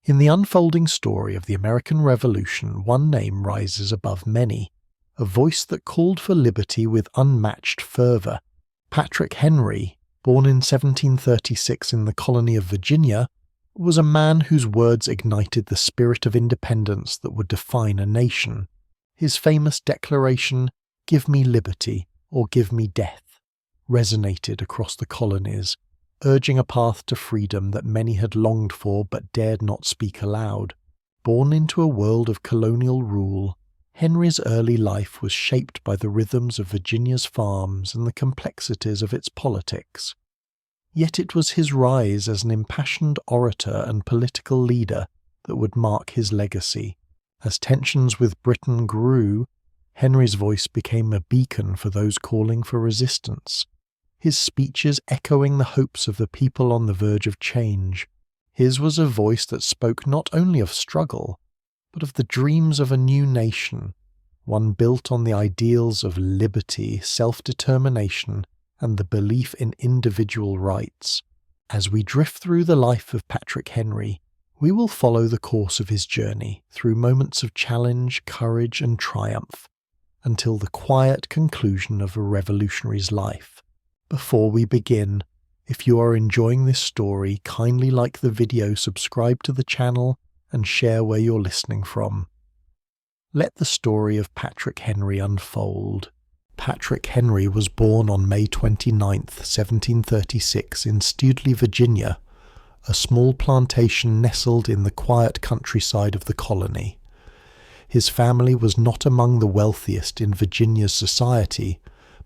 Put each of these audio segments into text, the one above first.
In the unfolding story of the American Revolution, one name rises above many, a voice that called for liberty with unmatched fervour. Patrick Henry, born in 1736 in the colony of Virginia, was a man whose words ignited the spirit of independence that would define a nation. His famous declaration, "Give me liberty or give me death," resonated across the colonies, urging a path to freedom that many had longed for but dared not speak aloud. Born into a world of colonial rule, Henry's early life was shaped by the rhythms of Virginia's farms and the complexities of its politics. Yet it was his rise as an impassioned orator and political leader that would mark his legacy. As tensions with Britain grew, Henry's voice became a beacon for those calling for resistance, his speeches echoing the hopes of the people on the verge of change. His was a voice that spoke not only of struggle, but of the dreams of a new nation, one built on the ideals of liberty, self-determination, and the belief in individual rights. As we drift through the life of Patrick Henry, we will follow the course of his journey through moments of challenge, courage, and triumph, until the quiet conclusion of a revolutionary's life. Before we begin, if you are enjoying this story, kindly like the video, subscribe to the channel, and share where you're listening from. Let the story of Patrick Henry unfold. Patrick Henry was born on May 29, 1736 in Studley, Virginia, a small plantation nestled in the quiet countryside of the colony. His family was not among the wealthiest in Virginia's society,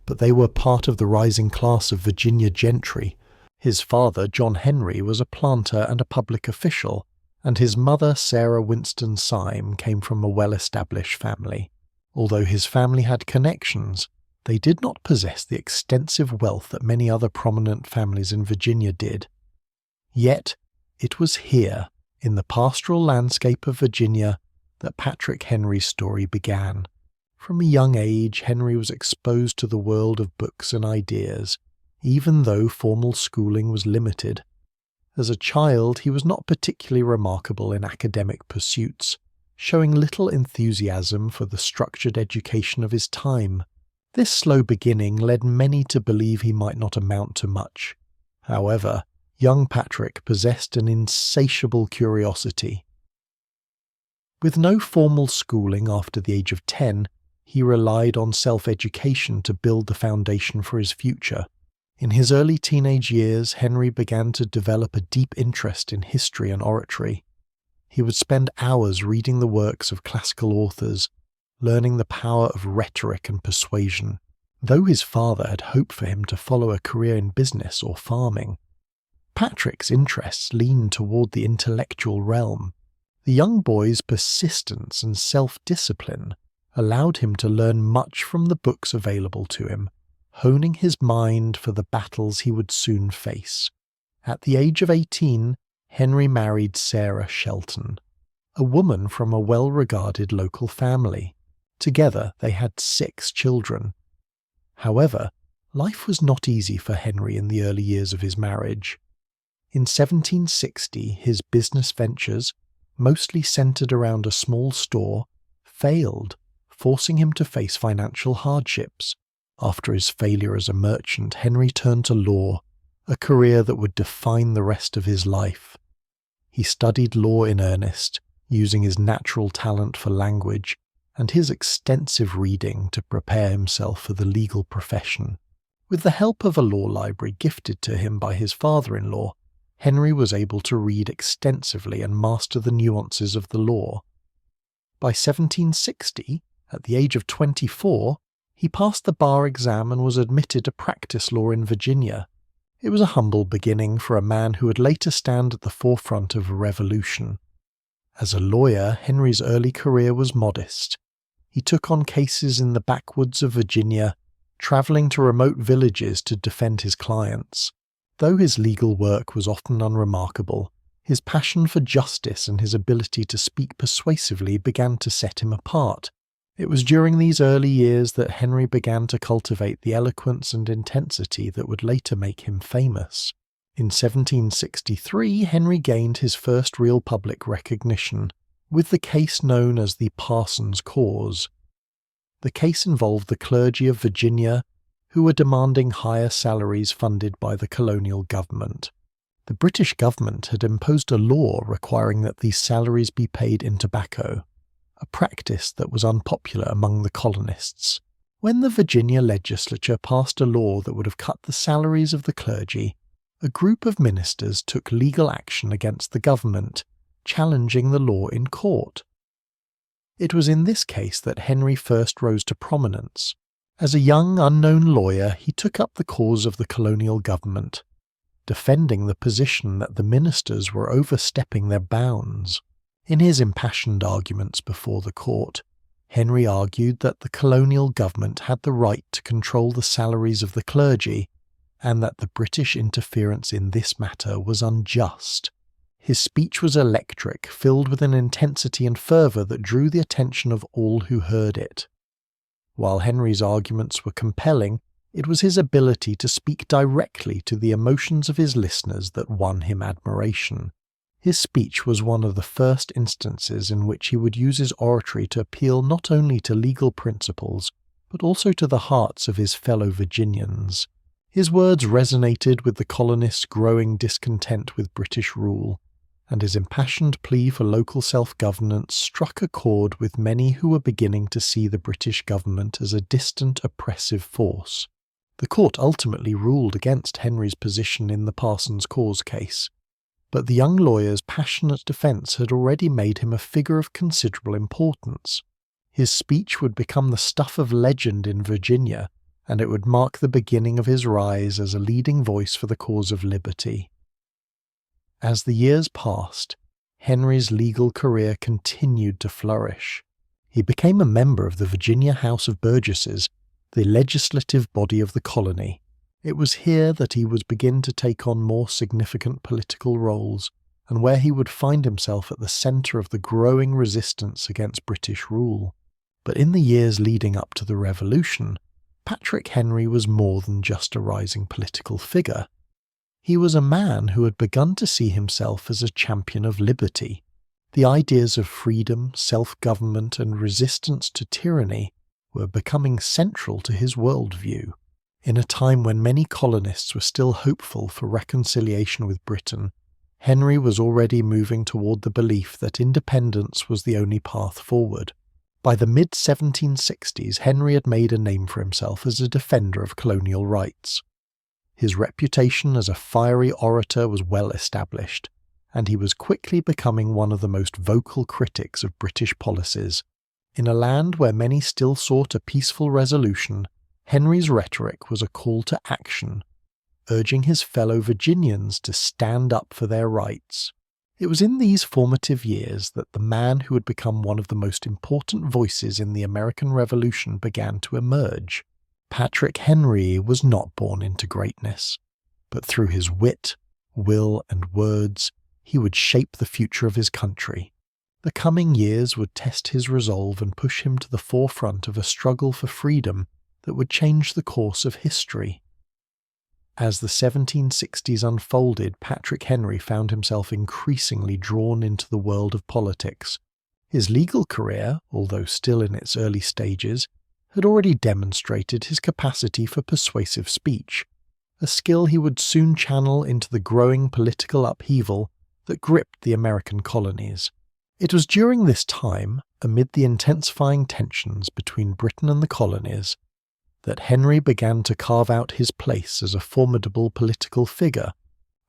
but they were part of the rising class of Virginia gentry. His father, John Henry, was a planter and a public official, and his mother, Sarah Winston Syme, came from a well-established family. Although his family had connections, they did not possess the extensive wealth that many other prominent families in Virginia did. Yet, it was here, in the pastoral landscape of Virginia, that Patrick Henry's story began. From a young age, Henry was exposed to the world of books and ideas, even though formal schooling was limited. As a child, he was not particularly remarkable in academic pursuits, showing little enthusiasm for the structured education of his time. This slow beginning led many to believe he might not amount to much. However, young Patrick possessed an insatiable curiosity. With no formal schooling after the age of 10, he relied on self-education to build the foundation for his future. In his early teenage years, Henry began to develop a deep interest in history and oratory. He would spend hours reading the works of classical authors, learning the power of rhetoric and persuasion. Though his father had hoped for him to follow a career in business or farming, Patrick's interests leaned toward the intellectual realm. The young boy's persistence and self-discipline allowed him to learn much from the books available to him, honing his mind for the battles he would soon face. At the age of 18, Henry married Sarah Shelton, a woman from a well-regarded local family. Together they had 6 children. However, life was not easy for Henry in the early years of his marriage. In 1760, his business ventures, mostly centered around a small store, failed, forcing him to face financial hardships. After his failure as a merchant, Henry turned to law, a career that would define the rest of his life. He studied law in earnest, using his natural talent for language and his extensive reading to prepare himself for the legal profession. With the help of a law library gifted to him by his father-in-law, Henry was able to read extensively and master the nuances of the law. By 1760, at the age of 24, he passed the bar exam and was admitted to practice law in Virginia. It was a humble beginning for a man who would later stand at the forefront of a revolution. As a lawyer, Henry's early career was modest. He took on cases in the backwoods of Virginia, traveling to remote villages to defend his clients. Though his legal work was often unremarkable, his passion for justice and his ability to speak persuasively began to set him apart. It was during these early years that Henry began to cultivate the eloquence and intensity that would later make him famous. In 1763, Henry gained his first real public recognition, with the case known as the Parsons Cause. The case involved the clergy of Virginia, who were demanding higher salaries funded by the colonial government. The British government had imposed a law requiring that these salaries be paid in tobacco, a practice that was unpopular among the colonists. When the Virginia legislature passed a law that would have cut the salaries of the clergy, a group of ministers took legal action against the government, challenging the law in court. It was in this case that Henry first rose to prominence. As a young, unknown lawyer, he took up the cause of the colonial government, defending the position that the ministers were overstepping their bounds. In his impassioned arguments before the court, Henry argued that the colonial government had the right to control the salaries of the clergy, and that the British interference in this matter was unjust. His speech was electric, filled with an intensity and fervour that drew the attention of all who heard it. While Henry's arguments were compelling, it was his ability to speak directly to the emotions of his listeners that won him admiration. His speech was one of the first instances in which he would use his oratory to appeal not only to legal principles, but also to the hearts of his fellow Virginians. His words resonated with the colonists' growing discontent with British rule, and his impassioned plea for local self-governance struck a chord with many who were beginning to see the British government as a distant, oppressive force. The court ultimately ruled against Henry's position in the Parsons Cause case, but the young lawyer's passionate defence had already made him a figure of considerable importance. His speech would become the stuff of legend in Virginia, and it would mark the beginning of his rise as a leading voice for the cause of liberty. As the years passed, Henry's legal career continued to flourish. He became a member of the Virginia House of Burgesses, the legislative body of the colony. It was here that he would begin to take on more significant political roles, and where he would find himself at the centre of the growing resistance against British rule. But in the years leading up to the Revolution, Patrick Henry was more than just a rising political figure. He was a man who had begun to see himself as a champion of liberty. The ideas of freedom, self-government, and resistance to tyranny were becoming central to his worldview. In a time when many colonists were still hopeful for reconciliation with Britain, Henry was already moving toward the belief that independence was the only path forward. By the mid-1760s, Henry had made a name for himself as a defender of colonial rights. His reputation as a fiery orator was well established, and he was quickly becoming one of the most vocal critics of British policies. In a land where many still sought a peaceful resolution, Henry's rhetoric was a call to action, urging his fellow Virginians to stand up for their rights. It was in these formative years that the man who had become one of the most important voices in the American Revolution began to emerge. Patrick Henry was not born into greatness, but through his wit, will, and words, he would shape the future of his country. The coming years would test his resolve and push him to the forefront of a struggle for freedom that would change the course of history. As the 1760s unfolded, Patrick Henry found himself increasingly drawn into the world of politics. His legal career, although still in its early stages, had already demonstrated his capacity for persuasive speech, a skill he would soon channel into the growing political upheaval that gripped the American colonies. It was during this time, amid the intensifying tensions between Britain and the colonies, that Henry began to carve out his place as a formidable political figure.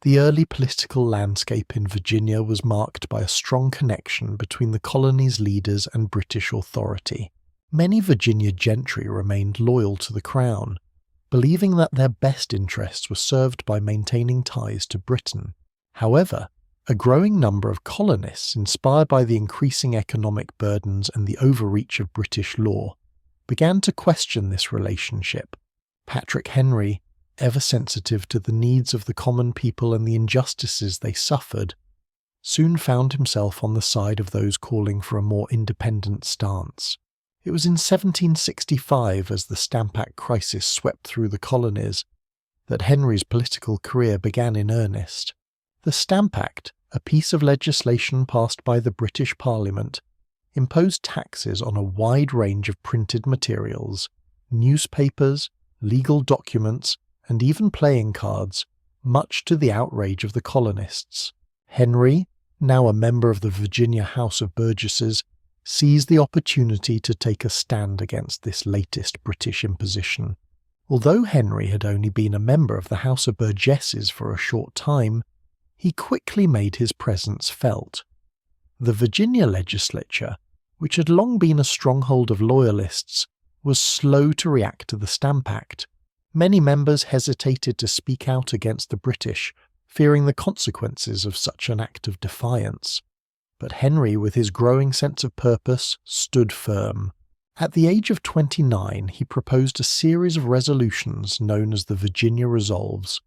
The early political landscape in Virginia was marked by a strong connection between the colony's leaders and British authority. Many Virginia gentry remained loyal to the crown, believing that their best interests were served by maintaining ties to Britain. However, a growing number of colonists, inspired by the increasing economic burdens and the overreach of British law, began to question this relationship. Patrick Henry, ever sensitive to the needs of the common people and the injustices they suffered, soon found himself on the side of those calling for a more independent stance. It was in 1765, as the Stamp Act crisis swept through the colonies, that Henry's political career began in earnest. The Stamp Act, a piece of legislation passed by the British Parliament, imposed taxes on a wide range of printed materials, newspapers, legal documents, and even playing cards, much to the outrage of the colonists. Henry, now a member of the Virginia House of Burgesses, seized the opportunity to take a stand against this latest British imposition. Although Henry had only been a member of the House of Burgesses for a short time, he quickly made his presence felt. The Virginia legislature, which had long been a stronghold of loyalists, was slow to react to the Stamp Act. Many members hesitated to speak out against the British, fearing the consequences of such an act of defiance. But Henry, with his growing sense of purpose, stood firm. At the age of 29, he proposed a series of resolutions known as the Virginia Resolves,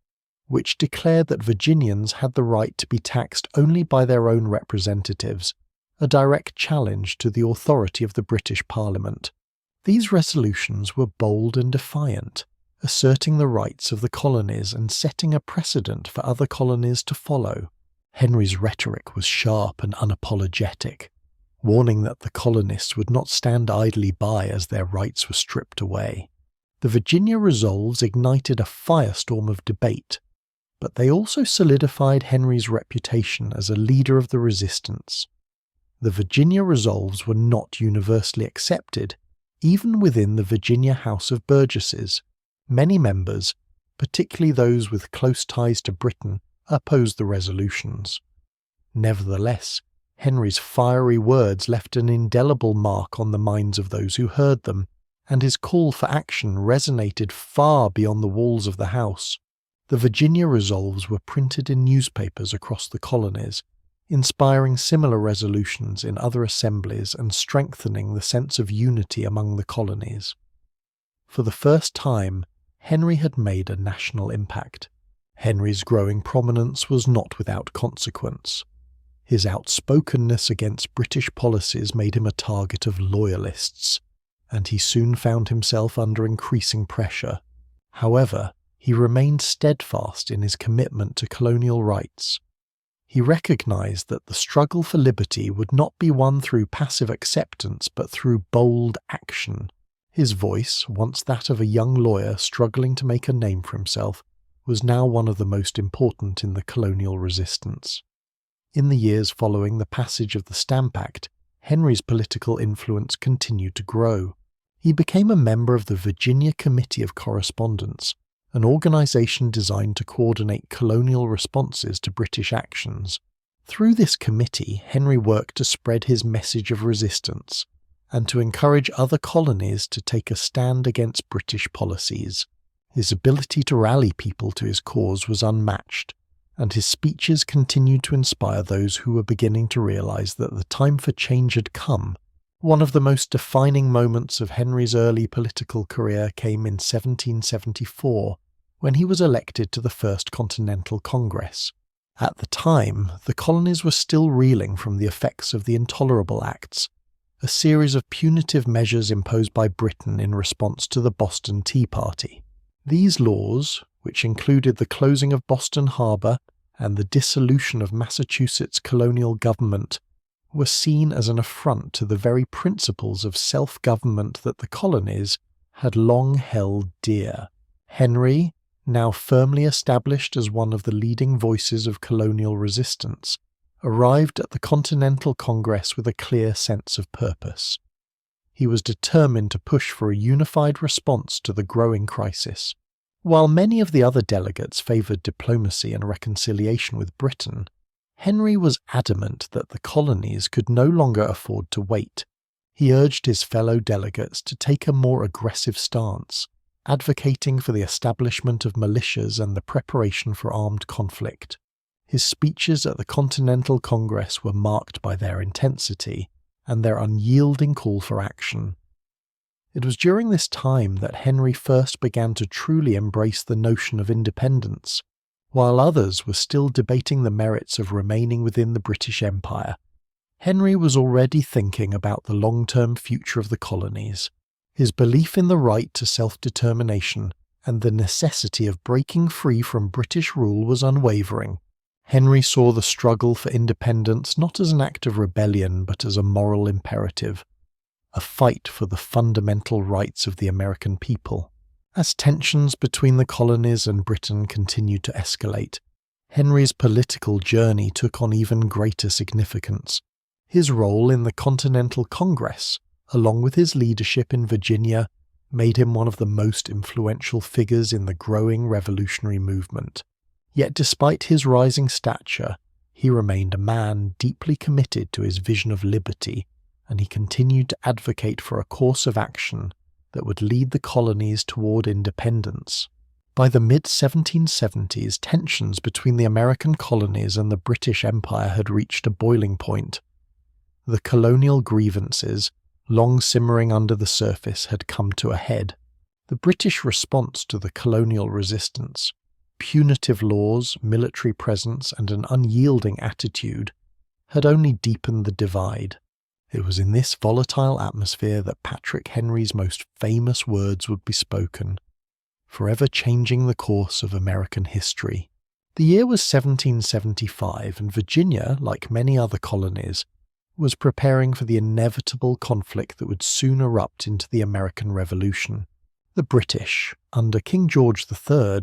which declared that Virginians had the right to be taxed only by their own representatives, a direct challenge to the authority of the British Parliament. These resolutions were bold and defiant, asserting the rights of the colonies and setting a precedent for other colonies to follow. Henry's rhetoric was sharp and unapologetic, warning that the colonists would not stand idly by as their rights were stripped away. The Virginia Resolves ignited a firestorm of debate, but they also solidified Henry's reputation as a leader of the resistance. The Virginia Resolves were not universally accepted, even within the Virginia House of Burgesses. Many members, particularly those with close ties to Britain, opposed the resolutions. Nevertheless, Henry's fiery words left an indelible mark on the minds of those who heard them, and his call for action resonated far beyond the walls of the House. The Virginia Resolves were printed in newspapers across the colonies, inspiring similar resolutions in other assemblies and strengthening the sense of unity among the colonies. For the first time, Henry had made a national impact. Henry's growing prominence was not without consequence. His outspokenness against British policies made him a target of loyalists, and he soon found himself under increasing pressure. However, he remained steadfast in his commitment to colonial rights. He recognized that the struggle for liberty would not be won through passive acceptance but through bold action. His voice, once that of a young lawyer struggling to make a name for himself, was now one of the most important in the colonial resistance. In the years following the passage of the Stamp Act, Henry's political influence continued to grow. He became a member of the Virginia Committee of Correspondence, an organization designed to coordinate colonial responses to British actions. Through this committee, Henry worked to spread his message of resistance and to encourage other colonies to take a stand against British policies. His ability to rally people to his cause was unmatched, and his speeches continued to inspire those who were beginning to realize that the time for change had come. One of the most defining moments of Henry's early political career came in 1774, when he was elected to the First Continental Congress. At the time, the colonies were still reeling from the effects of the Intolerable Acts, a series of punitive measures imposed by Britain in response to the Boston Tea Party. These laws, which included the closing of Boston Harbor and the dissolution of Massachusetts' colonial government, were seen as an affront to the very principles of self-government that the colonies had long held dear. Henry, now firmly established as one of the leading voices of colonial resistance, arrived at the Continental Congress with a clear sense of purpose. He was determined to push for a unified response to the growing crisis. While many of the other delegates favoured diplomacy and reconciliation with Britain, Henry was adamant that the colonies could no longer afford to wait. He urged his fellow delegates to take a more aggressive stance, advocating for the establishment of militias and the preparation for armed conflict. His speeches at the Continental Congress were marked by their intensity and their unyielding call for action. It was during this time that Henry first began to truly embrace the notion of independence. While others were still debating the merits of remaining within the British Empire, Henry was already thinking about the long-term future of the colonies. His belief in the right to self-determination and the necessity of breaking free from British rule was unwavering. Henry saw the struggle for independence not as an act of rebellion but as a moral imperative, a fight for the fundamental rights of the American people. As tensions between the colonies and Britain continued to escalate, Henry's political journey took on even greater significance. His role in the Continental Congress, along with his leadership in Virginia, made him one of the most influential figures in the growing revolutionary movement. Yet despite his rising stature, he remained a man deeply committed to his vision of liberty, and he continued to advocate for a course of action that would lead the colonies toward independence. By the mid-1770s, tensions between the American colonies and the British Empire had reached a boiling point. The colonial grievances, long simmering under the surface, had come to a head. The British response to the colonial resistance, punitive laws, military presence, and an unyielding attitude, had only deepened the divide. It was in this volatile atmosphere that Patrick Henry's most famous words would be spoken, forever changing the course of American history. The year was 1775, and Virginia, like many other colonies, was preparing for the inevitable conflict that would soon erupt into the American Revolution. The British, under King George III,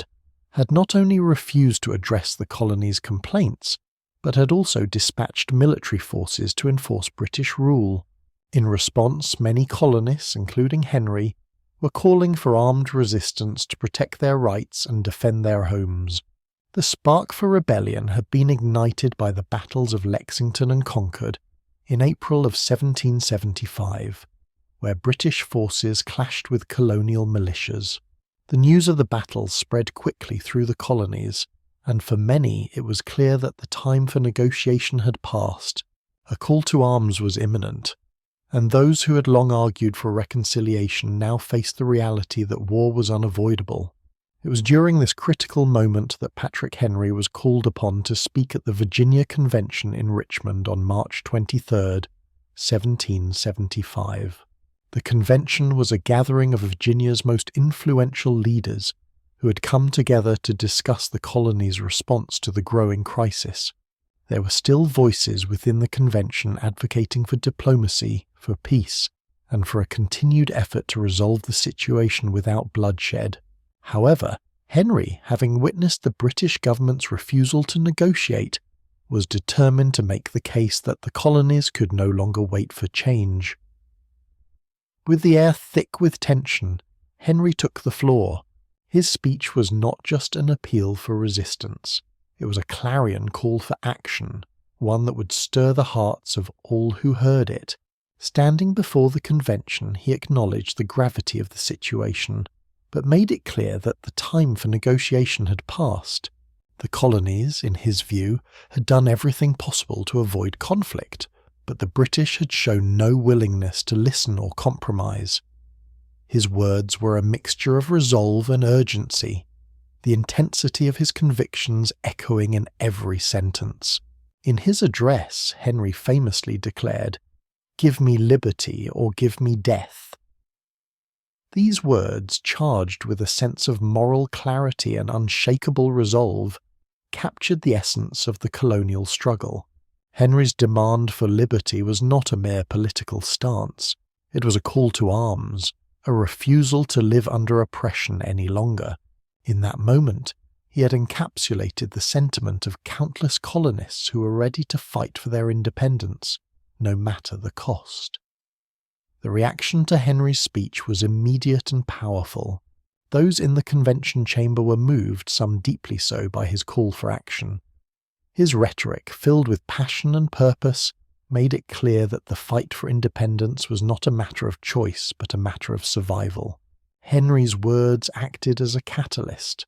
had not only refused to address the colony's complaints, but had also dispatched military forces to enforce British rule. In response, many colonists, including Henry, were calling for armed resistance to protect their rights and defend their homes. The spark for rebellion had been ignited by the battles of Lexington and Concord in April of 1775, where British forces clashed with colonial militias. The news of the battles spread quickly through the colonies, and for many it was clear that the time for negotiation had passed. A call to arms was imminent, and those who had long argued for reconciliation now faced the reality that war was unavoidable. It was during this critical moment that Patrick Henry was called upon to speak at the Virginia Convention in Richmond on March 23, 1775. The convention was a gathering of Virginia's most influential leaders who had come together to discuss the colony's response to the growing crisis. There were still voices within the convention advocating for diplomacy, for peace, and for a continued effort to resolve the situation without bloodshed. However, Henry, having witnessed the British government's refusal to negotiate, was determined to make the case that the colonies could no longer wait for change. With the air thick with tension, Henry took the floor. His speech was not just an appeal for resistance. It was a clarion call for action, one that would stir the hearts of all who heard it. Standing before the convention, he acknowledged the gravity of the situation, but made it clear that the time for negotiation had passed. The colonies, in his view, had done everything possible to avoid conflict, but the British had shown no willingness to listen or compromise. His words were a mixture of resolve and urgency, the intensity of his convictions echoing in every sentence. In his address, Henry famously declared, "Give me liberty or give me death." These words, charged with a sense of moral clarity and unshakable resolve, captured the essence of the colonial struggle. Henry's demand for liberty was not a mere political stance. It was a call to arms, a refusal to live under oppression any longer. In that moment, he had encapsulated the sentiment of countless colonists who were ready to fight for their independence, no matter the cost. The reaction to Henry's speech was immediate and powerful. Those in the convention chamber were moved, some deeply so, by his call for action. His rhetoric, filled with passion and purpose, made it clear that the fight for independence was not a matter of choice, but a matter of survival. Henry's words acted as a catalyst,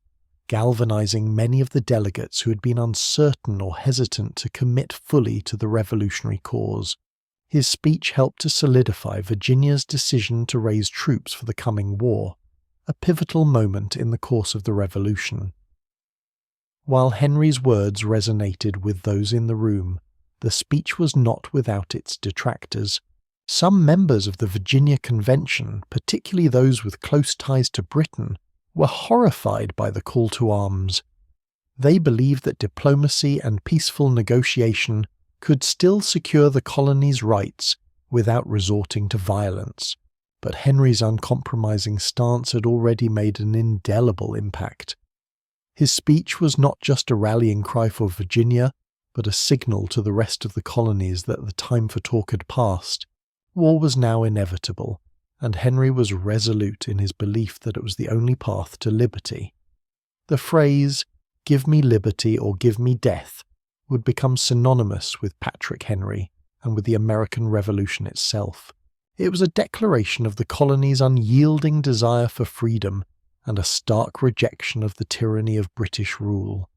galvanizing many of the delegates who had been uncertain or hesitant to commit fully to the revolutionary cause. His speech helped to solidify Virginia's decision to raise troops for the coming war, a pivotal moment in the course of the Revolution. While Henry's words resonated with those in the room, the speech was not without its detractors. Some members of the Virginia Convention, particularly those with close ties to Britain, were horrified by the call to arms. They believed that diplomacy and peaceful negotiation could still secure the colony's rights without resorting to violence, but Henry's uncompromising stance had already made an indelible impact. His speech was not just a rallying cry for Virginia, but a signal to the rest of the colonies that the time for talk had passed. War was now inevitable, and Henry was resolute in his belief that it was the only path to liberty. The phrase, "Give me liberty or give me death," would become synonymous with Patrick Henry and with the American Revolution itself. It was a declaration of the colony's unyielding desire for freedom and a stark rejection of the tyranny of British rule.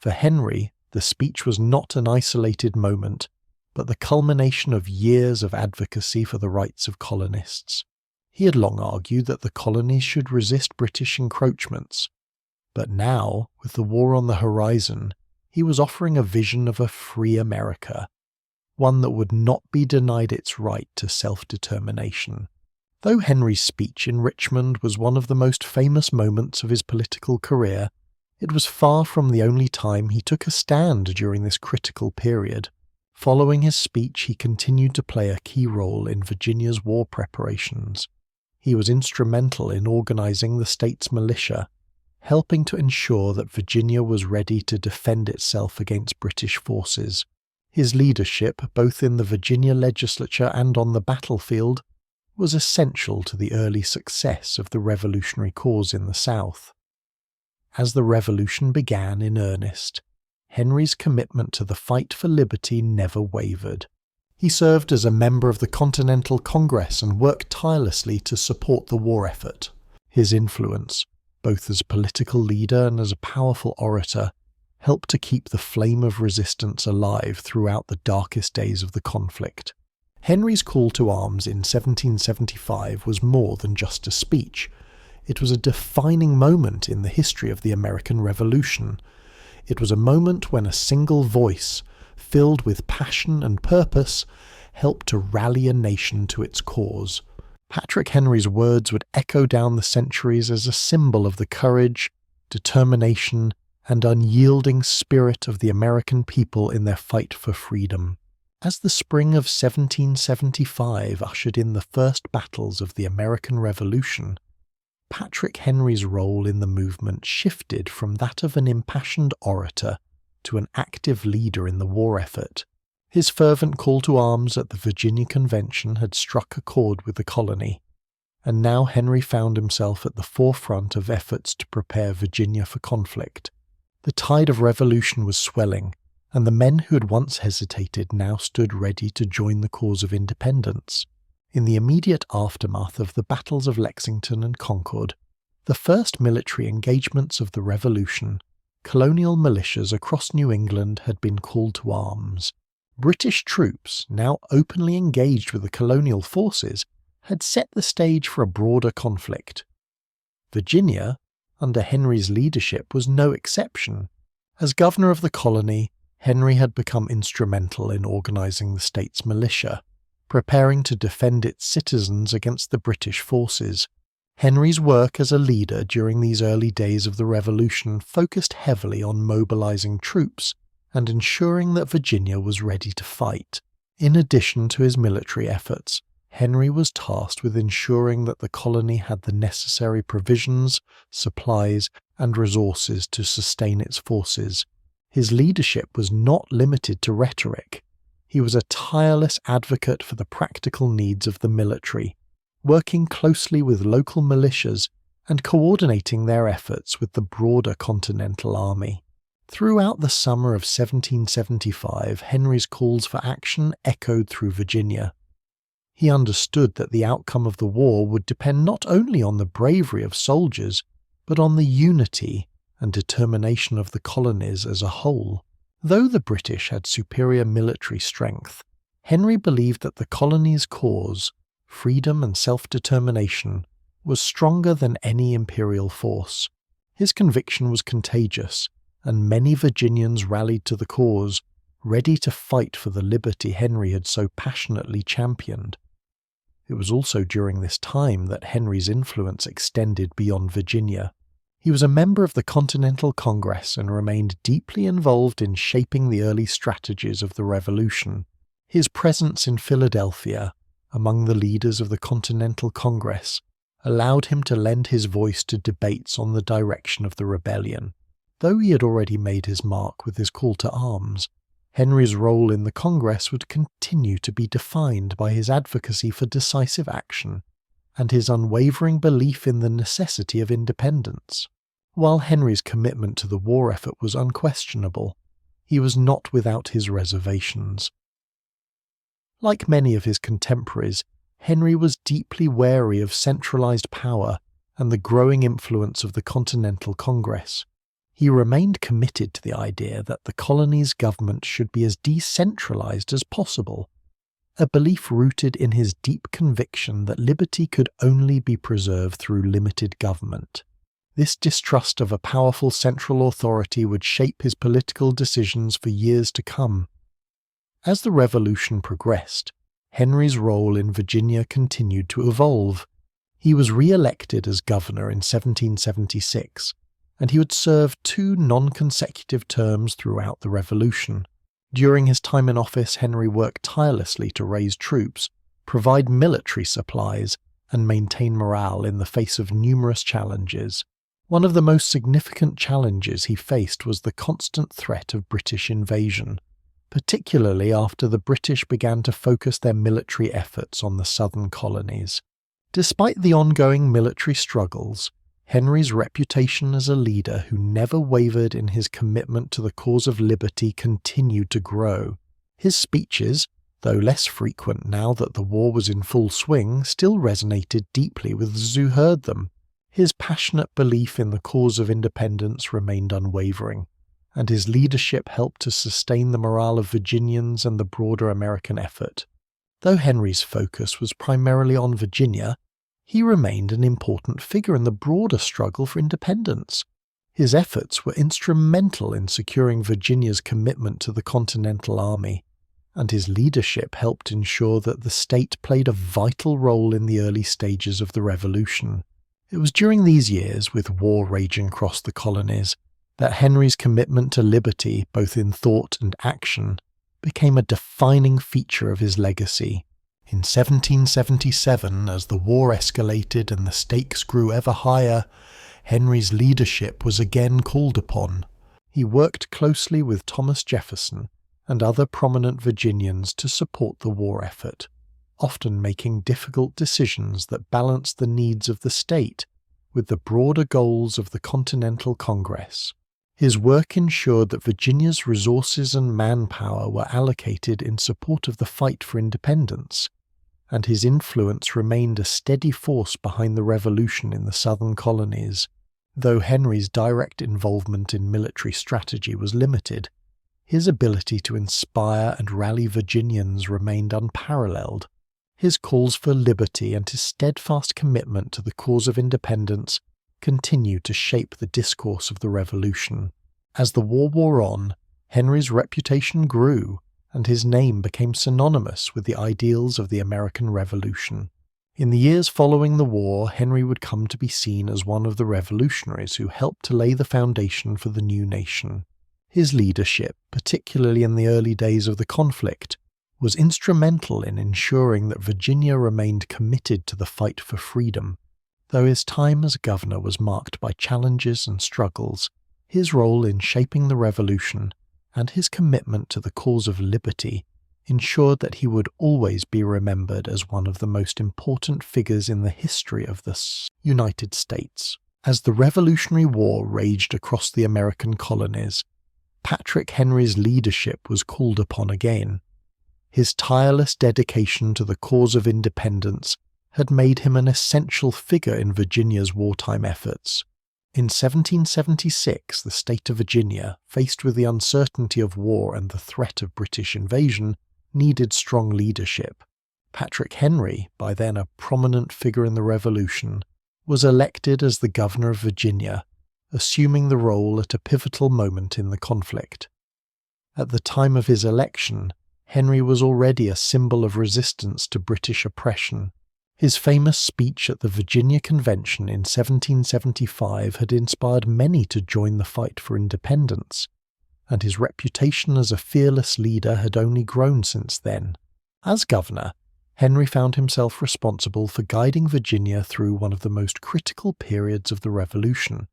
For Henry, the speech was not an isolated moment, but the culmination of years of advocacy for the rights of colonists. He had long argued that the colonies should resist British encroachments, but now, with the war on the horizon, he was offering a vision of a free America, one that would not be denied its right to self-determination. Though Henry's speech in Richmond was one of the most famous moments of his political career, it was far from the only time he took a stand during this critical period. Following his speech, he continued to play a key role in Virginia's war preparations. He was instrumental in organizing the state's militia, helping to ensure that Virginia was ready to defend itself against British forces. His leadership, both in the Virginia legislature and on the battlefield, was essential to the early success of the revolutionary cause in the South. As the Revolution began in earnest, Henry's commitment to the fight for liberty never wavered. He served as a member of the Continental Congress and worked tirelessly to support the war effort. His influence, both as a political leader and as a powerful orator, helped to keep the flame of resistance alive throughout the darkest days of the conflict. Henry's call to arms in 1775 was more than just a speech. It was a defining moment in the history of the American Revolution. It was a moment when a single voice, filled with passion and purpose, helped to rally a nation to its cause. Patrick Henry's words would echo down the centuries as a symbol of the courage, determination, and unyielding spirit of the American people in their fight for freedom. As the spring of 1775 ushered in the first battles of the American Revolution, Patrick Henry's role in the movement shifted from that of an impassioned orator to an active leader in the war effort. His fervent call to arms at the Virginia Convention had struck a chord with the colony, and now Henry found himself at the forefront of efforts to prepare Virginia for conflict. The tide of revolution was swelling, and the men who had once hesitated now stood ready to join the cause of independence. In the immediate aftermath of the battles of Lexington and Concord, the first military engagements of the Revolution, colonial militias across New England had been called to arms. British troops, now openly engaged with the colonial forces, had set the stage for a broader conflict. Virginia, under Henry's leadership, was no exception. As governor of the colony, Henry had become instrumental in organizing the state's militia, preparing to defend its citizens against the British forces. Henry's work as a leader during these early days of the Revolution focused heavily on mobilizing troops and ensuring that Virginia was ready to fight. In addition to his military efforts, Henry was tasked with ensuring that the colony had the necessary provisions, supplies, and resources to sustain its forces. His leadership was not limited to rhetoric. He was a tireless advocate for the practical needs of the military, working closely with local militias and coordinating their efforts with the broader Continental Army. Throughout the summer of 1775, Henry's calls for action echoed through Virginia. He understood that the outcome of the war would depend not only on the bravery of soldiers, but on the unity and determination of the colonies as a whole. Though the British had superior military strength, Henry believed that the colony's cause, freedom and self-determination, was stronger than any imperial force. His conviction was contagious, and many Virginians rallied to the cause, ready to fight for the liberty Henry had so passionately championed. It was also during this time that Henry's influence extended beyond Virginia. He was a member of the Continental Congress and remained deeply involved in shaping the early strategies of the Revolution. His presence in Philadelphia, among the leaders of the Continental Congress, allowed him to lend his voice to debates on the direction of the rebellion. Though he had already made his mark with his call to arms, Henry's role in the Congress would continue to be defined by his advocacy for decisive action and his unwavering belief in the necessity of independence. While Henry's commitment to the war effort was unquestionable, he was not without his reservations. Like many of his contemporaries, Henry was deeply wary of centralized power and the growing influence of the Continental Congress. He remained committed to the idea that the colony's government should be as decentralized as possible, a belief rooted in his deep conviction that liberty could only be preserved through limited government. This distrust of a powerful central authority would shape his political decisions for years to come. As the Revolution progressed, Henry's role in Virginia continued to evolve. He was re-elected as governor in 1776, and he would serve 2 non-consecutive terms throughout the Revolution. During his time in office, Henry worked tirelessly to raise troops, provide military supplies, and maintain morale in the face of numerous challenges. One of the most significant challenges he faced was the constant threat of British invasion, particularly after the British began to focus their military efforts on the southern colonies. Despite the ongoing military struggles, Henry's reputation as a leader who never wavered in his commitment to the cause of liberty continued to grow. His speeches, though less frequent now that the war was in full swing, still resonated deeply with those who heard them. His passionate belief in the cause of independence remained unwavering, and his leadership helped to sustain the morale of Virginians and the broader American effort. Though Henry's focus was primarily on Virginia, he remained an important figure in the broader struggle for independence. His efforts were instrumental in securing Virginia's commitment to the Continental Army, and his leadership helped ensure that the state played a vital role in the early stages of the Revolution. It was during these years, with war raging across the colonies, that Henry's commitment to liberty, both in thought and action, became a defining feature of his legacy. In 1777, as the war escalated and the stakes grew ever higher, Henry's leadership was again called upon. He worked closely with Thomas Jefferson and other prominent Virginians to support the war effort, often making difficult decisions that balanced the needs of the state with the broader goals of the Continental Congress. His work ensured that Virginia's resources and manpower were allocated in support of the fight for independence, and his influence remained a steady force behind the Revolution in the southern colonies. Though Henry's direct involvement in military strategy was limited, his ability to inspire and rally Virginians remained unparalleled. His calls for liberty and his steadfast commitment to the cause of independence continued to shape the discourse of the Revolution. As the war wore on, Henry's reputation grew, and his name became synonymous with the ideals of the American Revolution. In the years following the war, Henry would come to be seen as one of the revolutionaries who helped to lay the foundation for the new nation. His leadership, particularly in the early days of the conflict, was instrumental in ensuring that Virginia remained committed to the fight for freedom. Though his time as governor was marked by challenges and struggles, his role in shaping the Revolution and his commitment to the cause of liberty ensured that he would always be remembered as one of the most important figures in the history of the United States. As the Revolutionary War raged across the American colonies, Patrick Henry's leadership was called upon again. His tireless dedication to the cause of independence had made him an essential figure in Virginia's wartime efforts. In 1776, the state of Virginia, faced with the uncertainty of war and the threat of British invasion, needed strong leadership. Patrick Henry, by then a prominent figure in the Revolution, was elected as the governor of Virginia, assuming the role at a pivotal moment in the conflict. At the time of his election, Henry was already a symbol of resistance to British oppression. His famous speech at the Virginia Convention in 1775 had inspired many to join the fight for independence, and his reputation as a fearless leader had only grown since then. As governor, Henry found himself responsible for guiding Virginia through one of the most critical periods of the Revolution,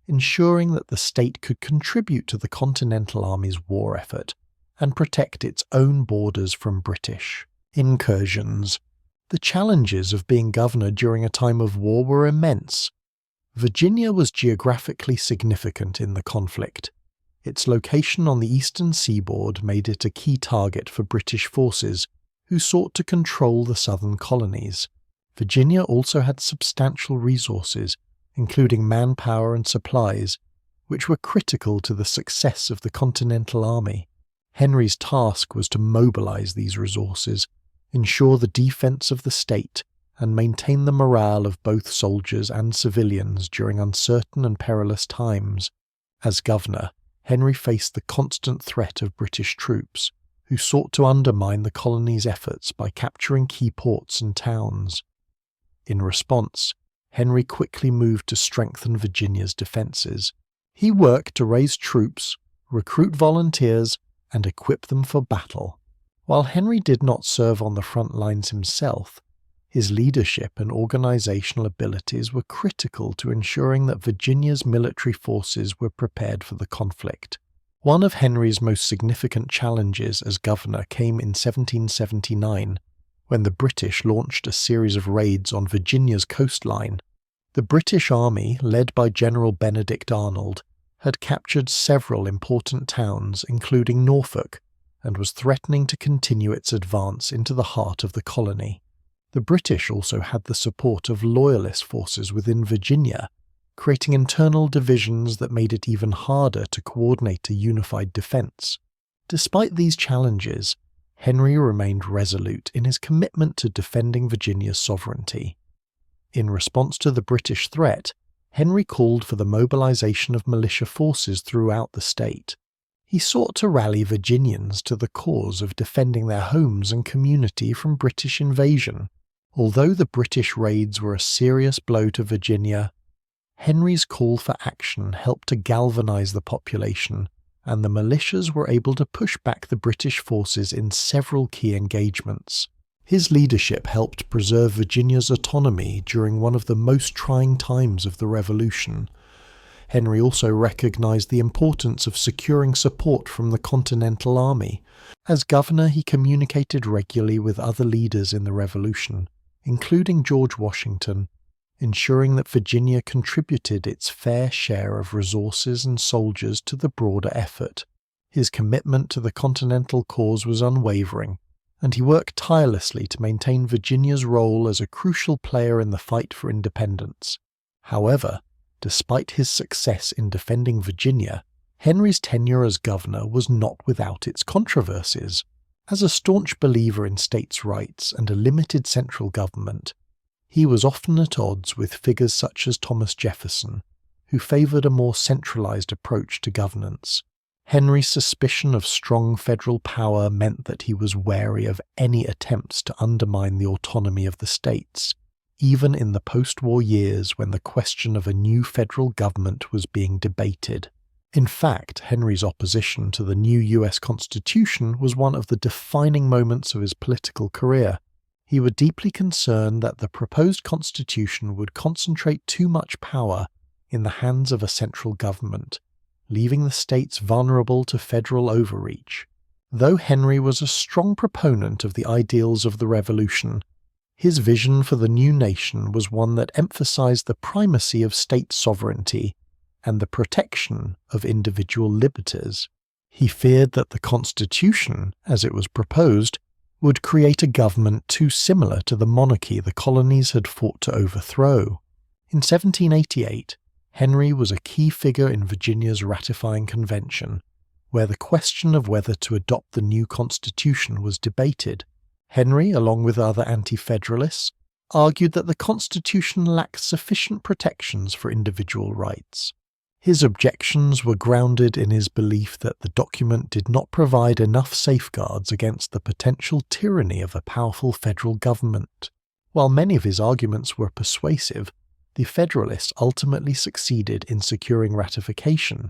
ensuring that the state could contribute to the Continental Army's war effort and protect its own borders from British incursions. The challenges of being governor during a time of war were immense. Virginia was geographically significant in the conflict. Its location on the eastern seaboard made it a key target for British forces who sought to control the southern colonies. Virginia also had substantial resources, including manpower and supplies, which were critical to the success of the Continental Army. Henry's task was to mobilize these resources, ensure the defense of the state, and maintain the morale of both soldiers and civilians during uncertain and perilous times. As governor, Henry faced the constant threat of British troops, who sought to undermine the colony's efforts by capturing key ports and towns. In response, Henry quickly moved to strengthen Virginia's defenses. He worked to raise troops, recruit volunteers, and equip them for battle. While Henry did not serve on the front lines himself, his leadership and organizational abilities were critical to ensuring that Virginia's military forces were prepared for the conflict. One of Henry's most significant challenges as governor came in 1779, when the British launched a series of raids on Virginia's coastline. The British Army, led by General Benedict Arnold, had captured several important towns, including Norfolk, and was threatening to continue its advance into the heart of the colony. The British also had the support of loyalist forces within Virginia, creating internal divisions that made it even harder to coordinate a unified defense. Despite these challenges, Henry remained resolute in his commitment to defending Virginia's sovereignty. In response to the British threat, Henry called for the mobilization of militia forces throughout the state. He sought to rally Virginians to the cause of defending their homes and community from British invasion. Although the British raids were a serious blow to Virginia, Henry's call for action helped to galvanize the population, and the militias were able to push back the British forces in several key engagements. His leadership helped preserve Virginia's autonomy during one of the most trying times of the Revolution. Henry also recognized the importance of securing support from the Continental Army. As governor, he communicated regularly with other leaders in the Revolution, including George Washington, ensuring that Virginia contributed its fair share of resources and soldiers to the broader effort. His commitment to the Continental cause was unwavering, and he worked tirelessly to maintain Virginia's role as a crucial player in the fight for independence. However, despite his success in defending Virginia, Henry's tenure as governor was not without its controversies. As a staunch believer in states' rights and a limited central government, he was often at odds with figures such as Thomas Jefferson, who favored a more centralized approach to governance. Henry's suspicion of strong federal power meant that he was wary of any attempts to undermine the autonomy of the states, even in the post-war years when the question of a new federal government was being debated. In fact, Henry's opposition to the new U.S. Constitution was one of the defining moments of his political career. He was deeply concerned that the proposed constitution would concentrate too much power in the hands of a central government, leaving the states vulnerable to federal overreach. Though Henry was a strong proponent of the ideals of the Revolution, his vision for the new nation was one that emphasized the primacy of state sovereignty and the protection of individual liberties. He feared that the Constitution, as it was proposed, would create a government too similar to the monarchy the colonies had fought to overthrow. In 1788, Henry was a key figure in Virginia's ratifying convention, where the question of whether to adopt the new constitution was debated. Henry, along with other anti-federalists, argued that the constitution lacked sufficient protections for individual rights. His objections were grounded in his belief that the document did not provide enough safeguards against the potential tyranny of a powerful federal government. While many of his arguments were persuasive, the Federalists ultimately succeeded in securing ratification,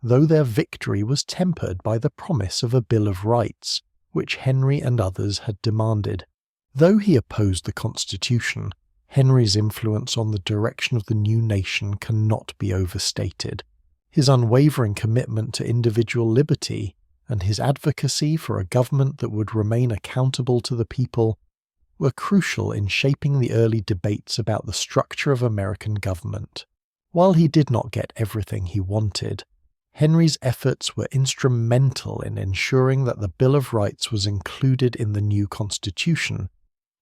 though their victory was tempered by the promise of a Bill of Rights, which Henry and others had demanded. Though he opposed the Constitution, Henry's influence on the direction of the new nation cannot be overstated. His unwavering commitment to individual liberty and his advocacy for a government that would remain accountable to the people were crucial in shaping the early debates about the structure of American government. While he did not get everything he wanted, Henry's efforts were instrumental in ensuring that the Bill of Rights was included in the new Constitution,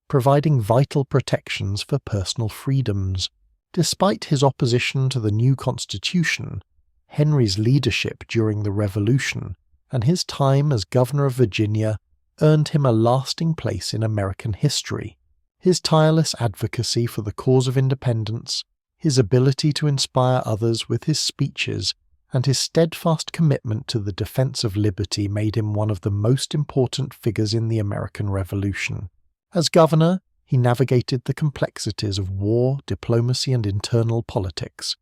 providing vital protections for personal freedoms. Despite his opposition to the new Constitution, Henry's leadership during the Revolution and his time as governor of Virginia earned him a lasting place in American history. His tireless advocacy for the cause of independence, his ability to inspire others with his speeches, and his steadfast commitment to the defense of liberty made him one of the most important figures in the American Revolution. As governor, he navigated the complexities of war, diplomacy, and internal politics,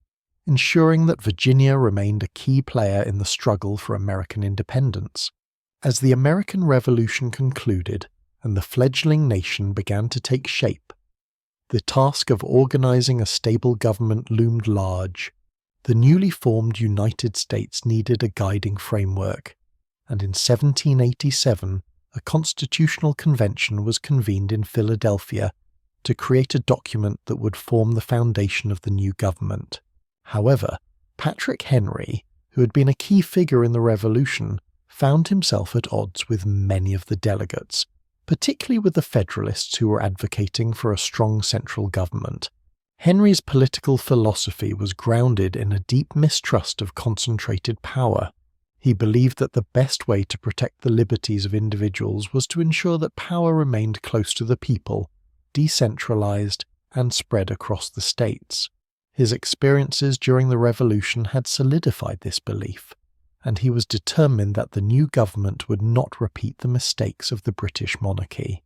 ensuring that Virginia remained a key player in the struggle for American independence. As the American Revolution concluded and the fledgling nation began to take shape, the task of organizing a stable government loomed large. The newly formed United States needed a guiding framework, and in 1787 a constitutional convention was convened in Philadelphia to create a document that would form the foundation of the new government. However, Patrick Henry, who had been a key figure in the Revolution, found himself at odds with many of the delegates, particularly with the Federalists who were advocating for a strong central government. Henry's political philosophy was grounded in a deep mistrust of concentrated power. He believed that the best way to protect the liberties of individuals was to ensure that power remained close to the people, decentralized, and spread across the states. His experiences during the Revolution had solidified this belief, and he was determined that the new government would not repeat the mistakes of the British monarchy.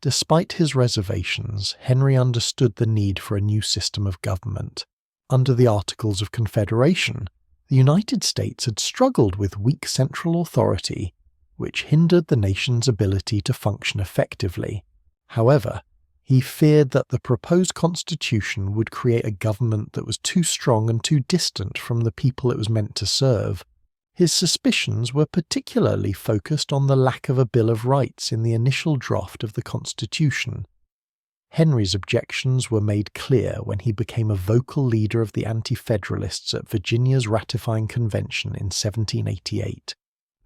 Despite his reservations, Henry understood the need for a new system of government. Under the Articles of Confederation, the United States had struggled with weak central authority, which hindered the nation's ability to function effectively. However, he feared that the proposed constitution would create a government that was too strong and too distant from the people it was meant to serve. His suspicions were particularly focused on the lack of a Bill of Rights in the initial draft of the Constitution. Henry's objections were made clear when he became a vocal leader of the Anti-Federalists at Virginia's ratifying convention in 1788.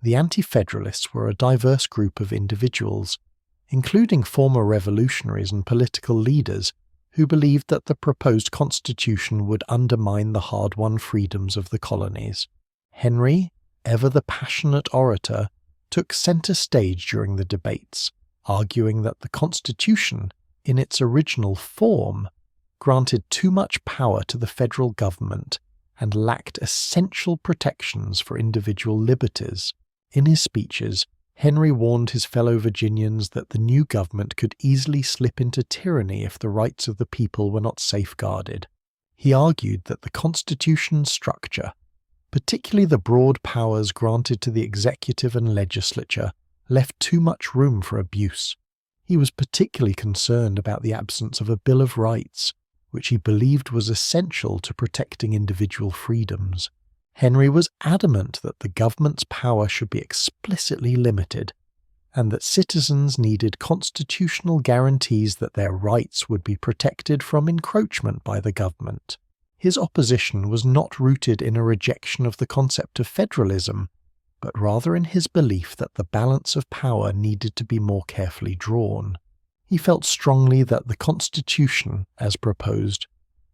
The Anti-Federalists were a diverse group of individuals, including former revolutionaries and political leaders who believed that the proposed constitution would undermine the hard-won freedoms of the colonies. Henry, ever the passionate orator, took center stage during the debates, arguing that the Constitution, in its original form, granted too much power to the federal government and lacked essential protections for individual liberties. In his speeches, Henry warned his fellow Virginians that the new government could easily slip into tyranny if the rights of the people were not safeguarded. He argued that the Constitution's structure, particularly the broad powers granted to the executive and legislature, left too much room for abuse. He was particularly concerned about the absence of a Bill of Rights, which he believed was essential to protecting individual freedoms. Henry was adamant that the government's power should be explicitly limited, and that citizens needed constitutional guarantees that their rights would be protected from encroachment by the government. His opposition was not rooted in a rejection of the concept of federalism, but rather in his belief that the balance of power needed to be more carefully drawn. He felt strongly that the Constitution, as proposed,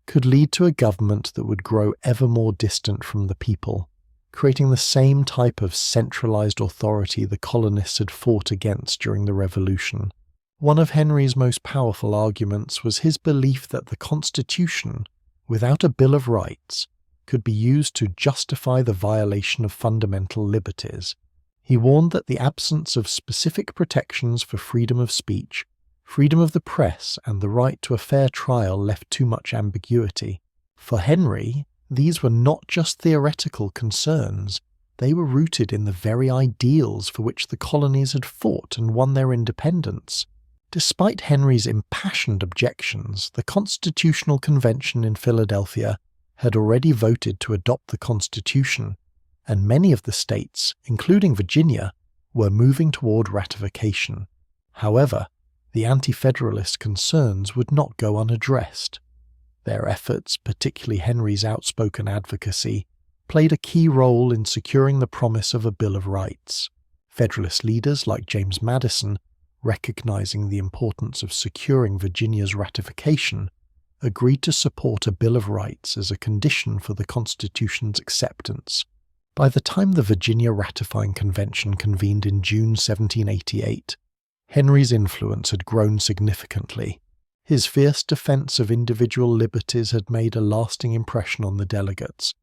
could lead to a government that would grow ever more distant from the people, creating the same type of centralized authority the colonists had fought against during the Revolution. One of Henry's most powerful arguments was his belief that the Constitution, without a Bill of Rights, could be used to justify the violation of fundamental liberties. He warned that the absence of specific protections for freedom of speech, freedom of the press and the right to a fair trial left too much ambiguity. For Henry, these were not just theoretical concerns, they were rooted in the very ideals for which the colonies had fought and won their independence. Despite Henry's impassioned objections, the Constitutional Convention in Philadelphia had already voted to adopt the Constitution, and many of the states, including Virginia, were moving toward ratification. However, the anti-federalist concerns would not go unaddressed. Their efforts, particularly Henry's outspoken advocacy, played a key role in securing the promise of a Bill of Rights. Federalist leaders like James Madison, recognizing the importance of securing Virginia's ratification, agreed to support a Bill of Rights as a condition for the Constitution's acceptance. By the time the Virginia Ratifying Convention convened in June 1788, Henry's influence had grown significantly. His fierce defense of individual liberties had made a lasting impression on the delegates,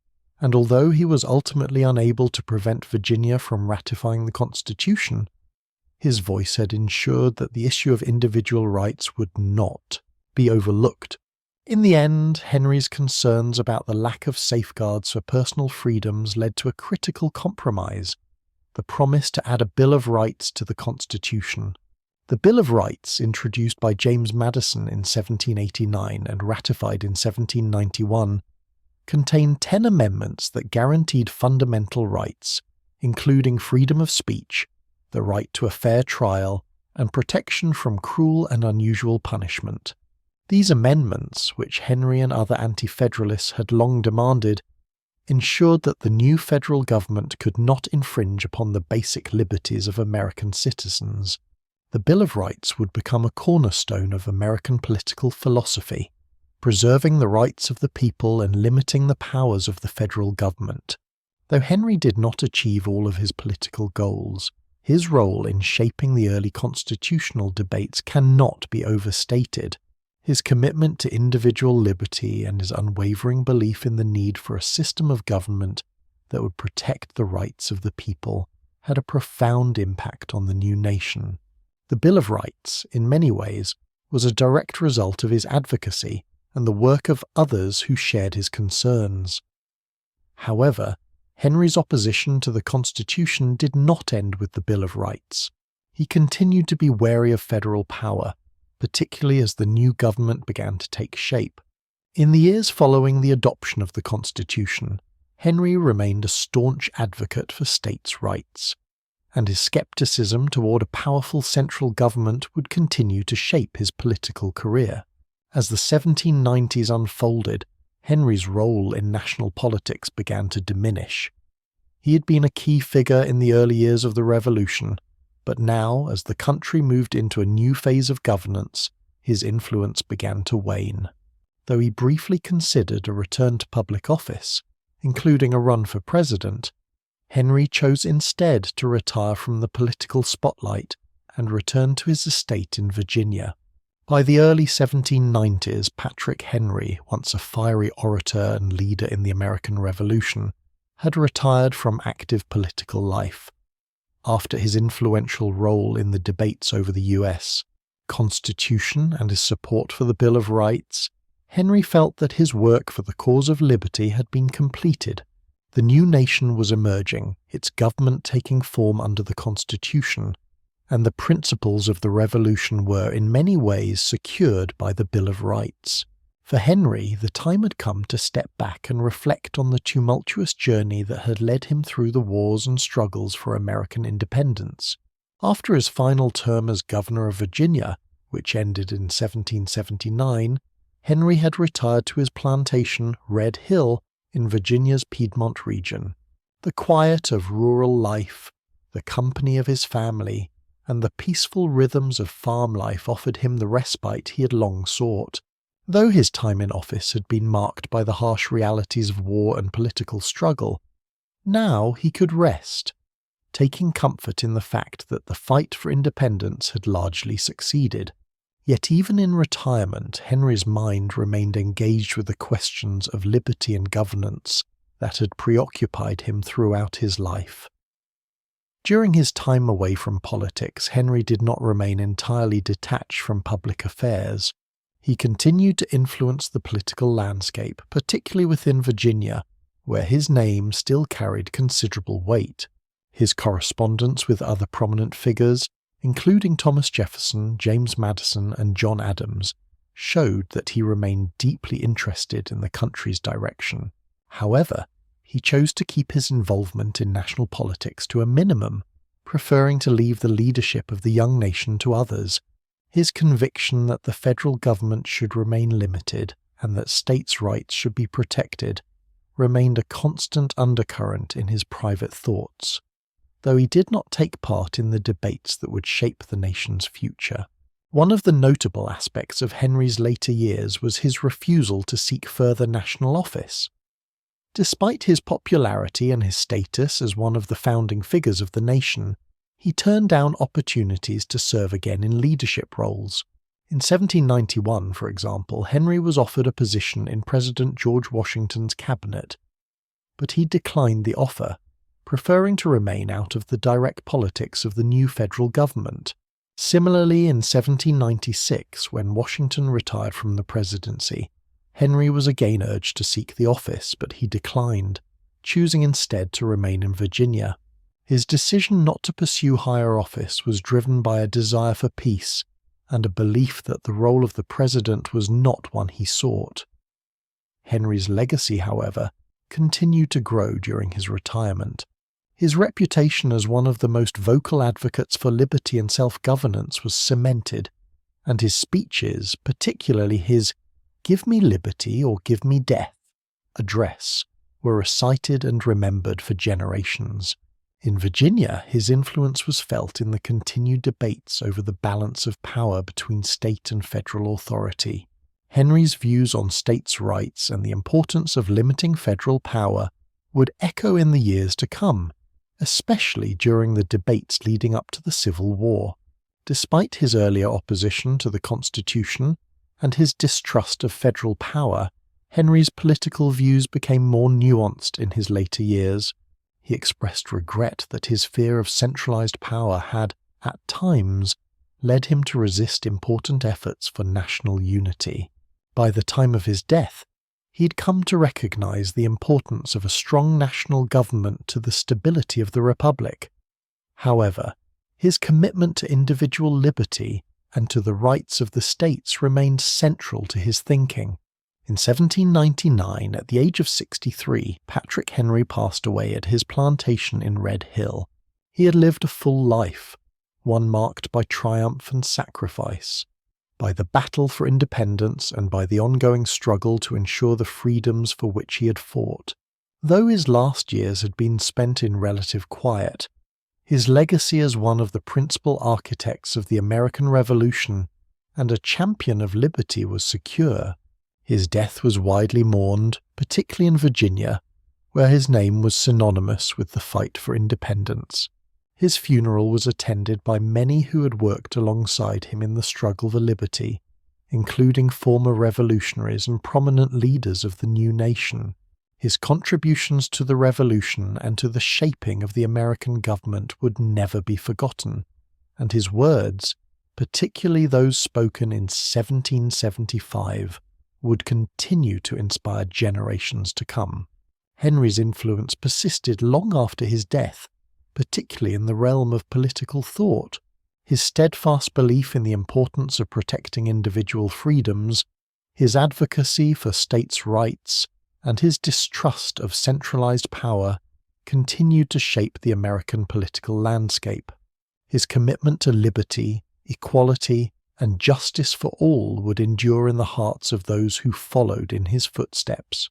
and although he was ultimately unable to prevent Virginia from ratifying the Constitution, his voice had ensured that the issue of individual rights would not be overlooked. In the end, Henry's concerns about the lack of safeguards for personal freedoms led to a critical compromise: the promise to add a Bill of Rights to the Constitution. The Bill of Rights, introduced by James Madison in 1789 and ratified in 1791, contained 10 amendments that guaranteed fundamental rights, including freedom of speech, the right to a fair trial, and protection from cruel and unusual punishment. These amendments, which Henry and other anti-federalists had long demanded, ensured that the new federal government could not infringe upon the basic liberties of American citizens. The Bill of Rights would become a cornerstone of American political philosophy, preserving the rights of the people and limiting the powers of the federal government. Though Henry did not achieve all of his political goals, his role in shaping the early constitutional debates cannot be overstated. His commitment to individual liberty and his unwavering belief in the need for a system of government that would protect the rights of the people had a profound impact on the new nation. The Bill of Rights, in many ways, was a direct result of his advocacy and the work of others who shared his concerns. However, Henry's opposition to the Constitution did not end with the Bill of Rights. He continued to be wary of federal power, particularly as the new government began to take shape. In the years following the adoption of the Constitution, Henry remained a staunch advocate for states' rights, and his skepticism toward a powerful central government would continue to shape his political career. As the 1790s unfolded, Henry's role in national politics began to diminish. He had been a key figure in the early years of the Revolution, but now, as the country moved into a new phase of governance, his influence began to wane. Though he briefly considered a return to public office, including a run for president, Henry chose instead to retire from the political spotlight and return to his estate in Virginia. By the early 1790s, Patrick Henry, once a fiery orator and leader in the American Revolution, had retired from active political life. After his influential role in the debates over the U.S. Constitution and his support for the Bill of Rights, Henry felt that his work for the cause of liberty had been completed. The new nation was emerging, its government taking form under the Constitution, and the principles of the Revolution were in many ways secured by the Bill of Rights. For Henry, the time had come to step back and reflect on the tumultuous journey that had led him through the wars and struggles for American independence. After his final term as governor of Virginia, which ended in 1779, Henry had retired to his plantation, Red Hill, in Virginia's Piedmont region. The quiet of rural life, the company of his family, and the peaceful rhythms of farm life offered him the respite he had long sought. Though his time in office had been marked by the harsh realities of war and political struggle, now he could rest, taking comfort in the fact that the fight for independence had largely succeeded. Yet even in retirement, Henry's mind remained engaged with the questions of liberty and governance that had preoccupied him throughout his life. During his time away from politics, Henry did not remain entirely detached from public affairs. He continued to influence the political landscape, particularly within Virginia, where his name still carried considerable weight. His correspondence with other prominent figures, including Thomas Jefferson, James Madison, and John Adams, showed that he remained deeply interested in the country's direction. However, he chose to keep his involvement in national politics to a minimum, preferring to leave the leadership of the young nation to others. His conviction that the federal government should remain limited and that states' rights should be protected remained a constant undercurrent in his private thoughts, though he did not take part in the debates that would shape the nation's future. One of the notable aspects of Henry's later years was his refusal to seek further national office. Despite his popularity and his status as one of the founding figures of the nation, he turned down opportunities to serve again in leadership roles. In 1791, for example, Henry was offered a position in President George Washington's cabinet, but he declined the offer, preferring to remain out of the direct politics of the new federal government. Similarly, in 1796, when Washington retired from the presidency, Henry was again urged to seek the office, but he declined, choosing instead to remain in Virginia. His decision not to pursue higher office was driven by a desire for peace and a belief that the role of the president was not one he sought. Henry's legacy, however, continued to grow during his retirement. His reputation as one of the most vocal advocates for liberty and self-governance was cemented, and his speeches, particularly his "Give me liberty or give me death" address, were recited and remembered for generations. In Virginia, his influence was felt in the continued debates over the balance of power between state and federal authority. Henry's views on states' rights and the importance of limiting federal power would echo in the years to come, especially during the debates leading up to the Civil War. Despite his earlier opposition to the Constitution and his distrust of federal power, Henry's political views became more nuanced in his later years. He expressed regret that his fear of centralized power had, at times, led him to resist important efforts for national unity. By the time of his death, he had come to recognize the importance of a strong national government to the stability of the Republic. However, his commitment to individual liberty and to the rights of the states remained central to his thinking. In 1799, at the age of 63, Patrick Henry passed away at his plantation in Red Hill. He had lived a full life, one marked by triumph and sacrifice, by the battle for independence and by the ongoing struggle to ensure the freedoms for which he had fought. Though his last years had been spent in relative quiet, his legacy as one of the principal architects of the American Revolution and a champion of liberty was secure. His death was widely mourned, particularly in Virginia, where his name was synonymous with the fight for independence. His funeral was attended by many who had worked alongside him in the struggle for liberty, including former revolutionaries and prominent leaders of the new nation. His contributions to the revolution and to the shaping of the American government would never be forgotten, and his words, particularly those spoken in 1775, would continue to inspire generations to come. Henry's influence persisted long after his death, particularly in the realm of political thought. His steadfast belief in the importance of protecting individual freedoms, his advocacy for states' rights, and his distrust of centralized power continued to shape the American political landscape. His commitment to liberty, equality, and justice for all would endure in the hearts of those who followed in his footsteps.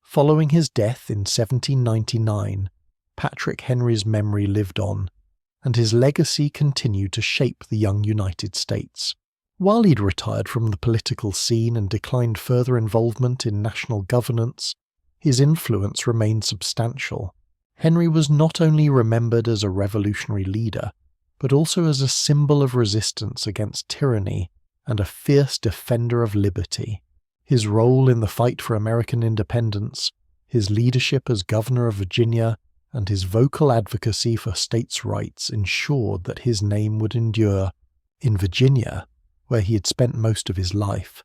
Following his death in 1799, Patrick Henry's memory lived on, and his legacy continued to shape the young United States. While he'd retired from the political scene and declined further involvement in national governance, his influence remained substantial. Henry was not only remembered as a revolutionary leader, but also as a symbol of resistance against tyranny and a fierce defender of liberty. His role in the fight for American independence, his leadership as governor of Virginia, and his vocal advocacy for states' rights ensured that his name would endure. In Virginia, where he had spent most of his life,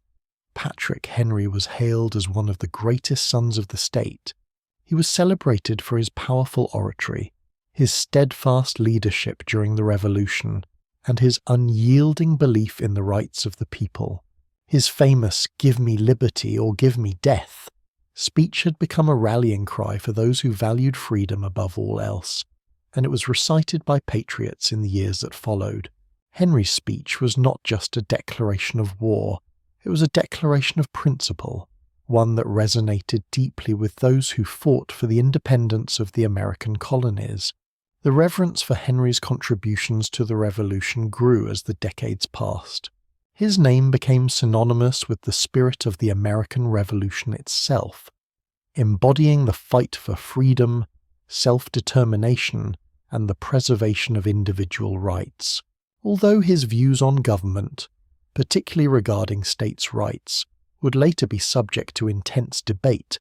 Patrick Henry was hailed as one of the greatest sons of the state. He was celebrated for his powerful oratory, his steadfast leadership during the Revolution, and his unyielding belief in the rights of the people. His famous "Give me liberty or give me death" speech had become a rallying cry for those who valued freedom above all else, and it was recited by patriots in the years that followed. Henry's speech was not just a declaration of war, it was a declaration of principle, one that resonated deeply with those who fought for the independence of the American colonies. The reverence for Henry's contributions to the Revolution grew as the decades passed. His name became synonymous with the spirit of the American Revolution itself, embodying the fight for freedom, self-determination, and the preservation of individual rights. Although his views on government, particularly regarding states' rights, would later be subject to intense debate,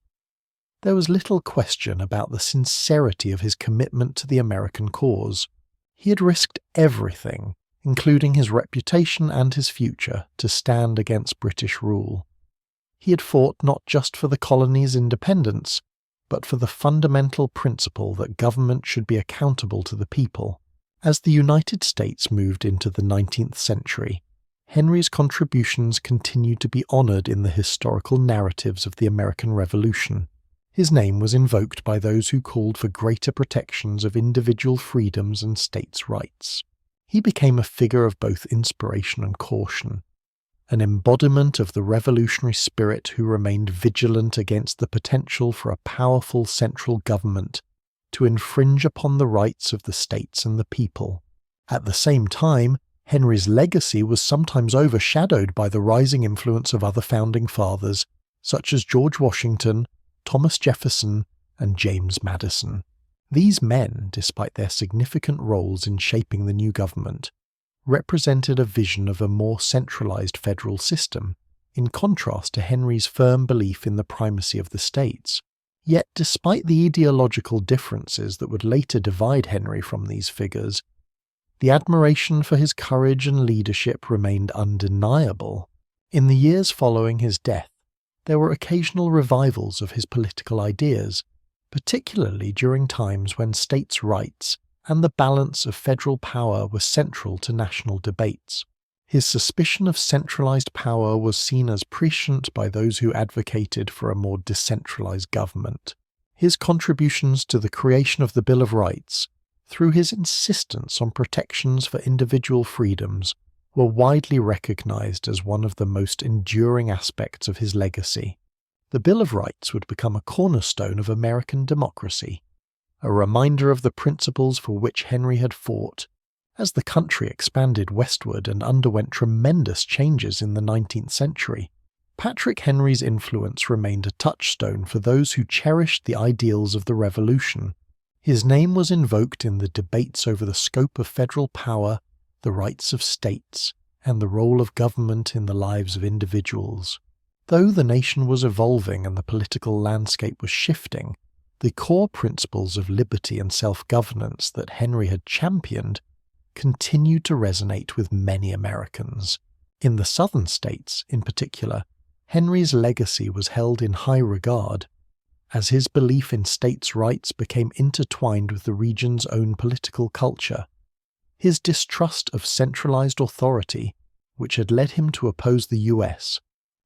there was little question about the sincerity of his commitment to the American cause. He had risked everything, including his reputation and his future, to stand against British rule. He had fought not just for the colony's independence, but for the fundamental principle that government should be accountable to the people. As the United States moved into the 19th century, Henry's contributions continued to be honored in the historical narratives of the American Revolution. His name was invoked by those who called for greater protections of individual freedoms and states' rights. He became a figure of both inspiration and caution, an embodiment of the revolutionary spirit who remained vigilant against the potential for a powerful central government to infringe upon the rights of the states and the people. At the same time, Henry's legacy was sometimes overshadowed by the rising influence of other founding fathers, such as George Washington, Thomas Jefferson, and James Madison. These men, despite their significant roles in shaping the new government, represented a vision of a more centralized federal system, in contrast to Henry's firm belief in the primacy of the states. Yet, despite the ideological differences that would later divide Henry from these figures, the admiration for his courage and leadership remained undeniable. In the years following his death, there were occasional revivals of his political ideas, particularly during times when states' rights and the balance of federal power were central to national debates. His suspicion of centralized power was seen as prescient by those who advocated for a more decentralized government. His contributions to the creation of the Bill of Rights, through his insistence on protections for individual freedoms, were widely recognized as one of the most enduring aspects of his legacy. The Bill of Rights would become a cornerstone of American democracy, a reminder of the principles for which Henry had fought. As the country expanded westward and underwent tremendous changes in the 19th century, Patrick Henry's influence remained a touchstone for those who cherished the ideals of the Revolution. His name was invoked in the debates over the scope of federal power, the rights of states, and the role of government in the lives of individuals. Though the nation was evolving and the political landscape was shifting, the core principles of liberty and self-governance that Henry had championed continued to resonate with many Americans. In the southern states, in particular, Henry's legacy was held in high regard, as his belief in states' rights became intertwined with the region's own political culture. His distrust of centralized authority, which had led him to oppose the U.S.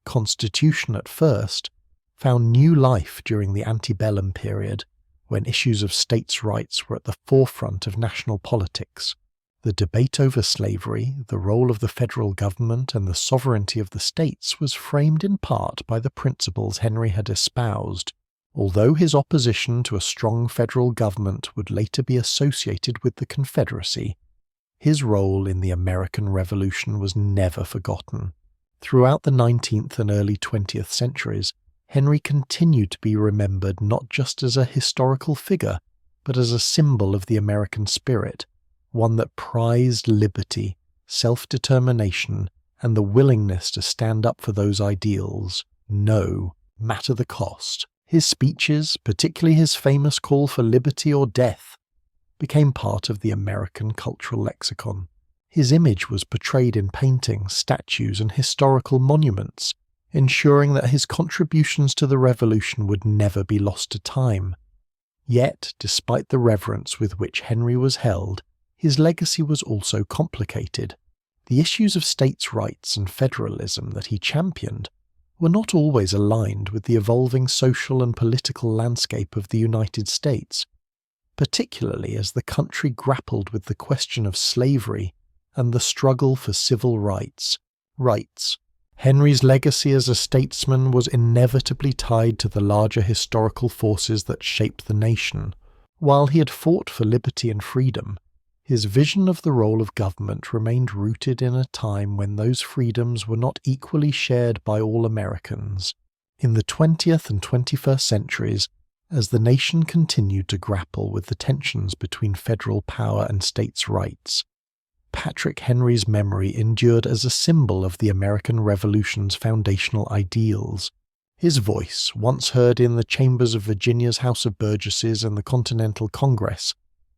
Constitution at first, found new life during the antebellum period, when issues of states' rights were at the forefront of national politics. The debate over slavery, the role of the federal government, and the sovereignty of the states was framed in part by the principles Henry had espoused. Although his opposition to a strong federal government would later be associated with the Confederacy, his role in the American Revolution was never forgotten. Throughout the 19th and early 20th centuries, Henry continued to be remembered not just as a historical figure, but as a symbol of the American spirit, one that prized liberty, self-determination, and the willingness to stand up for those ideals, no matter the cost. His speeches, particularly his famous call for liberty or death, became part of the American cultural lexicon. His image was portrayed in paintings, statues, and historical monuments, ensuring that his contributions to the revolution would never be lost to time. Yet, despite the reverence with which Henry was held, his legacy was also complicated. The issues of states' rights and federalism that he championed were not always aligned with the evolving social and political landscape of the United States, particularly as the country grappled with the question of slavery and the struggle for civil rights. Henry's legacy as a statesman was inevitably tied to the larger historical forces that shaped the nation. While he had fought for liberty and freedom, his vision of the role of government remained rooted in a time when those freedoms were not equally shared by all Americans. In the 20th and 21st centuries, as the nation continued to grapple with the tensions between federal power and states' rights, Patrick Henry's memory endured as a symbol of the American Revolution's foundational ideals. His voice, once heard in the chambers of Virginia's House of Burgesses and the Continental Congress,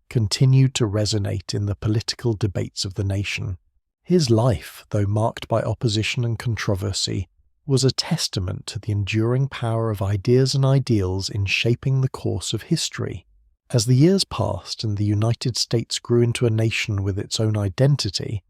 continued to resonate in the political debates of the nation. His life, though marked by opposition and controversy, was a testament to the enduring power of ideas and ideals in shaping the course of history. As the years passed and the United States grew into a nation with its own identity,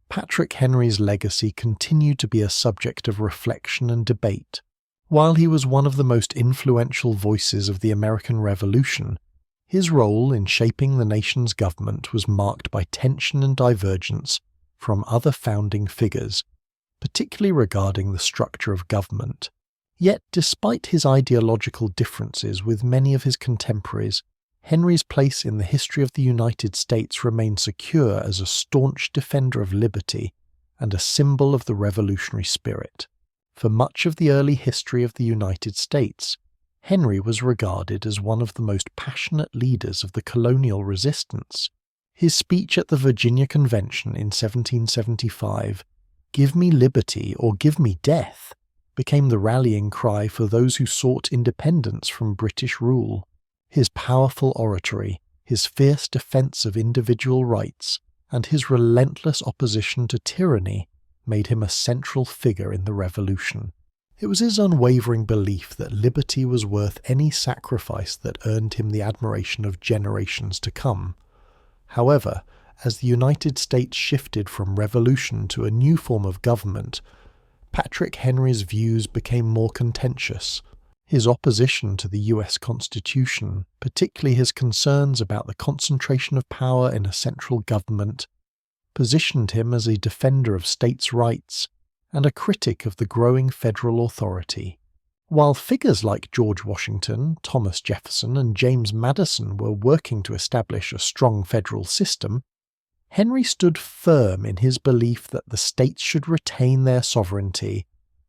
Patrick Henry's legacy continued to be a subject of reflection and debate. While he was one of the most influential voices of the American Revolution, his role in shaping the nation's government was marked by tension and divergence from other founding figures, particularly regarding the structure of government. Yet, despite his ideological differences with many of his contemporaries, Henry's place in the history of the United States remained secure as a staunch defender of liberty and a symbol of the revolutionary spirit. For much of the early history of the United States, Henry was regarded as one of the most passionate leaders of the colonial resistance. His speech at the Virginia Convention in 1775, "Give me liberty or give me death," became the rallying cry for those who sought independence from British rule. His powerful oratory, his fierce defense of individual rights, and his relentless opposition to tyranny made him a central figure in the Revolution. It was his unwavering belief that liberty was worth any sacrifice that earned him the admiration of generations to come. However, as the United States shifted from revolution to a new form of government, Patrick Henry's views became more contentious. His opposition to the US Constitution, particularly his concerns about the concentration of power in a central government, positioned him as a defender of states' rights and a critic of the growing federal authority. While figures like George Washington, Thomas Jefferson, and James Madison were working to establish a strong federal system, Henry stood firm in his belief that the states should retain their sovereignty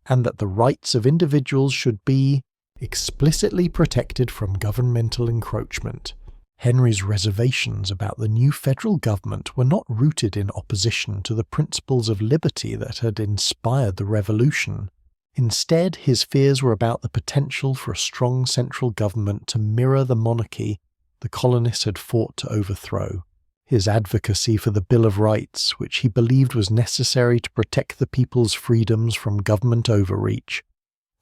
and that the rights of individuals should be explicitly protected from governmental encroachment. Henry's reservations about the new federal government were not rooted in opposition to the principles of liberty that had inspired the Revolution. Instead, his fears were about the potential for a strong central government to mirror the monarchy the colonists had fought to overthrow. His advocacy for the Bill of Rights, which he believed was necessary to protect the people's freedoms from government overreach,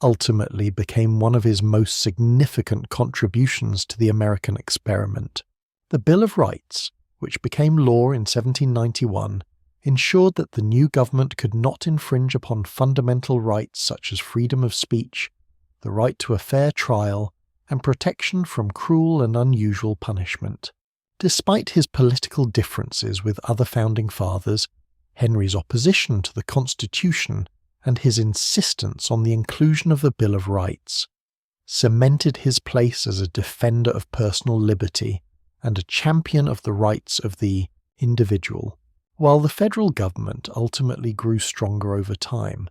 ultimately became one of his most significant contributions to the American experiment. The Bill of Rights, which became law in 1791, ensured that the new government could not infringe upon fundamental rights such as freedom of speech, the right to a fair trial, and protection from cruel and unusual punishment. Despite his political differences with other founding fathers, Henry's opposition to the Constitution and his insistence on the inclusion of the Bill of Rights cemented his place as a defender of personal liberty and a champion of the rights of the individual. While the federal government ultimately grew stronger over time,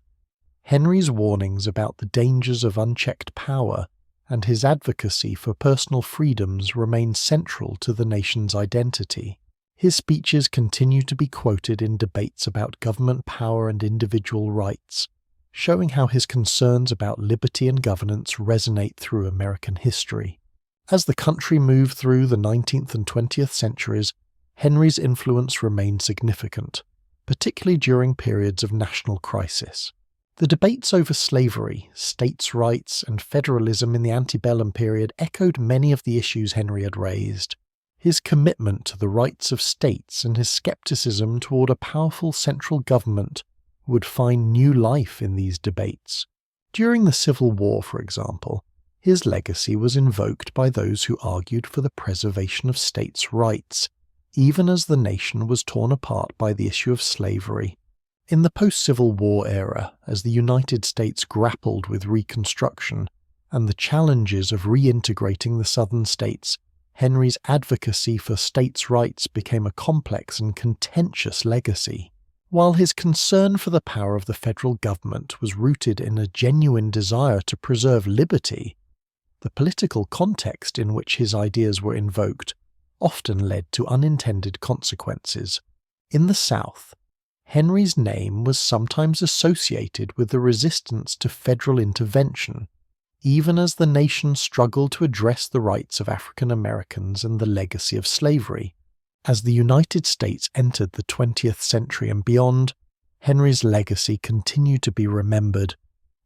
Henry's warnings about the dangers of unchecked power and his advocacy for personal freedoms remained central to the nation's identity. His speeches continue to be quoted in debates about government power and individual rights, showing how his concerns about liberty and governance resonate through American history. As the country moved through the 19th and 20th centuries, Henry's influence remained significant, particularly during periods of national crisis. The debates over slavery, states' rights, and federalism in the antebellum period echoed many of the issues Henry had raised. His commitment to the rights of states and his skepticism toward a powerful central government would find new life in these debates. During the Civil War, for example, his legacy was invoked by those who argued for the preservation of states' rights, even as the nation was torn apart by the issue of slavery. In the post-Civil War era, as the United States grappled with Reconstruction and the challenges of reintegrating the Southern states, Henry's advocacy for states' rights became a complex and contentious legacy. While his concern for the power of the federal government was rooted in a genuine desire to preserve liberty, the political context in which his ideas were invoked often led to unintended consequences. In the South, Henry's name was sometimes associated with the resistance to federal intervention, even as the nation struggled to address the rights of African Americans and the legacy of slavery. As the United States entered the 20th century and beyond, Henry's legacy continued to be remembered,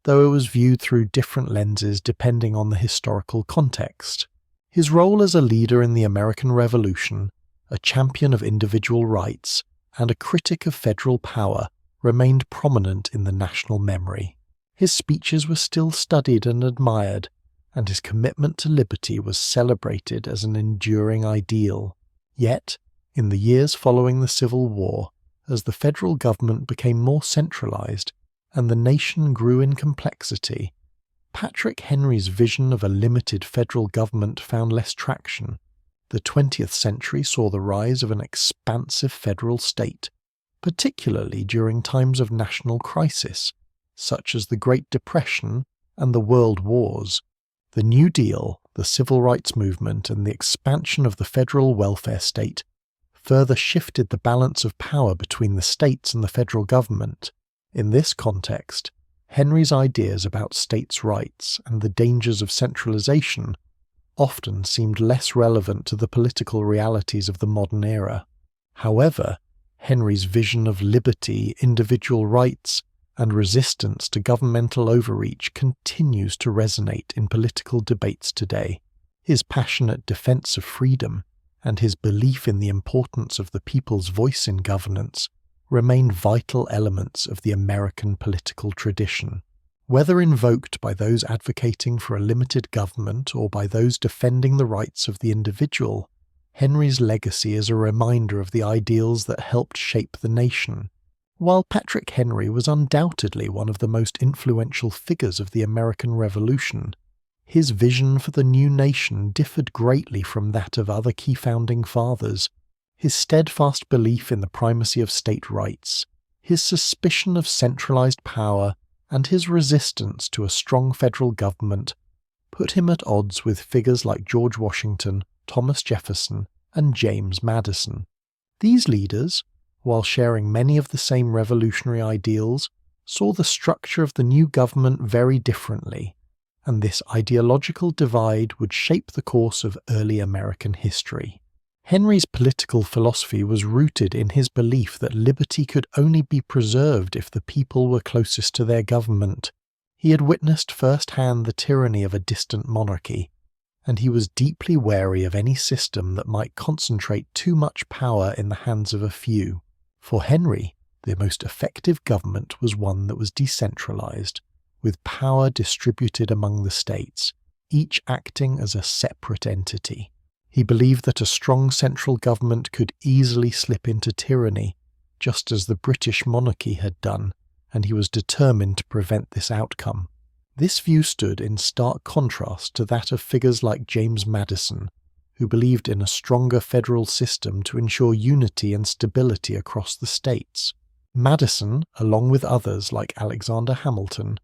though it was viewed through different lenses depending on the historical context. His role as a leader in the American Revolution, a champion of individual rights, and a critic of federal power remained prominent in the national memory. His speeches were still studied and admired, and his commitment to liberty was celebrated as an enduring ideal. Yet, in the years following the Civil War, as the federal government became more centralized and the nation grew in complexity, Patrick Henry's vision of a limited federal government found less traction. The 20th century saw the rise of an expansive federal state, particularly during times of national crisis, such as the Great Depression and the World Wars. The New Deal, the Civil Rights Movement, and the expansion of the federal welfare state further shifted the balance of power between the states and the federal government. In this context, Henry's ideas about states' rights and the dangers of centralization often seemed less relevant to the political realities of the modern era. However, Henry's vision of liberty, individual rights, and resistance to governmental overreach continues to resonate in political debates today. His passionate defense of freedom and his belief in the importance of the people's voice in governance remain vital elements of the American political tradition. Whether invoked by those advocating for a limited government or by those defending the rights of the individual, Henry's legacy is a reminder of the ideals that helped shape the nation. While Patrick Henry was undoubtedly one of the most influential figures of the American Revolution, his vision for the new nation differed greatly from that of other key founding fathers. His steadfast belief in the primacy of state rights, his suspicion of centralized power, and his resistance to a strong federal government put him at odds with figures like George Washington, Thomas Jefferson, and James Madison. These leaders, while sharing many of the same revolutionary ideals, saw the structure of the new government very differently, and this ideological divide would shape the course of early American history. Henry's political philosophy was rooted in his belief that liberty could only be preserved if the people were closest to their government. He had witnessed firsthand the tyranny of a distant monarchy, and he was deeply wary of any system that might concentrate too much power in the hands of a few. For Henry, the most effective government was one that was decentralized, with power distributed among the states, each acting as a separate entity. He believed that a strong central government could easily slip into tyranny, just as the British monarchy had done, and he was determined to prevent this outcome. This view stood in stark contrast to that of figures like James Madison, who believed in a stronger federal system to ensure unity and stability across the states. Madison, along with others like Alexander Hamilton,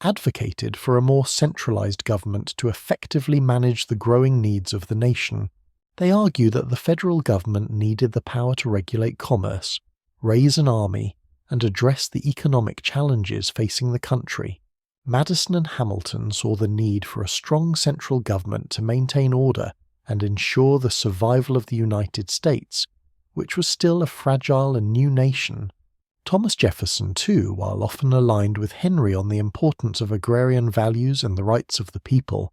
advocated for a more centralized government to effectively manage the growing needs of the nation. They argued that the federal government needed the power to regulate commerce, raise an army, and address the economic challenges facing the country. Madison and Hamilton saw the need for a strong central government to maintain order and ensure the survival of the United States, which was still a fragile and new nation. Thomas Jefferson, too, while often aligned with Henry on the importance of agrarian values and the rights of the people,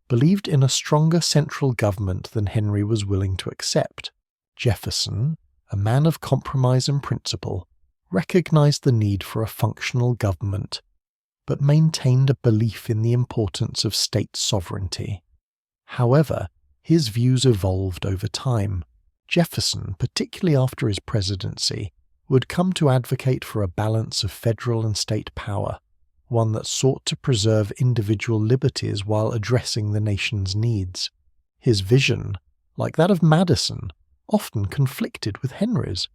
believed in a stronger central government than Henry was willing to accept. Jefferson, a man of compromise and principle, recognized the need for a functional government, but maintained a belief in the importance of state sovereignty. However, his views evolved over time. Jefferson, particularly after his presidency, would come to advocate for a balance of federal and state power, one that sought to preserve individual liberties while addressing the nation's needs. His vision, like that of Madison, often conflicted with Henry's.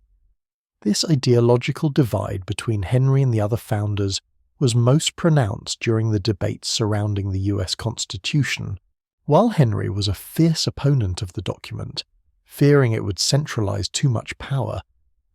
This ideological divide between Henry and the other founders was most pronounced during the debates surrounding the US Constitution. While Henry was a fierce opponent of the document, fearing it would centralize too much power,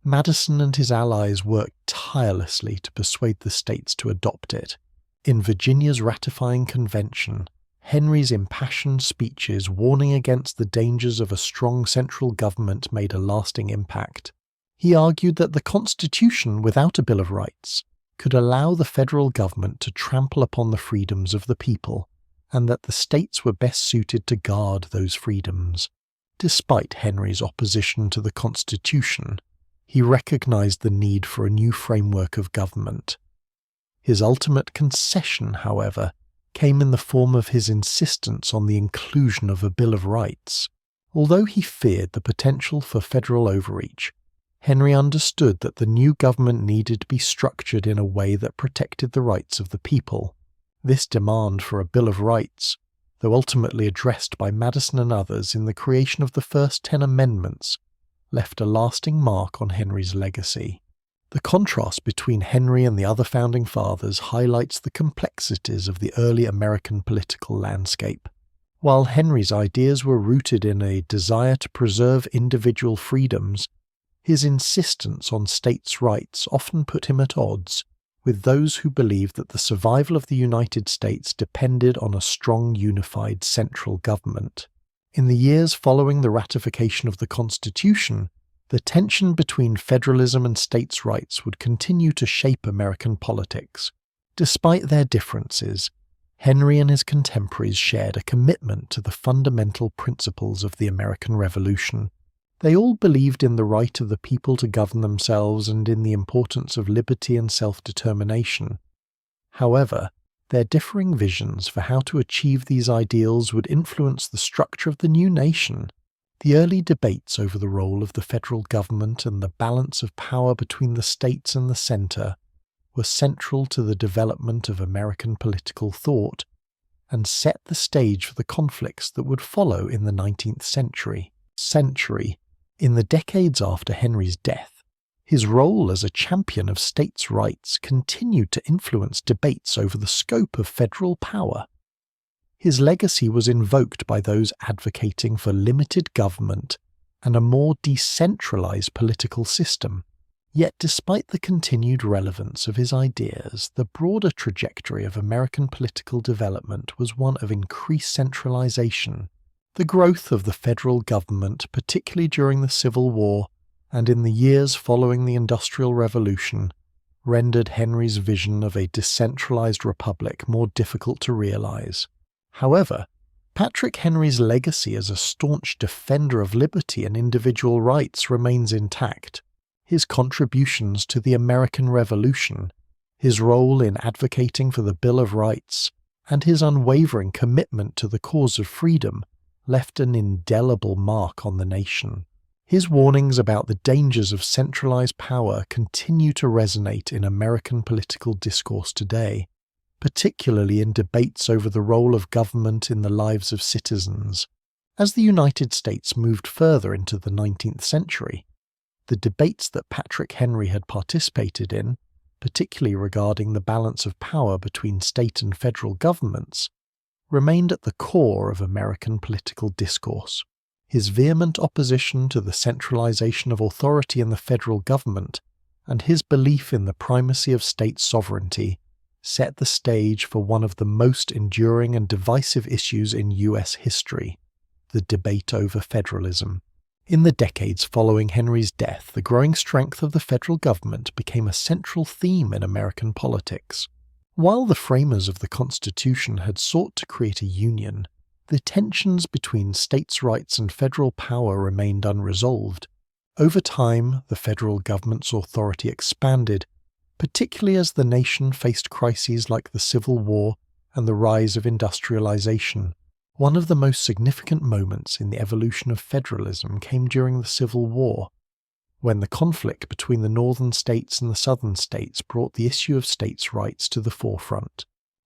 Madison and his allies worked tirelessly to persuade the states to adopt it. In Virginia's ratifying convention, Henry's impassioned speeches warning against the dangers of a strong central government made a lasting impact. He argued that the Constitution, without a Bill of Rights, could allow the federal government to trample upon the freedoms of the people, and that the states were best suited to guard those freedoms. Despite Henry's opposition to the Constitution, he recognized the need for a new framework of government. His ultimate concession, however, came in the form of his insistence on the inclusion of a Bill of Rights. Although he feared the potential for federal overreach, Henry understood that the new government needed to be structured in a way that protected the rights of the people. This demand for a Bill of Rights, though ultimately addressed by Madison and others in the creation of the first 10 amendments, left a lasting mark on Henry's legacy. The contrast between Henry and the other founding fathers highlights the complexities of the early American political landscape. While Henry's ideas were rooted in a desire to preserve individual freedoms, his insistence on states' rights often put him at odds with those who believed that the survival of the United States depended on a strong unified central government. In the years following the ratification of the Constitution, the tension between federalism and states' rights would continue to shape American politics. Despite their differences, Henry and his contemporaries shared a commitment to the fundamental principles of the American Revolution. They all believed in the right of the people to govern themselves and in the importance of liberty and self-determination. However, their differing visions for how to achieve these ideals would influence the structure of the new nation. The early debates over the role of the federal government and the balance of power between the states and the center were central to the development of American political thought and set the stage for the conflicts that would follow in the 19th century. In the decades after Henry's death, his role as a champion of states' rights continued to influence debates over the scope of federal power. His legacy was invoked by those advocating for limited government and a more decentralized political system. Yet despite the continued relevance of his ideas, the broader trajectory of American political development was one of increased centralization. The growth of the federal government, particularly during the Civil War and in the years following the Industrial Revolution, rendered Henry's vision of a decentralized republic more difficult to realize. However, Patrick Henry's legacy as a staunch defender of liberty and individual rights remains intact. His contributions to the American Revolution, his role in advocating for the Bill of Rights, and his unwavering commitment to the cause of freedom left an indelible mark on the nation. His warnings about the dangers of centralized power continue to resonate in American political discourse today, particularly in debates over the role of government in the lives of citizens. As the United States moved further into the 19th century, the debates that Patrick Henry had participated in, particularly regarding the balance of power between state and federal governments, remained at the core of American political discourse. His vehement opposition to the centralization of authority in the federal government and his belief in the primacy of state sovereignty set the stage for one of the most enduring and divisive issues in U.S. history, the debate over federalism. In the decades following Henry's death, the growing strength of the federal government became a central theme in American politics. While the framers of the Constitution had sought to create a union, the tensions between states' rights and federal power remained unresolved. Over time, the federal government's authority expanded, particularly as the nation faced crises like the Civil War and the rise of industrialization. One of the most significant moments in the evolution of federalism came during the Civil War, when the conflict between the northern states and the southern states brought the issue of states' rights to the forefront.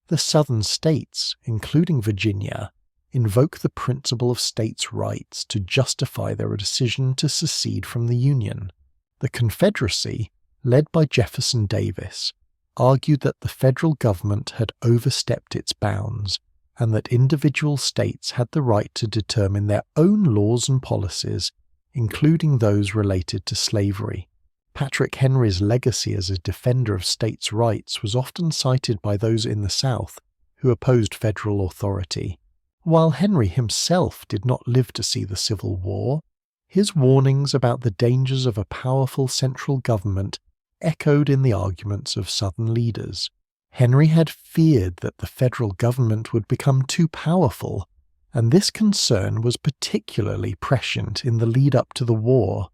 The southern states, including Virginia, invoke the principle of states' rights to justify their decision to secede from the Union. The Confederacy, led by Jefferson Davis, argued that the federal government had overstepped its bounds and that individual states had the right to determine their own laws and policies, including those related to slavery. Patrick Henry's legacy as a defender of states' rights was often cited by those in the South who opposed federal authority. While Henry himself did not live to see the Civil War, his warnings about the dangers of a powerful central government echoed in the arguments of Southern leaders. Henry had feared that the federal government would become too powerful, and this concern was particularly prescient in the lead-up to the war.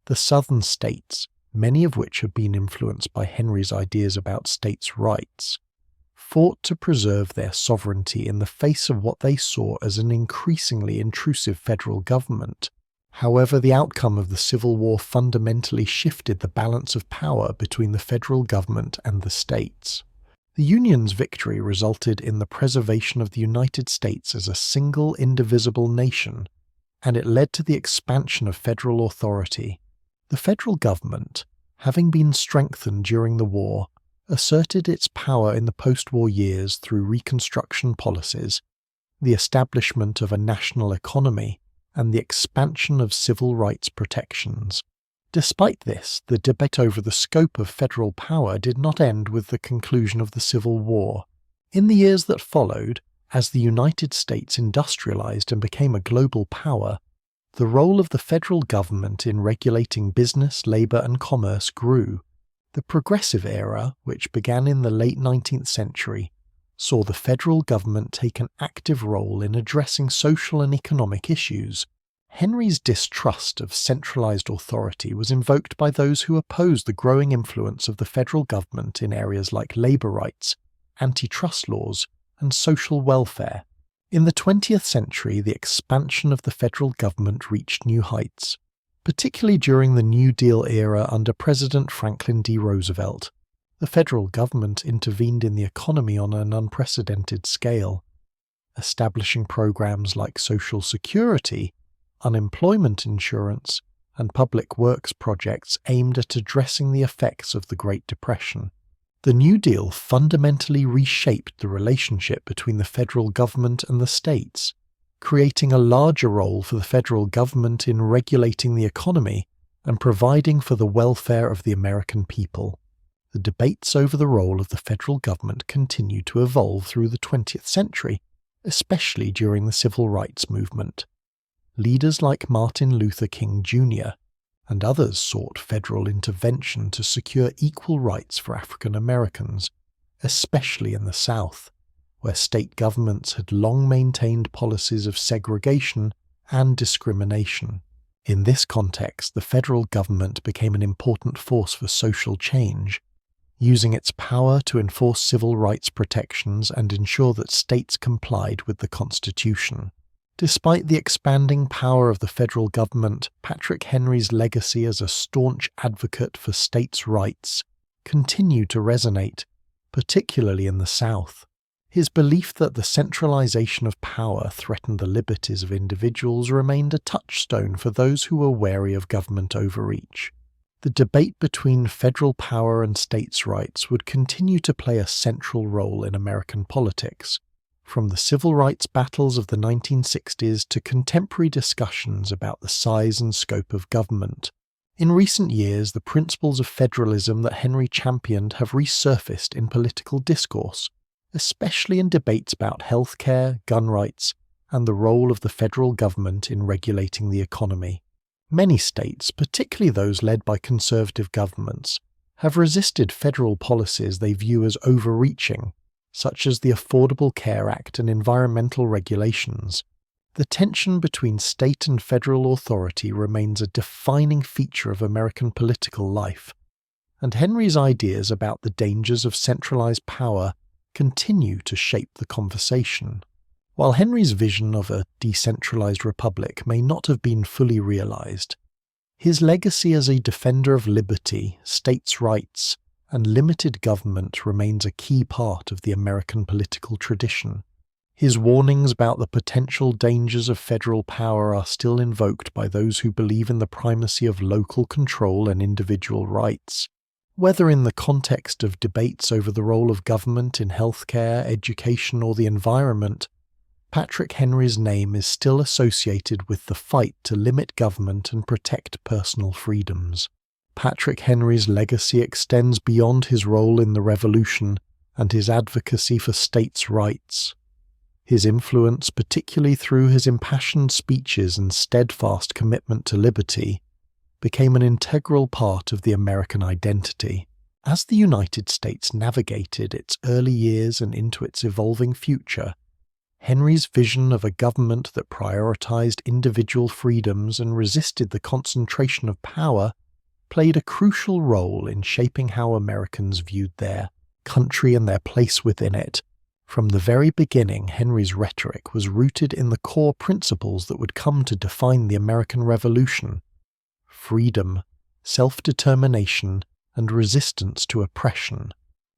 The Southern states, many of which had been influenced by Henry's ideas about states' rights, fought to preserve their sovereignty in the face of what they saw as an increasingly intrusive federal government. However, the outcome of the Civil War fundamentally shifted the balance of power between the federal government and the states. The Union's victory resulted in the preservation of the United States as a single, indivisible nation, and it led to the expansion of federal authority. The federal government, having been strengthened during the war, asserted its power in the post-war years through Reconstruction policies, the establishment of a national economy, and the expansion of civil rights protections. Despite this, the debate over the scope of federal power did not end with the conclusion of the Civil War. In the years that followed, as the United States industrialized and became a global power, the role of the federal government in regulating business, labor, and commerce grew. The Progressive Era, which began in the late 19th century, saw the federal government take an active role in addressing social and economic issues. Henry's distrust of centralized authority was invoked by those who opposed the growing influence of the federal government in areas like labor rights, antitrust laws, and social welfare. In the 20th century, the expansion of the federal government reached new heights, particularly during the New Deal era under President Franklin D. Roosevelt. The federal government intervened in the economy on an unprecedented scale, establishing programs like Social Security, unemployment insurance, and public works projects aimed at addressing the effects of the Great Depression. The New Deal fundamentally reshaped the relationship between the federal government and the states, creating a larger role for the federal government in regulating the economy and providing for the welfare of the American people. The debates over the role of the federal government continued to evolve through the 20th century, especially during the Civil Rights Movement. Leaders like Martin Luther King Jr. and others sought federal intervention to secure equal rights for African Americans, especially in the South, where state governments had long maintained policies of segregation and discrimination. In this context, the federal government became an important force for social change, using its power to enforce civil rights protections and ensure that states complied with the Constitution. Despite the expanding power of the federal government, Patrick Henry's legacy as a staunch advocate for states' rights continued to resonate, particularly in the South. His belief that the centralization of power threatened the liberties of individuals remained a touchstone for those who were wary of government overreach. The debate between federal power and states' rights would continue to play a central role in American politics, from the civil rights battles of the 1960s to contemporary discussions about the size and scope of government. In recent years, the principles of federalism that Henry championed have resurfaced in political discourse, especially in debates about healthcare, gun rights, and the role of the federal government in regulating the economy. Many states, particularly those led by conservative governments, have resisted federal policies they view as overreaching, such as the Affordable Care Act and environmental regulations. The tension between state and federal authority remains a defining feature of American political life, and Henry's ideas about the dangers of centralized power continue to shape the conversation. While Henry's vision of a decentralized republic may not have been fully realized, his legacy as a defender of liberty, states' rights, and limited government remains a key part of the American political tradition. His warnings about the potential dangers of federal power are still invoked by those who believe in the primacy of local control and individual rights. Whether in the context of debates over the role of government in healthcare, education, or the environment, Patrick Henry's name is still associated with the fight to limit government and protect personal freedoms. Patrick Henry's legacy extends beyond his role in the Revolution and his advocacy for states' rights. His influence, particularly through his impassioned speeches and steadfast commitment to liberty, became an integral part of the American identity. As the United States navigated its early years and into its evolving future, Henry's vision of a government that prioritized individual freedoms and resisted the concentration of power played a crucial role in shaping how Americans viewed their country and their place within it. From the very beginning, Henry's rhetoric was rooted in the core principles that would come to define the American Revolution: freedom, self-determination, and resistance to oppression.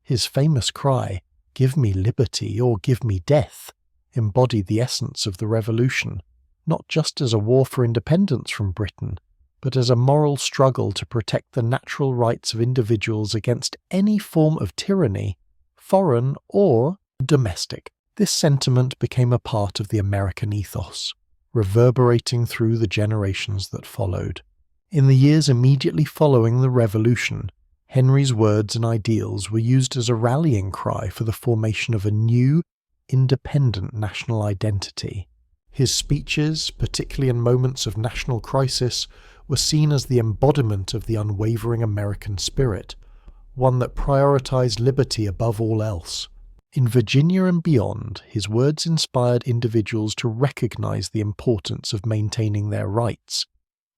His famous cry, "Give me liberty or give me death," embodied the essence of the Revolution, not just as a war for independence from Britain, but as a moral struggle to protect the natural rights of individuals against any form of tyranny, foreign or domestic. This sentiment became a part of the American ethos, reverberating through the generations that followed. In the years immediately following the Revolution, Henry's words and ideals were used as a rallying cry for the formation of a new, independent national identity. His speeches, particularly in moments of national crisis, were seen as the embodiment of the unwavering American spirit, one that prioritized liberty above all else. In Virginia and beyond, his words inspired individuals to recognize the importance of maintaining their rights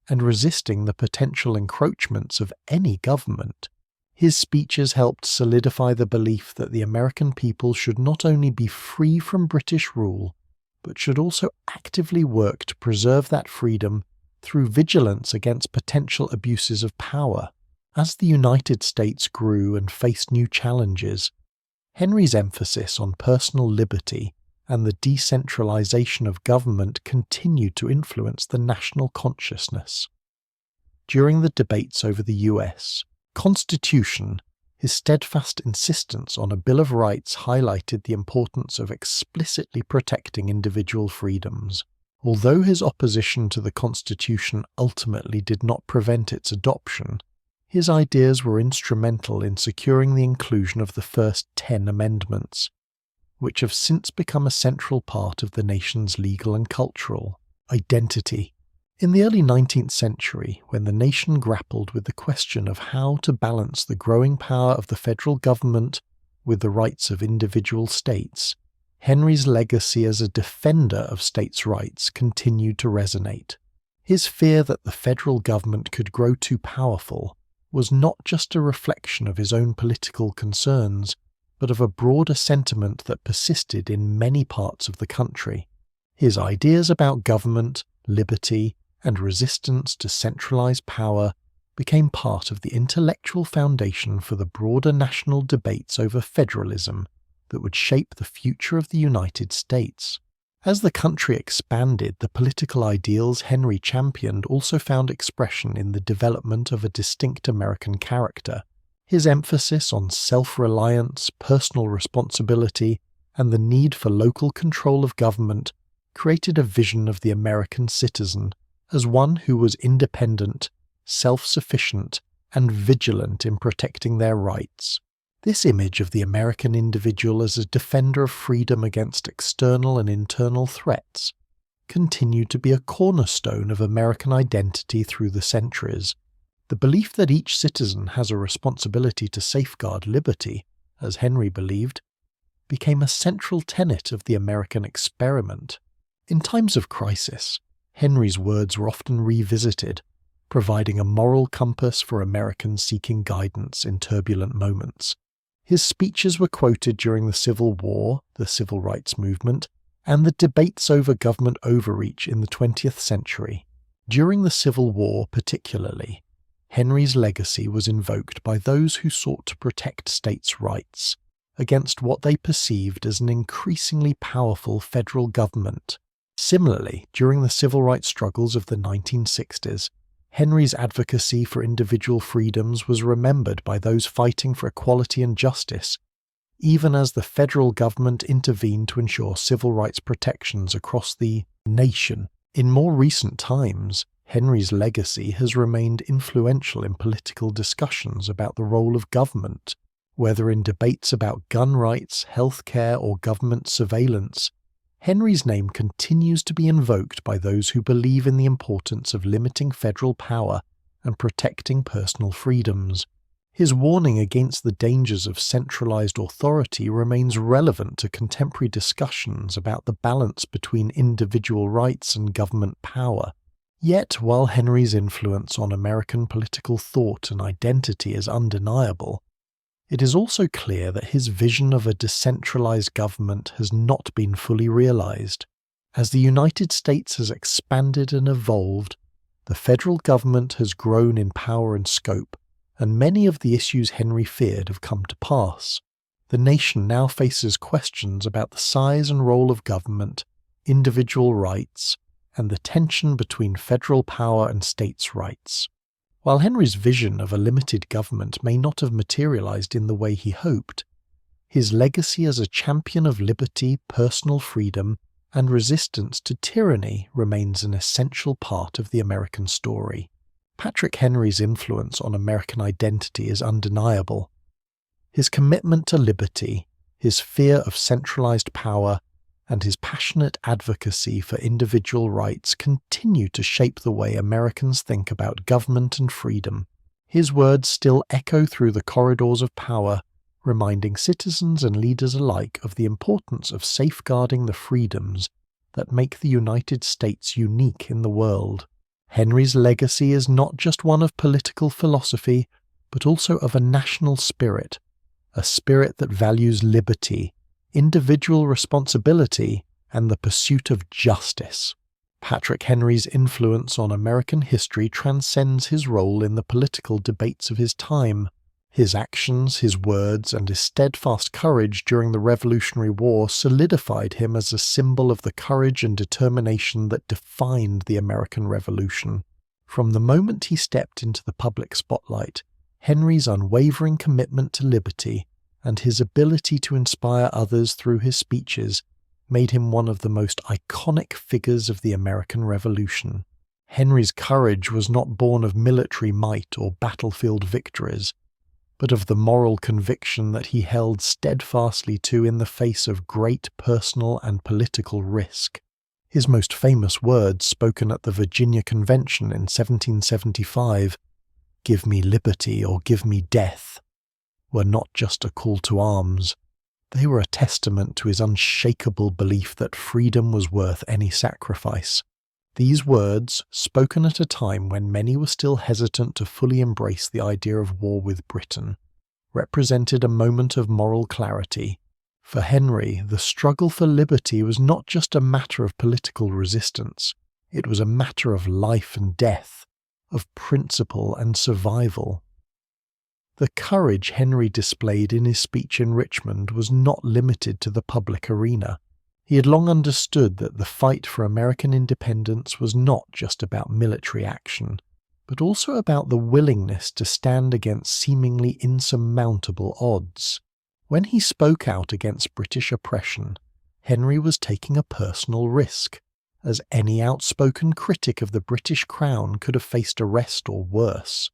and resisting the potential encroachments of any government. His speeches helped solidify the belief that the American people should not only be free from British rule, but should also actively work to preserve that freedom through vigilance against potential abuses of power. As the United States grew and faced new challenges, Henry's emphasis on personal liberty and the decentralization of government continued to influence the national consciousness. During the debates over the U.S. Constitution, his steadfast insistence on a Bill of Rights highlighted the importance of explicitly protecting individual freedoms. Although his opposition to the Constitution ultimately did not prevent its adoption, his ideas were instrumental in securing the inclusion of the first 10 amendments, which have since become a central part of the nation's legal and cultural identity. In the early 19th century, when the nation grappled with the question of how to balance the growing power of the federal government with the rights of individual states, Henry's legacy as a defender of states' rights continued to resonate. His fear that the federal government could grow too powerful was not just a reflection of his own political concerns, but of a broader sentiment that persisted in many parts of the country. His ideas about government, liberty, and resistance to centralized power became part of the intellectual foundation for the broader national debates over federalism that would shape the future of the United States. As the country expanded, the political ideals Henry championed also found expression in the development of a distinct American character. His emphasis on self-reliance, personal responsibility, and the need for local control of government created a vision of the American citizen as one who was independent, self-sufficient, and vigilant in protecting their rights. This image of the American individual as a defender of freedom against external and internal threats continued to be a cornerstone of American identity through the centuries. The belief that each citizen has a responsibility to safeguard liberty, as Henry believed, became a central tenet of the American experiment. In times of crisis, Henry's words were often revisited, providing a moral compass for Americans seeking guidance in turbulent moments. His speeches were quoted during the Civil War, the Civil Rights Movement, and the debates over government overreach in the 20th century. During the Civil War particularly, Henry's legacy was invoked by those who sought to protect states' rights against what they perceived as an increasingly powerful federal government. Similarly, during the civil rights struggles of the 1960s, Henry's advocacy for individual freedoms was remembered by those fighting for equality and justice, even as the federal government intervened to ensure civil rights protections across the nation. In more recent times, Henry's legacy has remained influential in political discussions about the role of government, whether in debates about gun rights, healthcare, or government surveillance. Henry's name continues to be invoked by those who believe in the importance of limiting federal power and protecting personal freedoms. His warning against the dangers of centralized authority remains relevant to contemporary discussions about the balance between individual rights and government power. Yet, while Henry's influence on American political thought and identity is undeniable, it is also clear that his vision of a decentralized government has not been fully realized. As the United States has expanded and evolved, the federal government has grown in power and scope, and many of the issues Henry feared have come to pass. The nation now faces questions about the size and role of government, individual rights, and the tension between federal power and states' rights. While Henry's vision of a limited government may not have materialized in the way he hoped, his legacy as a champion of liberty, personal freedom, and resistance to tyranny remains an essential part of the American story. Patrick Henry's influence on American identity is undeniable. His commitment to liberty, his fear of centralized power, and his passionate advocacy for individual rights continue to shape the way Americans think about government and freedom. His words still echo through the corridors of power, reminding citizens and leaders alike of the importance of safeguarding the freedoms that make the United States unique in the world. Henry's legacy is not just one of political philosophy, but also of a national spirit, a spirit that values liberty, individual responsibility, and the pursuit of justice. Patrick Henry's influence on American history transcends his role in the political debates of his time. His actions, his words, and his steadfast courage during the Revolutionary War solidified him as a symbol of the courage and determination that defined the American Revolution. From the moment he stepped into the public spotlight, Henry's unwavering commitment to liberty and his ability to inspire others through his speeches made him one of the most iconic figures of the American Revolution. Henry's courage was not born of military might or battlefield victories, but of the moral conviction that he held steadfastly to in the face of great personal and political risk. His most famous words, spoken at the Virginia Convention in 1775, "Give me liberty or give me death," were not just a call to arms. They were a testament to his unshakable belief that freedom was worth any sacrifice. These words, spoken at a time when many were still hesitant to fully embrace the idea of war with Britain, represented a moment of moral clarity. For Henry, the struggle for liberty was not just a matter of political resistance, it was a matter of life and death, of principle and survival. The courage Henry displayed in his speech in Richmond was not limited to the public arena. He had long understood that the fight for American independence was not just about military action, but also about the willingness to stand against seemingly insurmountable odds. When he spoke out against British oppression, Henry was taking a personal risk, as any outspoken critic of the British Crown could have faced arrest or worse.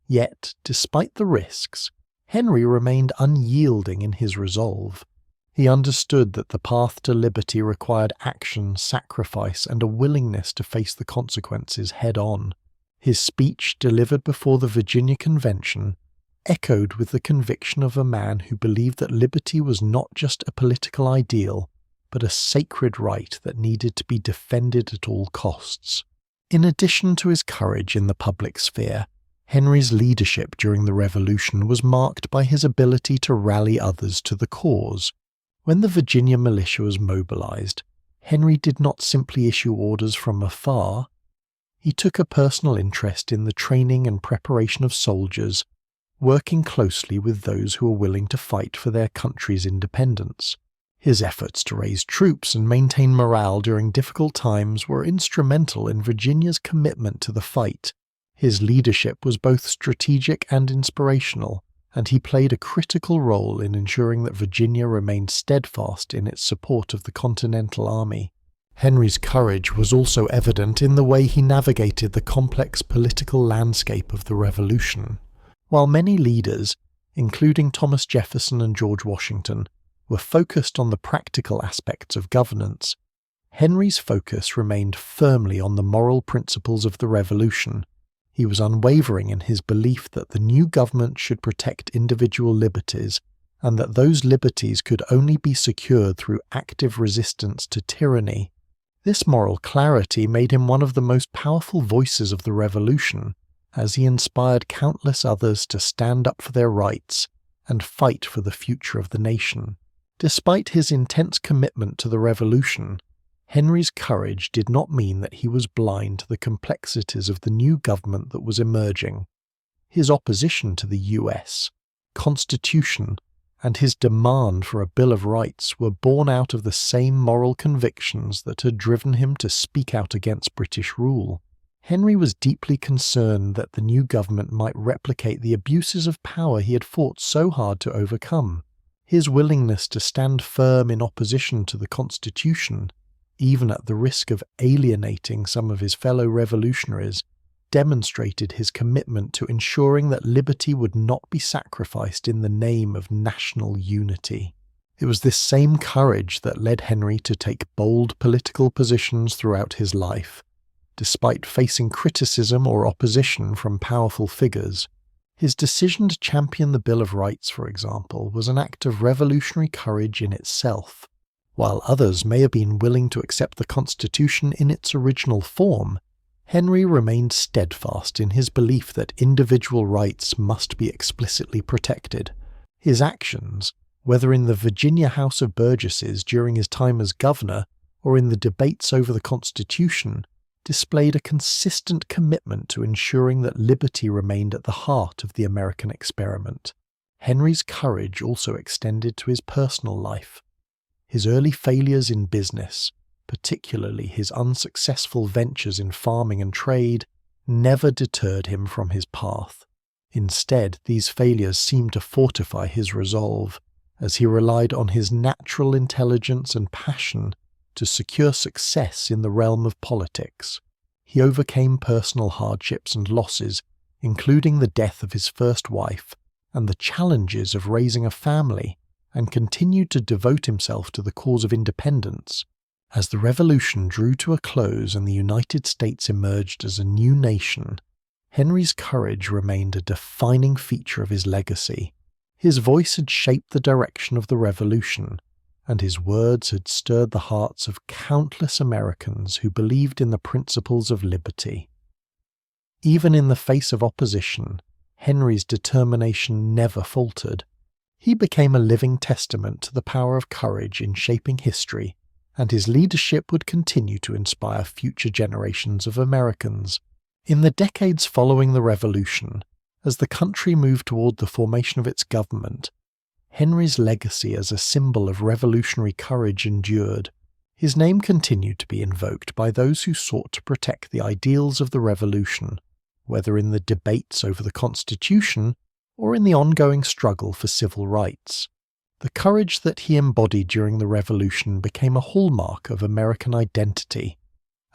Yet, despite the risks, Henry remained unyielding in his resolve. He understood that the path to liberty required action, sacrifice, and a willingness to face the consequences head-on. His speech, delivered before the Virginia Convention, echoed with the conviction of a man who believed that liberty was not just a political ideal, but a sacred right that needed to be defended at all costs. In addition to his courage in the public sphere, Henry's leadership during the Revolution was marked by his ability to rally others to the cause. When the Virginia militia was mobilized, Henry did not simply issue orders from afar. He took a personal interest in the training and preparation of soldiers, working closely with those who were willing to fight for their country's independence. His efforts to raise troops and maintain morale during difficult times were instrumental in Virginia's commitment to the fight. His leadership was both strategic and inspirational, and he played a critical role in ensuring that Virginia remained steadfast in its support of the Continental Army. Henry's courage was also evident in the way he navigated the complex political landscape of the Revolution. While many leaders, including Thomas Jefferson and George Washington, were focused on the practical aspects of governance, Henry's focus remained firmly on the moral principles of the Revolution. He was unwavering in his belief that the new government should protect individual liberties, and that those liberties could only be secured through active resistance to tyranny. This moral clarity made him one of the most powerful voices of the Revolution, as he inspired countless others to stand up for their rights and fight for the future of the nation. Despite his intense commitment to the Revolution, Henry's courage did not mean that he was blind to the complexities of the new government that was emerging. His opposition to the U.S. Constitution and his demand for a Bill of Rights were born out of the same moral convictions that had driven him to speak out against British rule. Henry was deeply concerned that the new government might replicate the abuses of power he had fought so hard to overcome. His willingness to stand firm in opposition to the Constitution, even at the risk of alienating some of his fellow revolutionaries, demonstrated his commitment to ensuring that liberty would not be sacrificed in the name of national unity. It was this same courage that led Henry to take bold political positions throughout his life. Despite facing criticism or opposition from powerful figures, his decision to champion the Bill of Rights, for example, was an act of revolutionary courage in itself. While others may have been willing to accept the Constitution in its original form, Henry remained steadfast in his belief that individual rights must be explicitly protected. His actions, whether in the Virginia House of Burgesses during his time as governor or in the debates over the Constitution, displayed a consistent commitment to ensuring that liberty remained at the heart of the American experiment. Henry's courage also extended to his personal life. His early failures in business, particularly his unsuccessful ventures in farming and trade, never deterred him from his path. Instead, these failures seemed to fortify his resolve, as he relied on his natural intelligence and passion to secure success in the realm of politics. He overcame personal hardships and losses, including the death of his first wife and the challenges of raising a family, and continued to devote himself to the cause of independence. As the Revolution drew to a close and the United States emerged as a new nation, Henry's courage remained a defining feature of his legacy. His voice had shaped the direction of the Revolution, and his words had stirred the hearts of countless Americans who believed in the principles of liberty. Even in the face of opposition, Henry's determination never faltered. He became a living testament to the power of courage in shaping history, and his leadership would continue to inspire future generations of Americans. In the decades following the Revolution, as the country moved toward the formation of its government, Henry's legacy as a symbol of revolutionary courage endured. His name continued to be invoked by those who sought to protect the ideals of the Revolution, whether in the debates over the Constitution or in the ongoing struggle for civil rights. The courage that he embodied during the Revolution became a hallmark of American identity,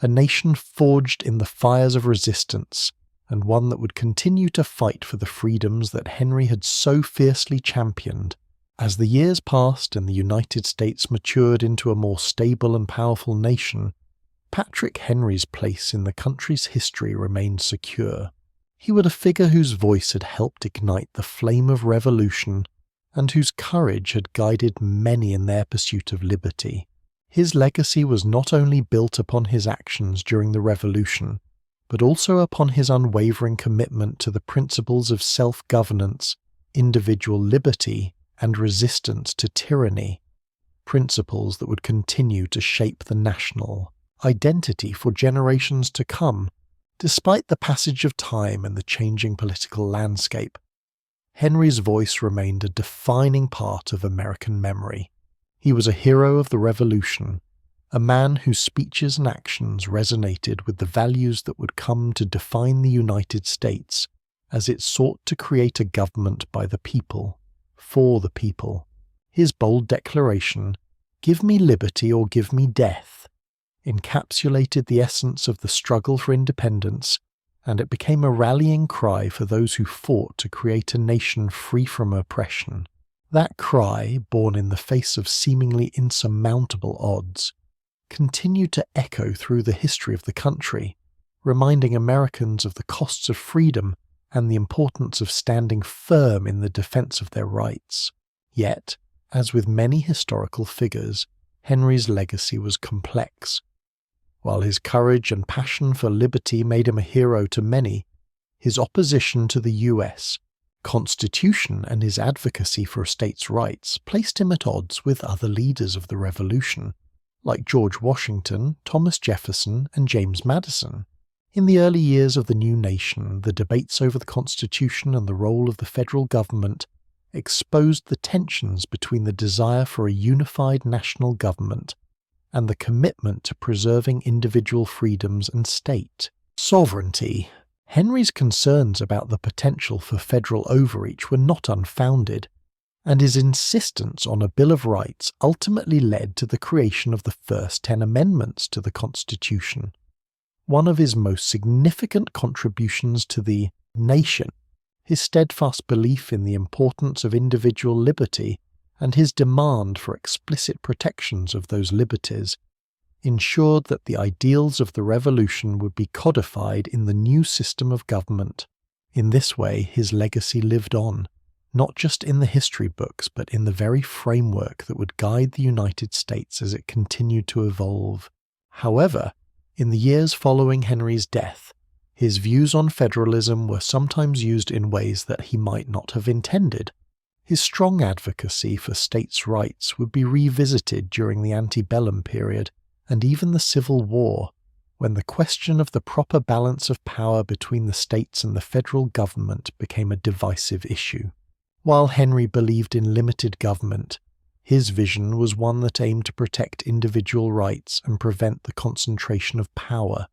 a nation forged in the fires of resistance, and one that would continue to fight for the freedoms that Henry had so fiercely championed. As the years passed and the United States matured into a more stable and powerful nation, Patrick Henry's place in the country's history remained secure. He was a figure whose voice had helped ignite the flame of revolution and whose courage had guided many in their pursuit of liberty. His legacy was not only built upon his actions during the Revolution, but also upon his unwavering commitment to the principles of self-governance, individual liberty, and resistance to tyranny, principles that would continue to shape the national identity for generations to come. Despite the passage of time and the changing political landscape, Henry's voice remained a defining part of American memory. He was a hero of the Revolution, a man whose speeches and actions resonated with the values that would come to define the United States as it sought to create a government by the people, for the people. His bold declaration, "Give me liberty or give me death," encapsulated the essence of the struggle for independence, and it became a rallying cry for those who fought to create a nation free from oppression. That cry, born in the face of seemingly insurmountable odds, continued to echo through the history of the country, reminding Americans of the costs of freedom and the importance of standing firm in the defense of their rights. Yet, as with many historical figures, Henry's legacy was complex. While his courage and passion for liberty made him a hero to many, his opposition to the U.S. Constitution and his advocacy for states' rights placed him at odds with other leaders of the Revolution, like George Washington, Thomas Jefferson, and James Madison. In the early years of the new nation, the debates over the Constitution and the role of the federal government exposed the tensions between the desire for a unified national government and the commitment to preserving individual freedoms and state sovereignty. Henry's concerns about the potential for federal overreach were not unfounded, and his insistence on a Bill of Rights ultimately led to the creation of the first 10 amendments to the Constitution. One of his most significant contributions to the nation, his steadfast belief in the importance of individual liberty and his demand for explicit protections of those liberties, ensured that the ideals of the Revolution would be codified in the new system of government. In this way, his legacy lived on, not just in the history books, but in the very framework that would guide the United States as it continued to evolve. However, in the years following Henry's death, his views on federalism were sometimes used in ways that he might not have intended. His strong advocacy for states' rights would be revisited during the antebellum period and even the Civil War, when the question of the proper balance of power between the states and the federal government became a divisive issue. While Henry believed in limited government, his vision was one that aimed to protect individual rights and prevent the concentration of power,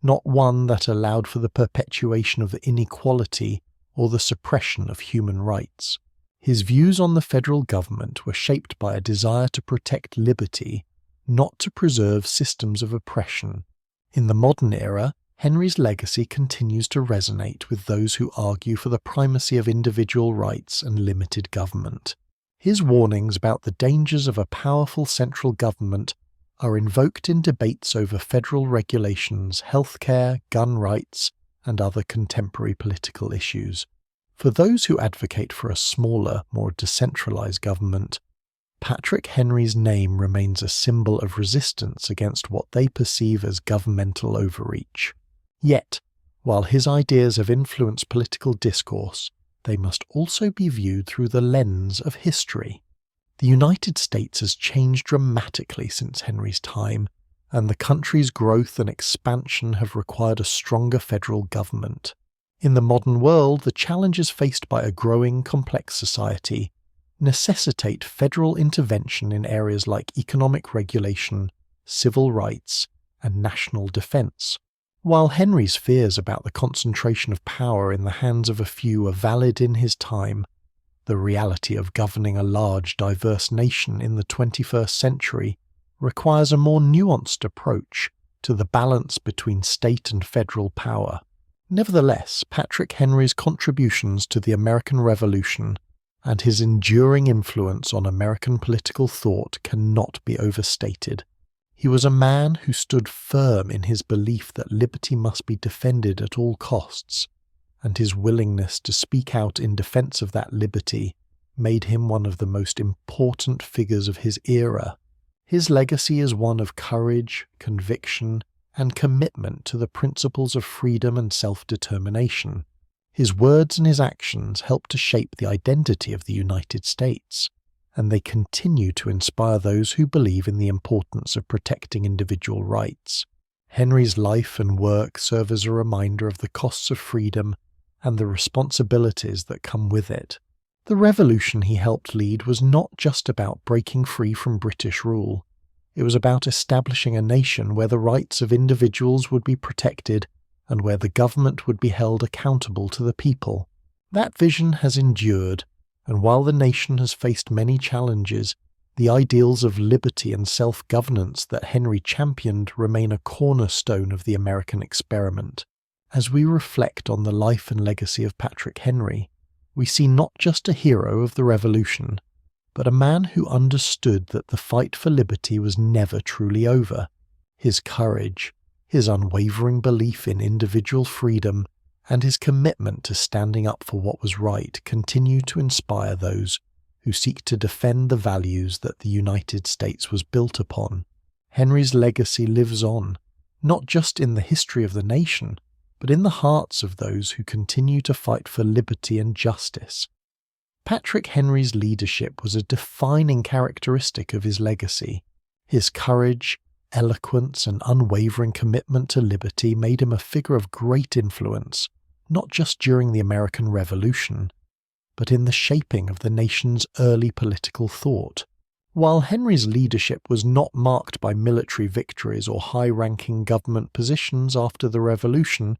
not one that allowed for the perpetuation of inequality or the suppression of human rights. His views on the federal government were shaped by a desire to protect liberty, not to preserve systems of oppression. In the modern era, Henry's legacy continues to resonate with those who argue for the primacy of individual rights and limited government. His warnings about the dangers of a powerful central government are invoked in debates over federal regulations, healthcare, gun rights, and other contemporary political issues. For those who advocate for a smaller, more decentralized government, Patrick Henry's name remains a symbol of resistance against what they perceive as governmental overreach. Yet, while his ideas have influenced political discourse, they must also be viewed through the lens of history. The United States has changed dramatically since Henry's time, and the country's growth and expansion have required a stronger federal government. In the modern world, the challenges faced by a growing, complex society necessitate federal intervention in areas like economic regulation, civil rights, and national defense. While Henry's fears about the concentration of power in the hands of a few are valid in his time, the reality of governing a large, diverse nation in the 21st century requires a more nuanced approach to the balance between state and federal power. Nevertheless, Patrick Henry's contributions to the American Revolution and his enduring influence on American political thought cannot be overstated. He was a man who stood firm in his belief that liberty must be defended at all costs, and his willingness to speak out in defense of that liberty made him one of the most important figures of his era. His legacy is one of courage, conviction, and commitment to the principles of freedom and self-determination. His words and his actions helped to shape the identity of the United States, and they continue to inspire those who believe in the importance of protecting individual rights. Henry's life and work serve as a reminder of the costs of freedom and the responsibilities that come with it. The revolution he helped lead was not just about breaking free from British rule. It was about establishing a nation where the rights of individuals would be protected and where the government would be held accountable to the people. That vision has endured, and while the nation has faced many challenges, the ideals of liberty and self-governance that Henry championed remain a cornerstone of the American experiment. As we reflect on the life and legacy of Patrick Henry, we see not just a hero of the Revolution, but a man who understood that the fight for liberty was never truly over. His courage, his unwavering belief in individual freedom, and his commitment to standing up for what was right continue to inspire those who seek to defend the values that the United States was built upon. Henry's legacy lives on, not just in the history of the nation, but in the hearts of those who continue to fight for liberty and justice. Patrick Henry's leadership was a defining characteristic of his legacy. His courage, eloquence, and unwavering commitment to liberty made him a figure of great influence, not just during the American Revolution, but in the shaping of the nation's early political thought. While Henry's leadership was not marked by military victories or high-ranking government positions after the Revolution,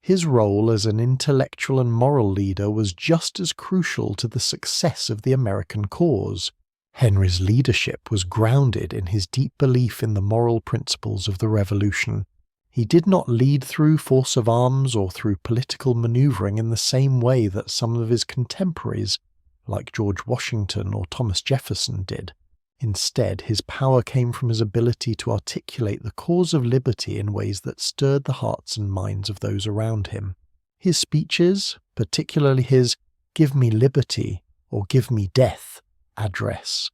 his role as an intellectual and moral leader was just as crucial to the success of the American cause. Henry's leadership was grounded in his deep belief in the moral principles of the Revolution. He did not lead through force of arms or through political maneuvering in the same way that some of his contemporaries, like George Washington or Thomas Jefferson, did. Instead, his power came from his ability to articulate the cause of liberty in ways that stirred the hearts and minds of those around him. His speeches, particularly his "Give me liberty" or "Give me death" address,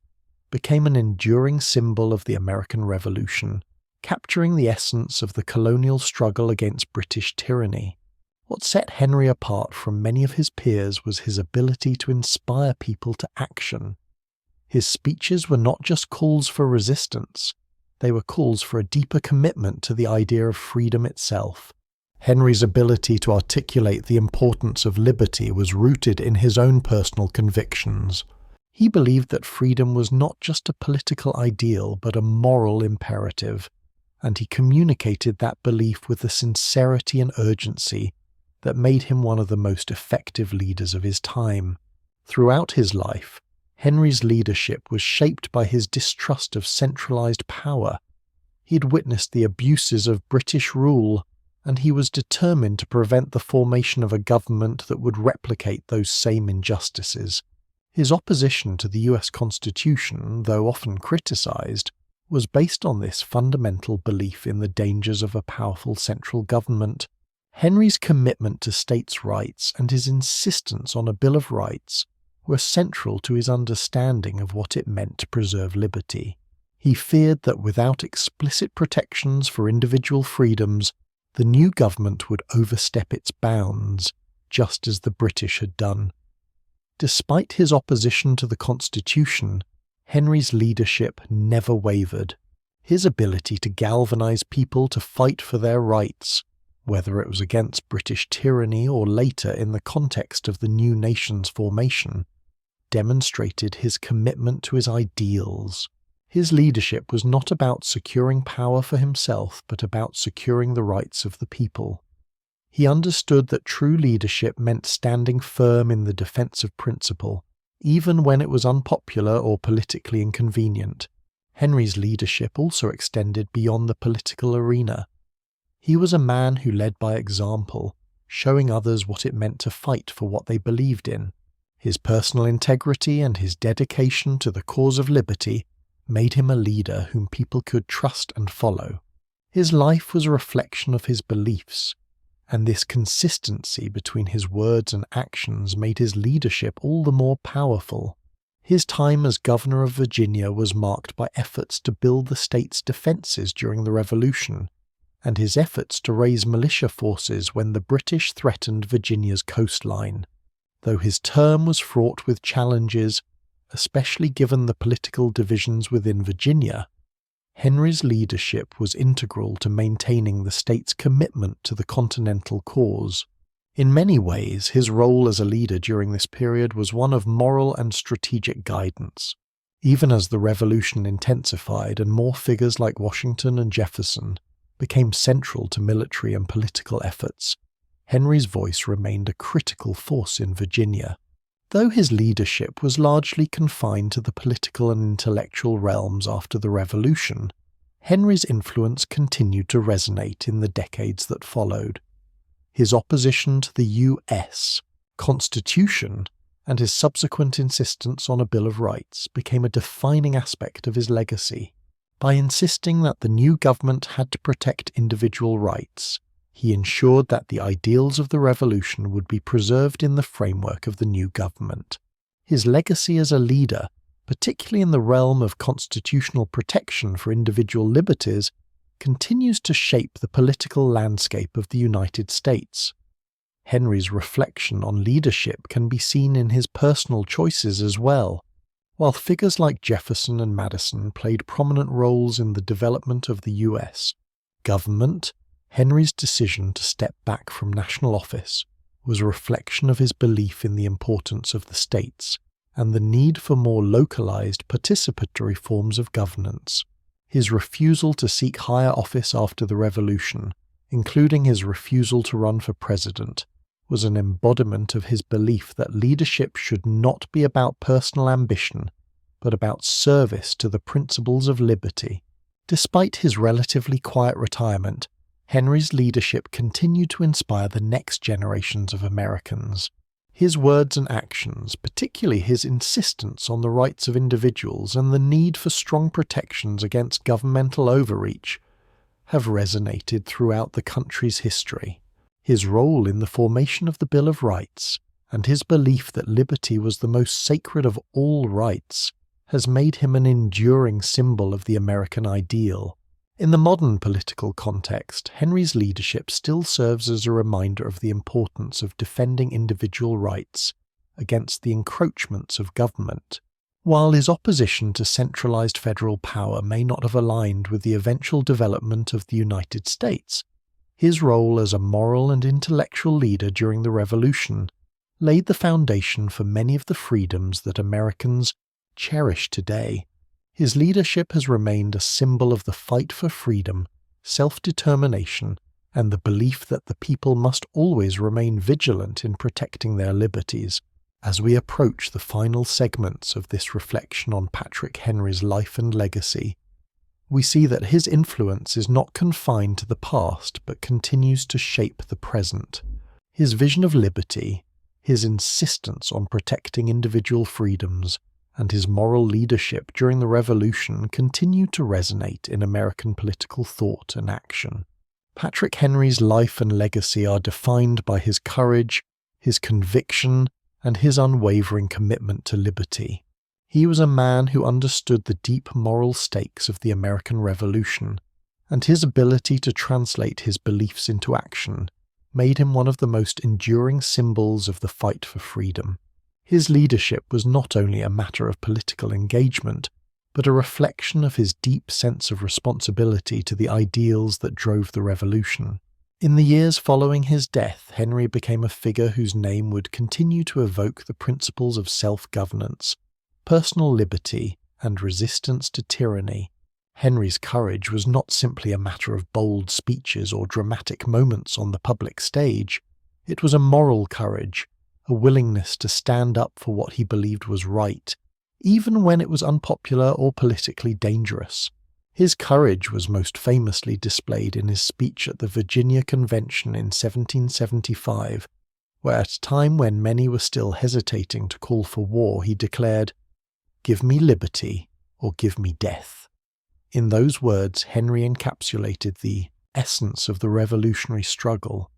became an enduring symbol of the American Revolution, capturing the essence of the colonial struggle against British tyranny. What set Henry apart from many of his peers was his ability to inspire people to action. His speeches were not just calls for resistance, they were calls for a deeper commitment to the idea of freedom itself. Henry's ability to articulate the importance of liberty was rooted in his own personal convictions. He believed that freedom was not just a political ideal but a moral imperative, and he communicated that belief with a sincerity and urgency that made him one of the most effective leaders of his time. Throughout his life, Henry's leadership was shaped by his distrust of centralized power. He had witnessed the abuses of British rule, and he was determined to prevent the formation of a government that would replicate those same injustices. His opposition to the US Constitution, though often criticized, was based on this fundamental belief in the dangers of a powerful central government. Henry's commitment to states' rights and his insistence on a Bill of Rights were central to his understanding of what it meant to preserve liberty. He feared that without explicit protections for individual freedoms, the new government would overstep its bounds, just as the British had done. Despite his opposition to the Constitution, Henry's leadership never wavered. His ability to galvanize people to fight for their rights, whether it was against British tyranny or later in the context of the new nation's formation, demonstrated his commitment to his ideals. His leadership was not about securing power for himself, but about securing the rights of the people. He understood that true leadership meant standing firm in the defense of principle, even when it was unpopular or politically inconvenient. Henry's leadership also extended beyond the political arena. He was a man who led by example, showing others what it meant to fight for what they believed in. His personal integrity and his dedication to the cause of liberty made him a leader whom people could trust and follow. His life was a reflection of his beliefs, and this consistency between his words and actions made his leadership all the more powerful. His time as governor of Virginia was marked by efforts to build the state's defences during the Revolution, and his efforts to raise militia forces when the British threatened Virginia's coastline. Though his term was fraught with challenges, especially given the political divisions within Virginia, Henry's leadership was integral to maintaining the state's commitment to the Continental cause. In many ways, his role as a leader during this period was one of moral and strategic guidance. Even as the Revolution intensified and more figures like Washington and Jefferson became central to military and political efforts, Henry's voice remained a critical force in Virginia. Though his leadership was largely confined to the political and intellectual realms after the Revolution, Henry's influence continued to resonate in the decades that followed. His opposition to the U.S. Constitution and his subsequent insistence on a Bill of Rights became a defining aspect of his legacy. By insisting that the new government had to protect individual rights, he ensured that the ideals of the Revolution would be preserved in the framework of the new government. His legacy as a leader, particularly in the realm of constitutional protection for individual liberties, continues to shape the political landscape of the United States. Henry's reflection on leadership can be seen in his personal choices as well. While figures like Jefferson and Madison played prominent roles in the development of the U.S. government, Henry's decision to step back from national office was a reflection of his belief in the importance of the states and the need for more localized participatory forms of governance. His refusal to seek higher office after the Revolution, including his refusal to run for president, was an embodiment of his belief that leadership should not be about personal ambition, but about service to the principles of liberty. Despite his relatively quiet retirement, Henry's leadership continued to inspire the next generations of Americans. His words and actions, particularly his insistence on the rights of individuals and the need for strong protections against governmental overreach, have resonated throughout the country's history. His role in the formation of the Bill of Rights, and his belief that liberty was the most sacred of all rights, has made him an enduring symbol of the American ideal. In the modern political context, Henry's leadership still serves as a reminder of the importance of defending individual rights against the encroachments of government. While his opposition to centralized federal power may not have aligned with the eventual development of the United States, his role as a moral and intellectual leader during the Revolution laid the foundation for many of the freedoms that Americans cherish today. His leadership has remained a symbol of the fight for freedom, self-determination, and the belief that the people must always remain vigilant in protecting their liberties. As we approach the final segments of this reflection on Patrick Henry's life and legacy, we see that his influence is not confined to the past but continues to shape the present. His vision of liberty, his insistence on protecting individual freedoms, and his moral leadership during the Revolution continue to resonate in American political thought and action. Patrick Henry's life and legacy are defined by his courage, his conviction, and his unwavering commitment to liberty. He was a man who understood the deep moral stakes of the American Revolution, and his ability to translate his beliefs into action made him one of the most enduring symbols of the fight for freedom. His leadership was not only a matter of political engagement, but a reflection of his deep sense of responsibility to the ideals that drove the Revolution. In the years following his death, Henry became a figure whose name would continue to evoke the principles of self-governance, personal liberty, and resistance to tyranny. Henry's courage was not simply a matter of bold speeches or dramatic moments on the public stage. It was a moral courage, a willingness to stand up for what he believed was right, even when it was unpopular or politically dangerous. His courage was most famously displayed in his speech at the Virginia Convention in 1775, where at a time when many were still hesitating to call for war, he declared, "Give me liberty or give me death." In those words, Henry encapsulated the essence of the revolutionary struggle,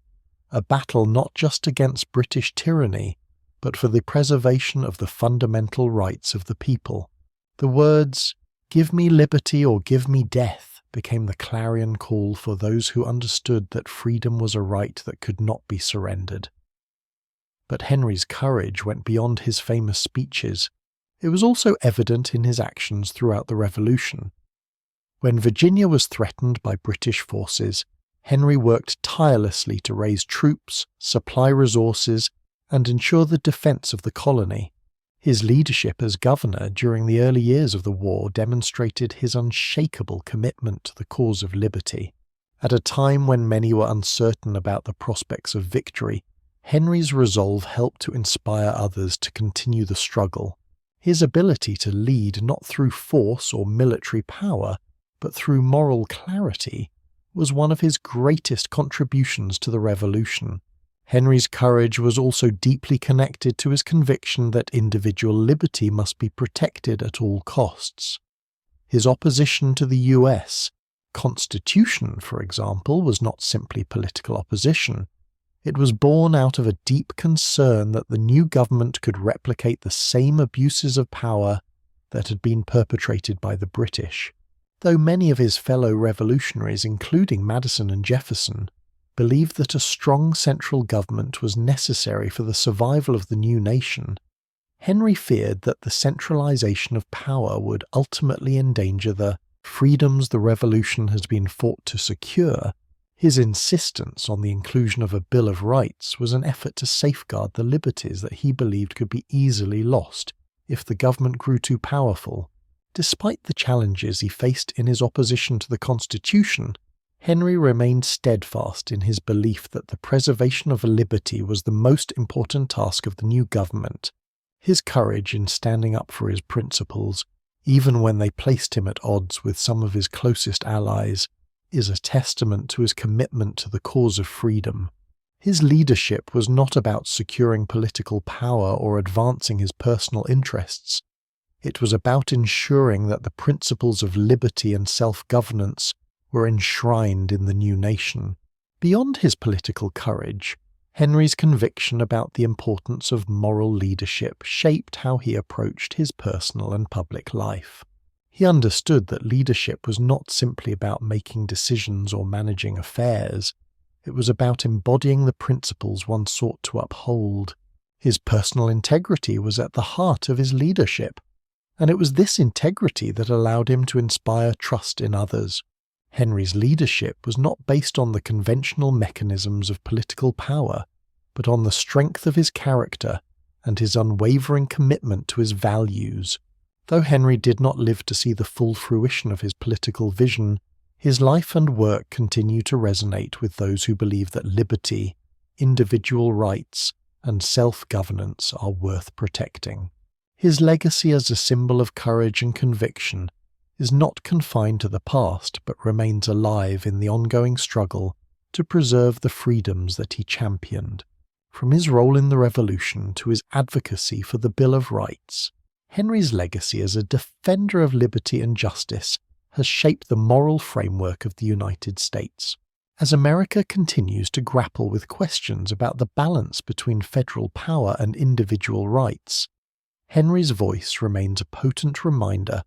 a battle not just against British tyranny, but for the preservation of the fundamental rights of the people. The words, "Give me liberty or give me death," became the clarion call for those who understood that freedom was a right that could not be surrendered. But Henry's courage went beyond his famous speeches. It was also evident in his actions throughout the Revolution. When Virginia was threatened by British forces, Henry worked tirelessly to raise troops, supply resources, and ensure the defense of the colony. His leadership as governor during the early years of the war demonstrated his unshakable commitment to the cause of liberty. At a time when many were uncertain about the prospects of victory, Henry's resolve helped to inspire others to continue the struggle. His ability to lead not through force or military power, but through moral clarity, was one of his greatest contributions to the Revolution. Henry's courage was also deeply connected to his conviction that individual liberty must be protected at all costs. His opposition to the U.S. Constitution, for example, was not simply political opposition. It was born out of a deep concern that the new government could replicate the same abuses of power that had been perpetrated by the British. Though many of his fellow revolutionaries, including Madison and Jefferson, believed that a strong central government was necessary for the survival of the new nation, Henry feared that the centralization of power would ultimately endanger the freedoms the Revolution has been fought to secure. His insistence on the inclusion of a Bill of Rights was an effort to safeguard the liberties that he believed could be easily lost if the government grew too powerful. Despite the challenges he faced in his opposition to the Constitution, Henry remained steadfast in his belief that the preservation of liberty was the most important task of the new government. His courage in standing up for his principles, even when they placed him at odds with some of his closest allies, is a testament to his commitment to the cause of freedom. His leadership was not about securing political power or advancing his personal interests. It was about ensuring that the principles of liberty and self-governance were enshrined in the new nation. Beyond his political courage, Henry's conviction about the importance of moral leadership shaped how he approached his personal and public life. He understood that leadership was not simply about making decisions or managing affairs. It was about embodying the principles one sought to uphold. His personal integrity was at the heart of his leadership, and it was this integrity that allowed him to inspire trust in others. Henry's leadership was not based on the conventional mechanisms of political power, but on the strength of his character and his unwavering commitment to his values. Though Henry did not live to see the full fruition of his political vision, his life and work continue to resonate with those who believe that liberty, individual rights, and self-governance are worth protecting. His legacy as a symbol of courage and conviction is not confined to the past but remains alive in the ongoing struggle to preserve the freedoms that he championed. From his role in the Revolution to his advocacy for the Bill of Rights, Henry's legacy as a defender of liberty and justice has shaped the moral framework of the United States. As America continues to grapple with questions about the balance between federal power and individual rights, Henry's voice remains a potent reminder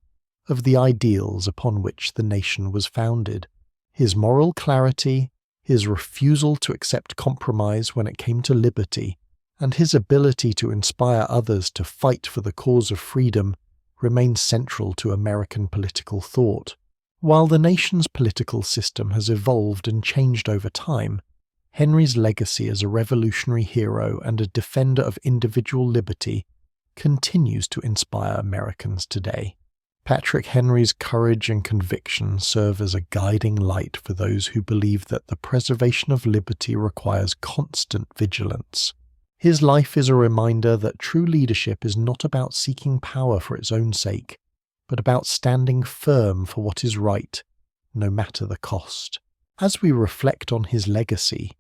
of the ideals upon which the nation was founded. His moral clarity, his refusal to accept compromise when it came to liberty, and his ability to inspire others to fight for the cause of freedom remain central to American political thought. While the nation's political system has evolved and changed over time, Henry's legacy as a revolutionary hero and a defender of individual liberty continues to inspire Americans today. Patrick Henry's courage and conviction serve as a guiding light for those who believe that the preservation of liberty requires constant vigilance. His life is a reminder that true leadership is not about seeking power for its own sake, but about standing firm for what is right, no matter the cost. As we reflect on his legacy,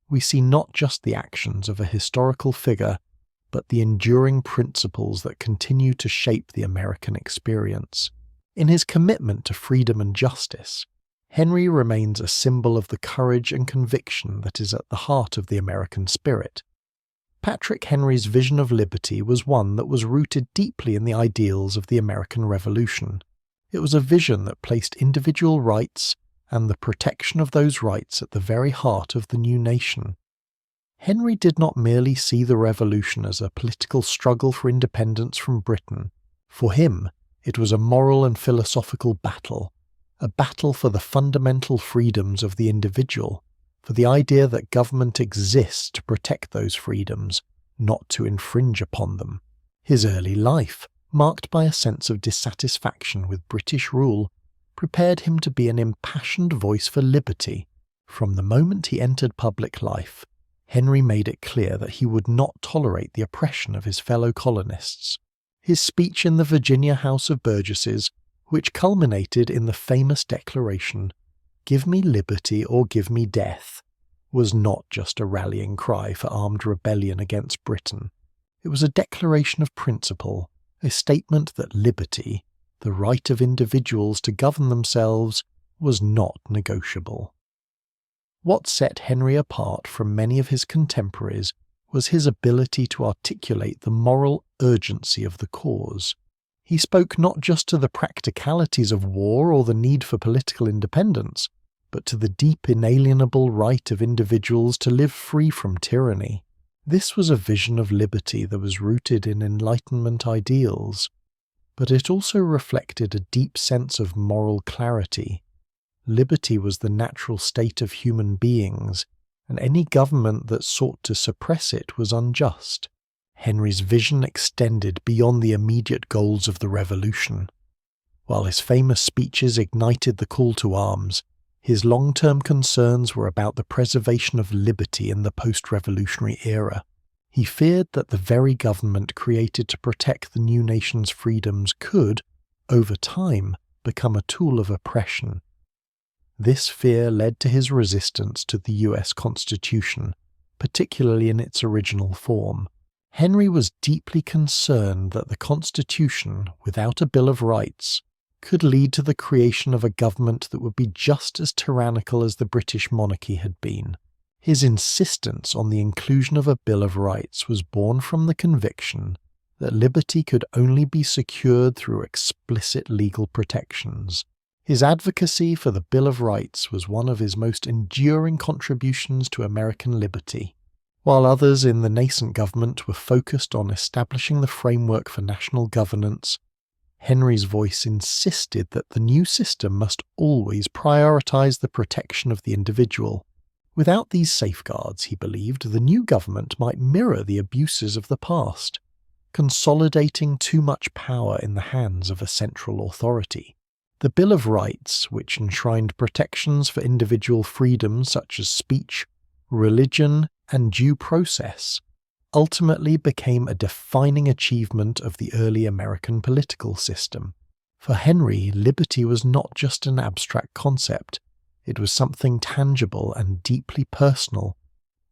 we see not just the actions of a historical figure, but the enduring principles that continue to shape the American experience. In his commitment to freedom and justice, Henry remains a symbol of the courage and conviction that is at the heart of the American spirit. Patrick Henry's vision of liberty was one that was rooted deeply in the ideals of the American Revolution. It was a vision that placed individual rights and the protection of those rights at the very heart of the new nation. Henry did not merely see the Revolution as a political struggle for independence from Britain. For him, it was a moral and philosophical battle, a battle for the fundamental freedoms of the individual, for the idea that government exists to protect those freedoms, not to infringe upon them. His early life, marked by a sense of dissatisfaction with British rule, prepared him to be an impassioned voice for liberty. From the moment he entered public life, Henry made it clear that he would not tolerate the oppression of his fellow colonists. His speech in the Virginia House of Burgesses, which culminated in the famous declaration, "Give me liberty or give me death," was not just a rallying cry for armed rebellion against Britain. It was a declaration of principle, a statement that liberty, the right of individuals to govern themselves, was not negotiable. What set Henry apart from many of his contemporaries was his ability to articulate the moral urgency of the cause. He spoke not just to the practicalities of war or the need for political independence, but to the deep inalienable right of individuals to live free from tyranny. This was a vision of liberty that was rooted in Enlightenment ideals, but it also reflected a deep sense of moral clarity. Liberty was the natural state of human beings, and any government that sought to suppress it was unjust. Henry's vision extended beyond the immediate goals of the Revolution. While his famous speeches ignited the call to arms, his long-term concerns were about the preservation of liberty in the post-revolutionary era. He feared that the very government created to protect the new nation's freedoms could, over time, become a tool of oppression. This fear led to his resistance to the US Constitution, particularly in its original form. Henry was deeply concerned that the Constitution, without a Bill of Rights, could lead to the creation of a government that would be just as tyrannical as the British monarchy had been. His insistence on the inclusion of a Bill of Rights was born from the conviction that liberty could only be secured through explicit legal protections. His advocacy for the Bill of Rights was one of his most enduring contributions to American liberty. While others in the nascent government were focused on establishing the framework for national governance, Henry's voice insisted that the new system must always prioritize the protection of the individual. Without these safeguards, he believed, the new government might mirror the abuses of the past, consolidating too much power in the hands of a central authority. The Bill of Rights, which enshrined protections for individual freedoms such as speech, religion, and due process, ultimately became a defining achievement of the early American political system. For Henry, liberty was not just an abstract concept, it was something tangible and deeply personal.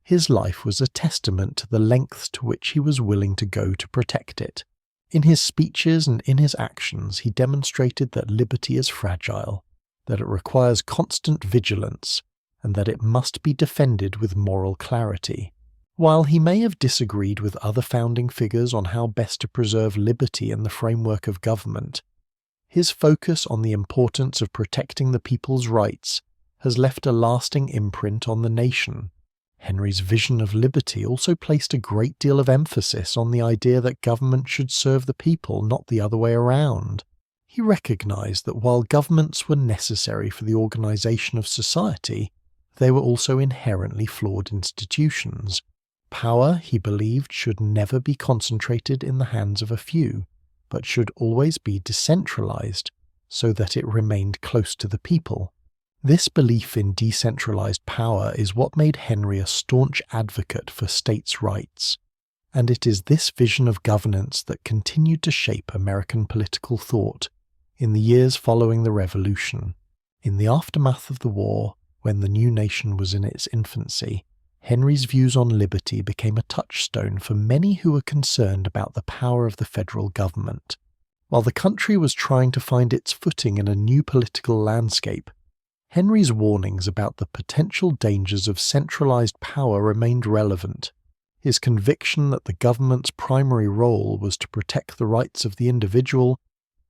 His life was a testament to the lengths to which he was willing to go to protect it. In his speeches and in his actions, he demonstrated that liberty is fragile, that it requires constant vigilance, and that it must be defended with moral clarity. While he may have disagreed with other founding figures on how best to preserve liberty in the framework of government, his focus on the importance of protecting the people's rights has left a lasting imprint on the nation. Henry's vision of liberty also placed a great deal of emphasis on the idea that government should serve the people, not the other way around. He recognized that while governments were necessary for the organization of society, they were also inherently flawed institutions. Power, he believed, should never be concentrated in the hands of a few, but should always be decentralized so that it remained close to the people. This belief in decentralized power is what made Henry a staunch advocate for states' rights. and it is this vision of governance that continued to shape American political thought in the years following the Revolution. In the aftermath of the war, when the new nation was in its infancy, Henry's views on liberty became a touchstone for many who were concerned about the power of the federal government. While the country was trying to find its footing in a new political landscape, Henry's warnings about the potential dangers of centralized power remained relevant. His conviction that the government's primary role was to protect the rights of the individual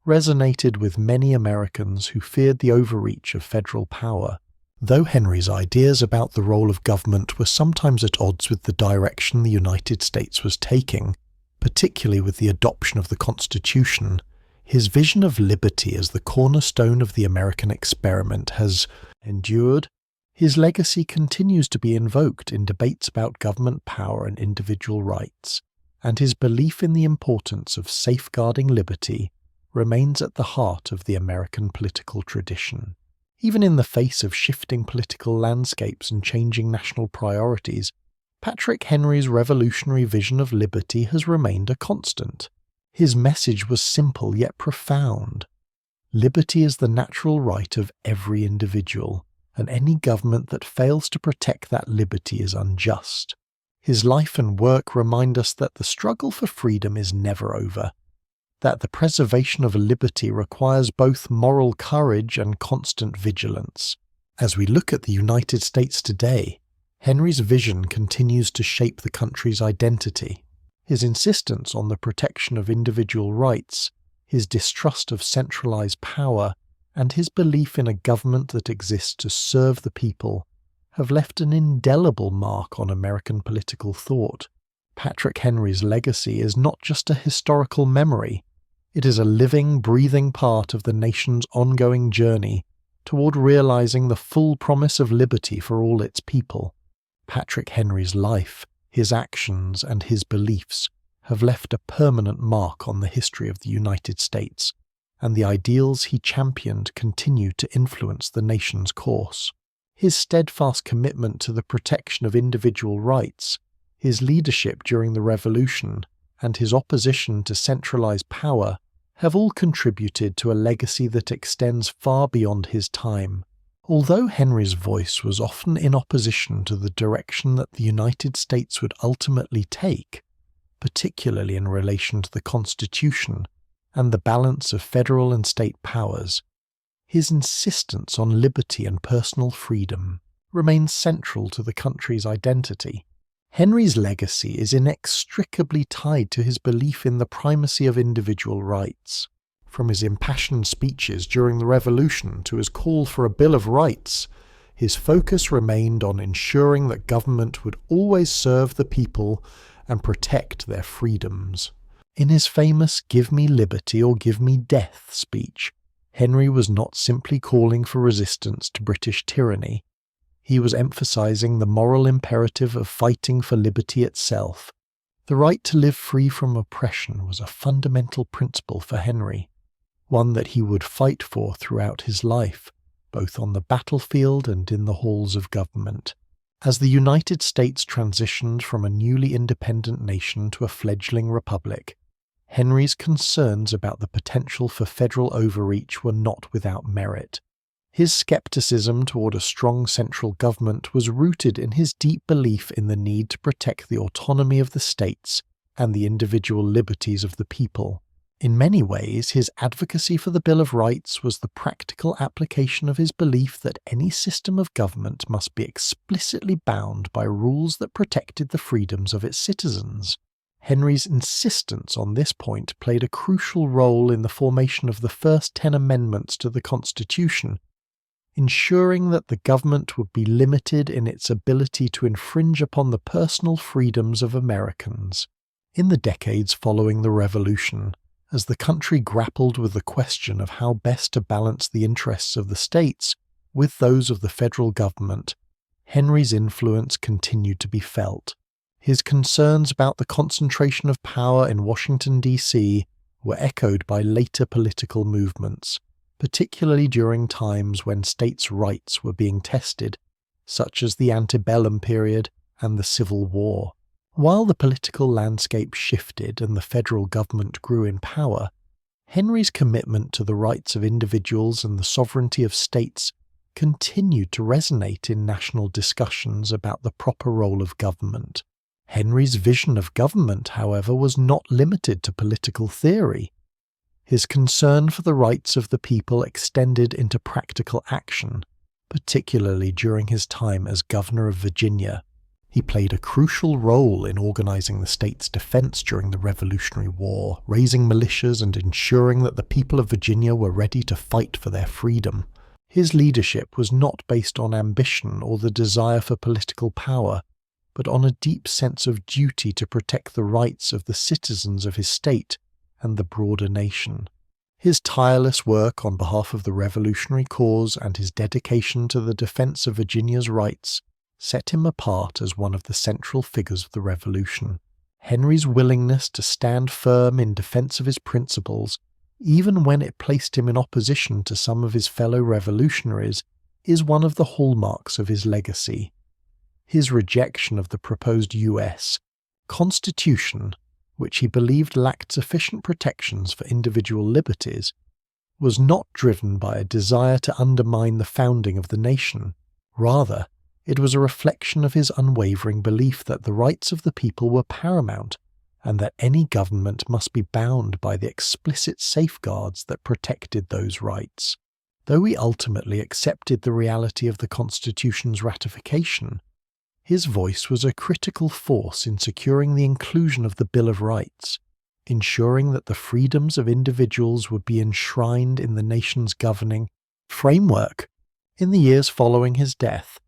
resonated with many Americans who feared the overreach of federal power. Though Henry's ideas about the role of government were sometimes at odds with the direction the United States was taking, particularly with the adoption of the Constitution, his vision of liberty as the cornerstone of the American experiment has endured. His legacy continues to be invoked in debates about government power and individual rights, and his belief in the importance of safeguarding liberty remains at the heart of the American political tradition. Even in the face of shifting political landscapes and changing national priorities, Patrick Henry's revolutionary vision of liberty has remained a constant. His message was simple yet profound. Liberty is the natural right of every individual, and any government that fails to protect that liberty is unjust. His life and work remind us that the struggle for freedom is never over, that the preservation of liberty requires both moral courage and constant vigilance. As we look at the United States today, Henry's vision continues to shape the country's identity. His insistence on the protection of individual rights, his distrust of centralized power, and his belief in a government that exists to serve the people have left an indelible mark on American political thought. Patrick Henry's legacy is not just a historical memory, it is a living, breathing part of the nation's ongoing journey toward realizing the full promise of liberty for all its people. Patrick Henry's life, his actions, and his beliefs have left a permanent mark on the history of the United States, and the ideals he championed continue to influence the nation's course. His steadfast commitment to the protection of individual rights, his leadership during the Revolution, and his opposition to centralized power have all contributed to a legacy that extends far beyond his time. Although Henry's voice was often in opposition to the direction that the United States would ultimately take, particularly in relation to the Constitution and the balance of federal and state powers, his insistence on liberty and personal freedom remains central to the country's identity. Henry's legacy is inextricably tied to his belief in the primacy of individual rights. From his impassioned speeches during the Revolution to his call for a Bill of Rights, his focus remained on ensuring that government would always serve the people and protect their freedoms. In his famous "Give me liberty or give me death" speech, Henry was not simply calling for resistance to British tyranny. He was emphasizing the moral imperative of fighting for liberty itself. The right to live free from oppression was a fundamental principle for Henry, one that he would fight for throughout his life, both on the battlefield and in the halls of government. As the United States transitioned from a newly independent nation to a fledgling republic, Henry's concerns about the potential for federal overreach were not without merit. His skepticism toward a strong central government was rooted in his deep belief in the need to protect the autonomy of the states and the individual liberties of the people. In many ways, his advocacy for the Bill of Rights was the practical application of his belief that any system of government must be explicitly bound by rules that protected the freedoms of its citizens. Henry's insistence on this point played a crucial role in the formation of the first 10 amendments to the Constitution, ensuring that the government would be limited in its ability to infringe upon the personal freedoms of Americans. In the decades following the Revolution, as the country grappled with the question of how best to balance the interests of the states with those of the federal government, Henry's influence continued to be felt. His concerns about the concentration of power in Washington, D.C. were echoed by later political movements, particularly during times when states' rights were being tested, such as the antebellum period and the Civil War. While the political landscape shifted and the federal government grew in power, Henry's commitment to the rights of individuals and the sovereignty of states continued to resonate in national discussions about the proper role of government. Henry's vision of government, however, was not limited to political theory. His concern for the rights of the people extended into practical action, particularly during his time as governor of Virginia. He played a crucial role in organizing the state's defense during the Revolutionary War, raising militias and ensuring that the people of Virginia were ready to fight for their freedom. His leadership was not based on ambition or the desire for political power, but on a deep sense of duty to protect the rights of the citizens of his state and the broader nation. His tireless work on behalf of the revolutionary cause and his dedication to the defense of Virginia's rights set him apart as one of the central figures of the Revolution. Henry's willingness to stand firm in defense of his principles, even when it placed him in opposition to some of his fellow revolutionaries, is one of the hallmarks of his legacy. His rejection of the proposed U.S. Constitution, which he believed lacked sufficient protections for individual liberties, was not driven by a desire to undermine the founding of the nation. Rather, it was a reflection of his unwavering belief that the rights of the people were paramount and that any government must be bound by the explicit safeguards that protected those rights. Though he ultimately accepted the reality of the Constitution's ratification, his voice was a critical force in securing the inclusion of the Bill of Rights, ensuring that the freedoms of individuals would be enshrined in the nation's governing framework. In the years following his death,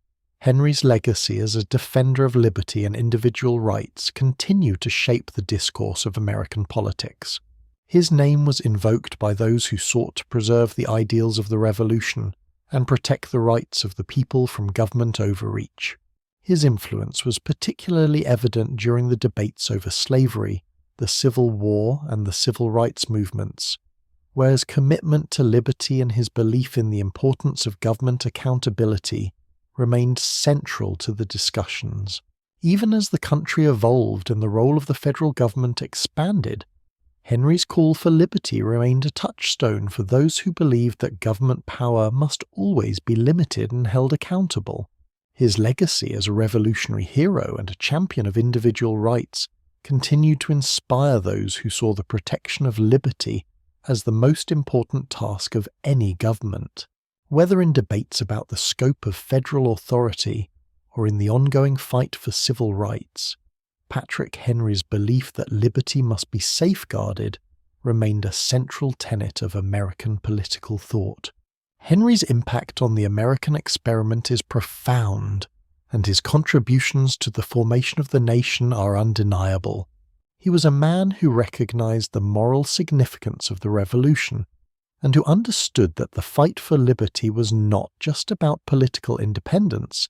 Henry's legacy as a defender of liberty and individual rights continued to shape the discourse of American politics. His name was invoked by those who sought to preserve the ideals of the Revolution and protect the rights of the people from government overreach. His influence was particularly evident during the debates over slavery, the Civil War, and the civil rights movements, where his commitment to liberty and his belief in the importance of government accountability remained central to the discussions. Even as the country evolved and the role of the federal government expanded, Henry's call for liberty remained a touchstone for those who believed that government power must always be limited and held accountable. His legacy as a revolutionary hero and a champion of individual rights continued to inspire those who saw the protection of liberty as the most important task of any government. Whether in debates about the scope of federal authority or in the ongoing fight for civil rights, Patrick Henry's belief that liberty must be safeguarded remained a central tenet of American political thought. Henry's impact on the American experiment is profound, and his contributions to the formation of the nation are undeniable. He was a man who recognized the moral significance of the Revolution and who understood that the fight for liberty was not just about political independence,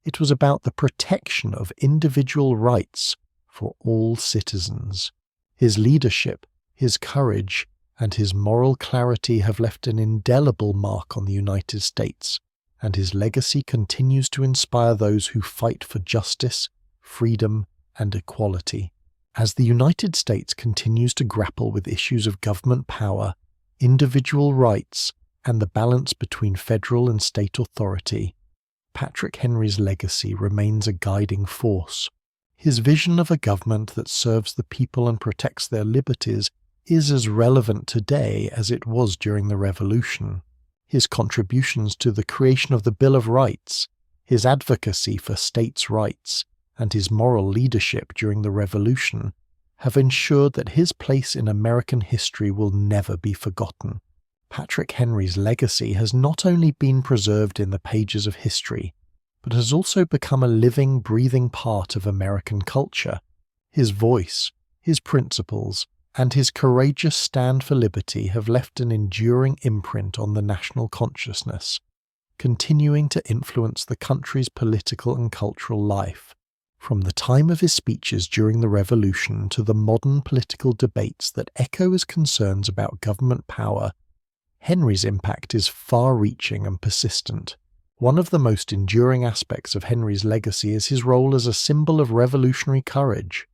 it was about the protection of individual rights for all citizens. His leadership, his courage, and his moral clarity have left an indelible mark on the United States, and his legacy continues to inspire those who fight for justice, freedom, and equality. As the United States continues to grapple with issues of government power, individual rights, and the balance between federal and state authority, Patrick Henry's legacy remains a guiding force. His vision of a government that serves the people and protects their liberties is as relevant today as it was during the Revolution. His contributions to the creation of the Bill of Rights, his advocacy for states' rights, and his moral leadership during the Revolution have ensured that his place in American history will never be forgotten. Patrick Henry's legacy has not only been preserved in the pages of history, but has also become a living, breathing part of American culture. His voice, his principles, and his courageous stand for liberty have left an enduring imprint on the national consciousness, continuing to influence the country's political and cultural life. From the time of his speeches during the Revolution to the modern political debates that echo his concerns about government power, Henry's impact is far-reaching and persistent. One of the most enduring aspects of Henry's legacy is his role as a symbol of revolutionary courage.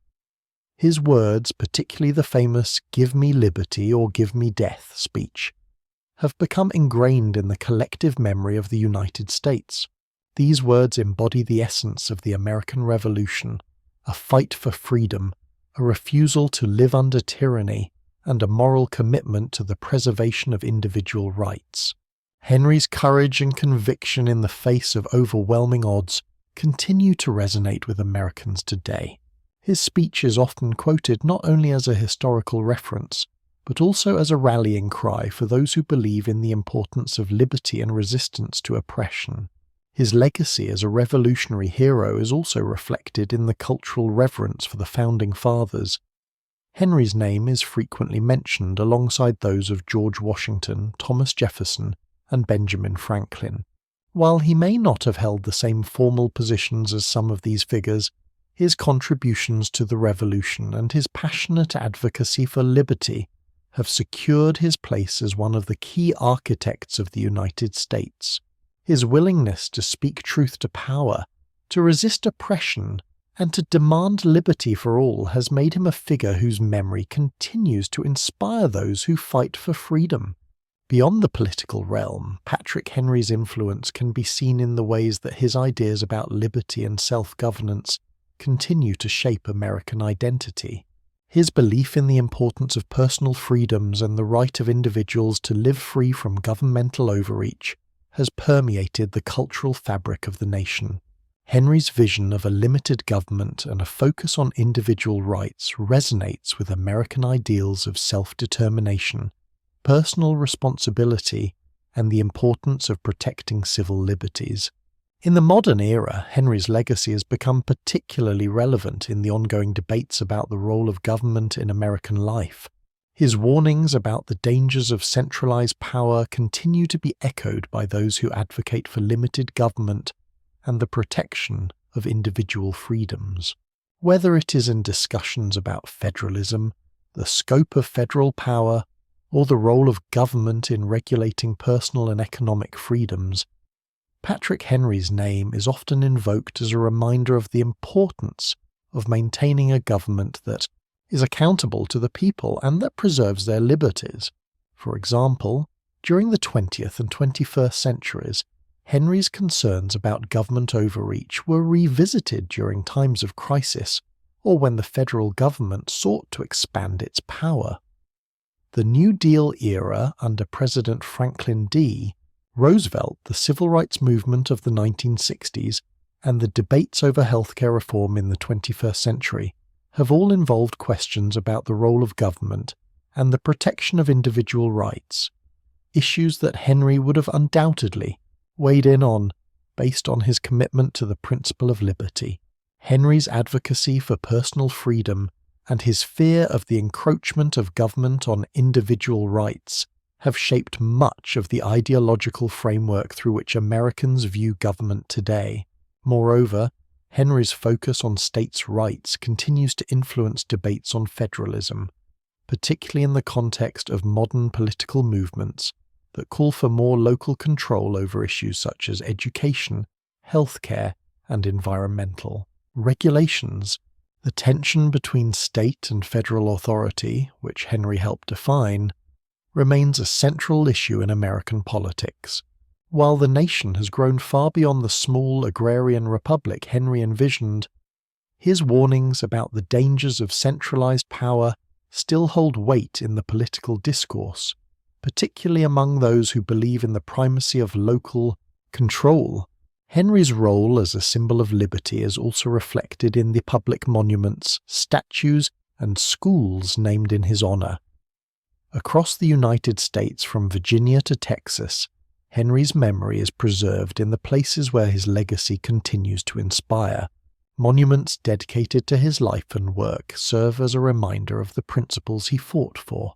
His words, particularly the famous "Give me liberty or give me death" speech, have become ingrained in the collective memory of the United States. These words embody the essence of the American Revolution, a fight for freedom, a refusal to live under tyranny, and a moral commitment to the preservation of individual rights. Henry's courage and conviction in the face of overwhelming odds continue to resonate with Americans today. His speech is often quoted not only as a historical reference, but also as a rallying cry for those who believe in the importance of liberty and resistance to oppression. His legacy as a revolutionary hero is also reflected in the cultural reverence for the Founding Fathers. Henry's name is frequently mentioned alongside those of George Washington, Thomas Jefferson, and Benjamin Franklin. While he may not have held the same formal positions as some of these figures, his contributions to the Revolution and his passionate advocacy for liberty have secured his place as one of the key architects of the United States. His willingness to speak truth to power, to resist oppression, and to demand liberty for all has made him a figure whose memory continues to inspire those who fight for freedom. Beyond the political realm, Patrick Henry's influence can be seen in the ways that his ideas about liberty and self-governance continue to shape American identity. His belief in the importance of personal freedoms and the right of individuals to live free from governmental overreach has permeated the cultural fabric of the nation. Henry's vision of a limited government and a focus on individual rights resonates with American ideals of self-determination, personal responsibility, and the importance of protecting civil liberties. In the modern era, Henry's legacy has become particularly relevant in the ongoing debates about the role of government in American life. His warnings about the dangers of centralized power continue to be echoed by those who advocate for limited government and the protection of individual freedoms. Whether it is in discussions about federalism, the scope of federal power, or the role of government in regulating personal and economic freedoms, Patrick Henry's name is often invoked as a reminder of the importance of maintaining a government that is accountable to the people and that preserves their liberties. For example, during the 20th and 21st centuries, Henry's concerns about government overreach were revisited during times of crisis or when the federal government sought to expand its power. The New Deal era under President Franklin D. Roosevelt, the civil rights movement of the 1960s, and the debates over healthcare reform in the 21st century have all involved questions about the role of government and the protection of individual rights, issues that Henry would have undoubtedly weighed in on based on his commitment to the principle of liberty. Henry's advocacy for personal freedom and his fear of the encroachment of government on individual rights have shaped much of the ideological framework through which Americans view government today. Moreover, Henry's focus on states' rights continues to influence debates on federalism, particularly in the context of modern political movements that call for more local control over issues such as education, healthcare, and environmental regulations. The tension between state and federal authority, which Henry helped define, remains a central issue in American politics. While the nation has grown far beyond the small agrarian republic Henry envisioned, his warnings about the dangers of centralized power still hold weight in the political discourse, particularly among those who believe in the primacy of local control. Henry's role as a symbol of liberty is also reflected in the public monuments, statues, and schools named in his honor. Across the United States, from Virginia to Texas, Henry's memory is preserved in the places where his legacy continues to inspire. Monuments dedicated to his life and work serve as a reminder of the principles he fought for,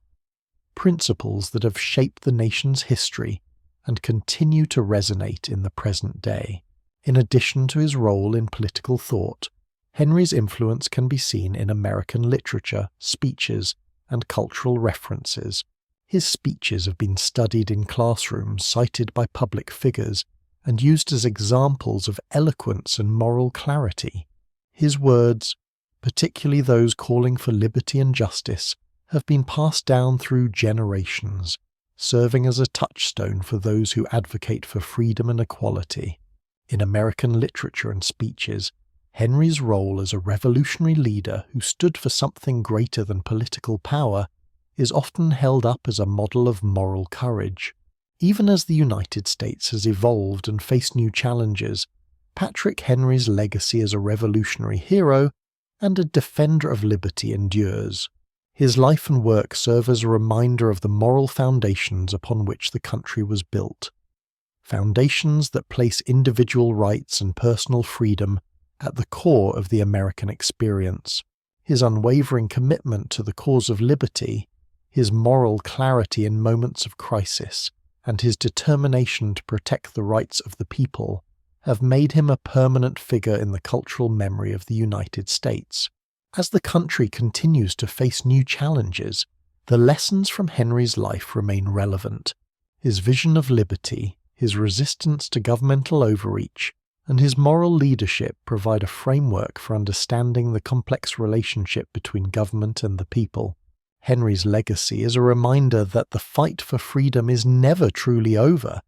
principles that have shaped the nation's history and continue to resonate in the present day. In addition to his role in political thought, Henry's influence can be seen in American literature, speeches, and cultural references. His speeches have been studied in classrooms, cited by public figures, and used as examples of eloquence and moral clarity. His words, particularly those calling for liberty and justice, have been passed down through generations, serving as a touchstone for those who advocate for freedom and equality. In American literature and speeches, Henry's role as a revolutionary leader who stood for something greater than political power is often held up as a model of moral courage. Even as the United States has evolved and faced new challenges, Patrick Henry's legacy as a revolutionary hero and a defender of liberty endures. His life and work serve as a reminder of the moral foundations upon which the country was built. Foundations that place individual rights and personal freedom at the core of the American experience. His unwavering commitment to the cause of liberty, his moral clarity in moments of crisis, and his determination to protect the rights of the people have made him a permanent figure in the cultural memory of the United States. As the country continues to face new challenges, the lessons from Henry's life remain relevant. His vision of liberty, his resistance to governmental overreach, and his moral leadership provide a framework for understanding the complex relationship between government and the people. Henry's legacy is a reminder that the fight for freedom is never truly over,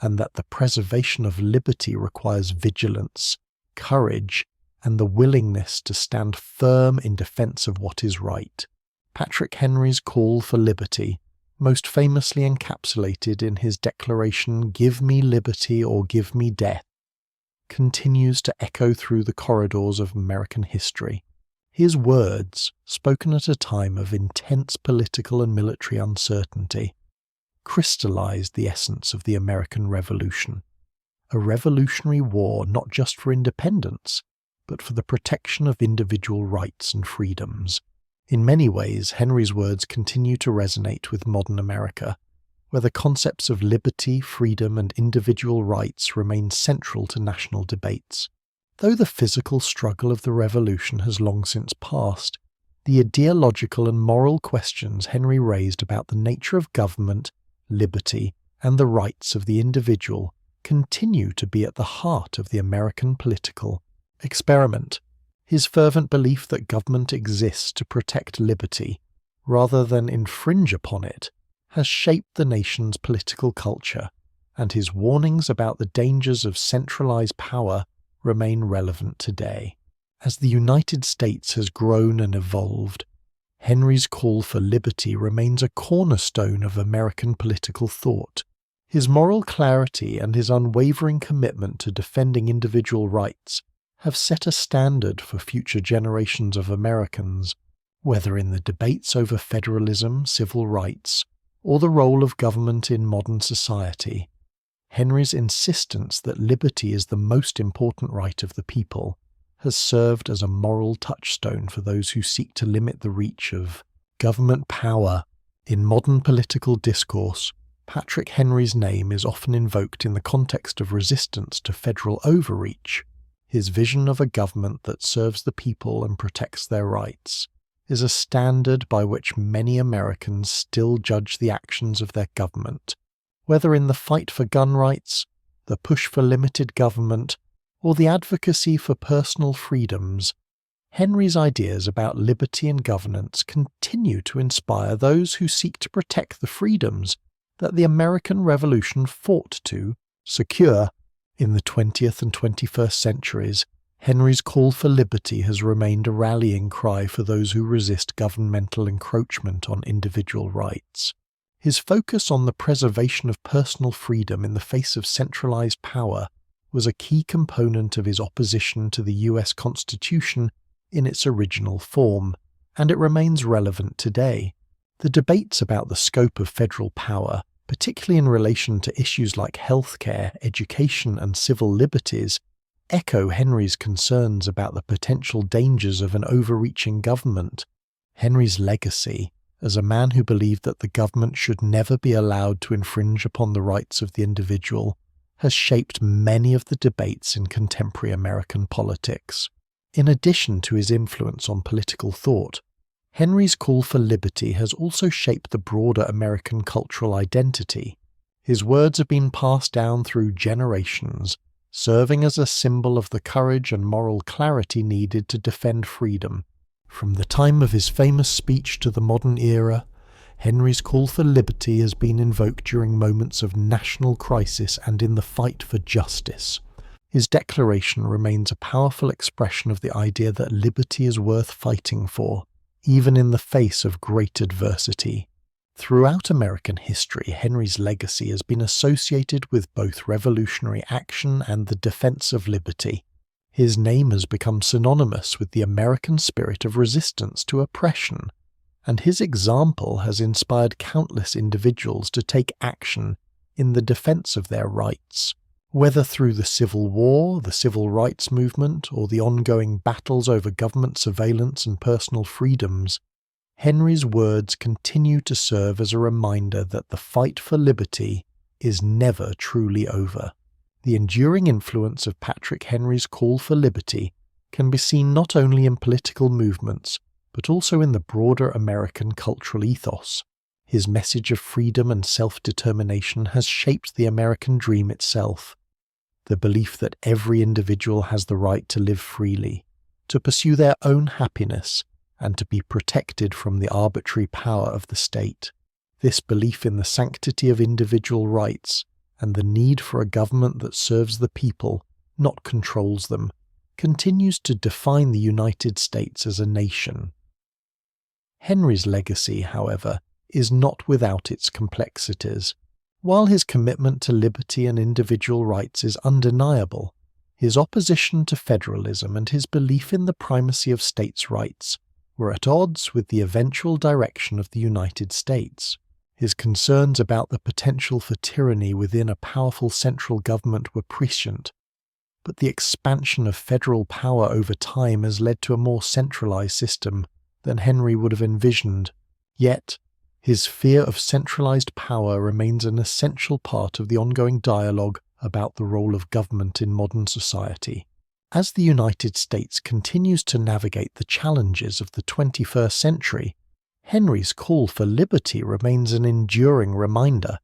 and that the preservation of liberty requires vigilance, courage, and the willingness to stand firm in defense of what is right. Patrick Henry's call for liberty, most famously encapsulated in his declaration, "Give me liberty or give me death," continues to echo through the corridors of American history. His words, spoken at a time of intense political and military uncertainty, crystallized the essence of the American Revolution, a revolutionary war not just for independence, but for the protection of individual rights and freedoms. In many ways, Henry's words continue to resonate with modern America, where the concepts of liberty, freedom, and individual rights remain central to national debates. Though the physical struggle of the Revolution has long since passed, the ideological and moral questions Henry raised about the nature of government, liberty, and the rights of the individual continue to be at the heart of the American political experiment. His fervent belief that government exists to protect liberty, rather than infringe upon it, has shaped the nation's political culture, and his warnings about the dangers of centralized power remain relevant today. As the United States has grown and evolved, Henry's call for liberty remains a cornerstone of American political thought. His moral clarity and his unwavering commitment to defending individual rights have set a standard for future generations of Americans, whether in the debates over federalism, civil rights, or the role of government in modern society. Henry's insistence that liberty is the most important right of the people has served as a moral touchstone for those who seek to limit the reach of government power. In modern political discourse, Patrick Henry's name is often invoked in the context of resistance to federal overreach. His vision of a government that serves the people and protects their rights is a standard by which many Americans still judge the actions of their government, whether in the fight for gun rights, the push for limited government, or the advocacy for personal freedoms. Henry's ideas about liberty and governance continue to inspire those who seek to protect the freedoms that the American Revolution fought to secure. In the 20th and 21st centuries, Henry's call for liberty has remained a rallying cry for those who resist governmental encroachment on individual rights. His focus on the preservation of personal freedom in the face of centralized power was a key component of his opposition to the US Constitution in its original form, and it remains relevant today. The debates about the scope of federal power, particularly in relation to issues like healthcare, education, and civil liberties, echo Henry's concerns about the potential dangers of an overreaching government. Henry's legacy, as a man who believed that the government should never be allowed to infringe upon the rights of the individual, has shaped many of the debates in contemporary American politics. In addition to his influence on political thought, Henry's call for liberty has also shaped the broader American cultural identity. His words have been passed down through generations, serving as a symbol of the courage and moral clarity needed to defend freedom. From the time of his famous speech to the modern era, Henry's call for liberty has been invoked during moments of national crisis and in the fight for justice. His declaration remains a powerful expression of the idea that liberty is worth fighting for, even in the face of great adversity. Throughout American history, Henry's legacy has been associated with both revolutionary action and the defense of liberty. His name has become synonymous with the American spirit of resistance to oppression, and his example has inspired countless individuals to take action in the defense of their rights. Whether through the Civil War, the Civil Rights Movement, or the ongoing battles over government surveillance and personal freedoms, Henry's words continue to serve as a reminder that the fight for liberty is never truly over. The enduring influence of Patrick Henry's call for liberty can be seen not only in political movements, but also in the broader American cultural ethos. His message of freedom and self-determination has shaped the American dream itself. The belief that every individual has the right to live freely, to pursue their own happiness, and to be protected from the arbitrary power of the state. This belief in the sanctity of individual rights and the need for a government that serves the people, not controls them, continues to define the United States as a nation. Henry's legacy, however, is not without its complexities. While his commitment to liberty and individual rights is undeniable, his opposition to federalism and his belief in the primacy of states' rights were at odds with the eventual direction of the United States. His concerns about the potential for tyranny within a powerful central government were prescient, but the expansion of federal power over time has led to a more centralized system than Henry would have envisioned. Yet, his fear of centralized power remains an essential part of the ongoing dialogue about the role of government in modern society. As the United States continues to navigate the challenges of the 21st century, Henry's call for liberty remains an enduring reminder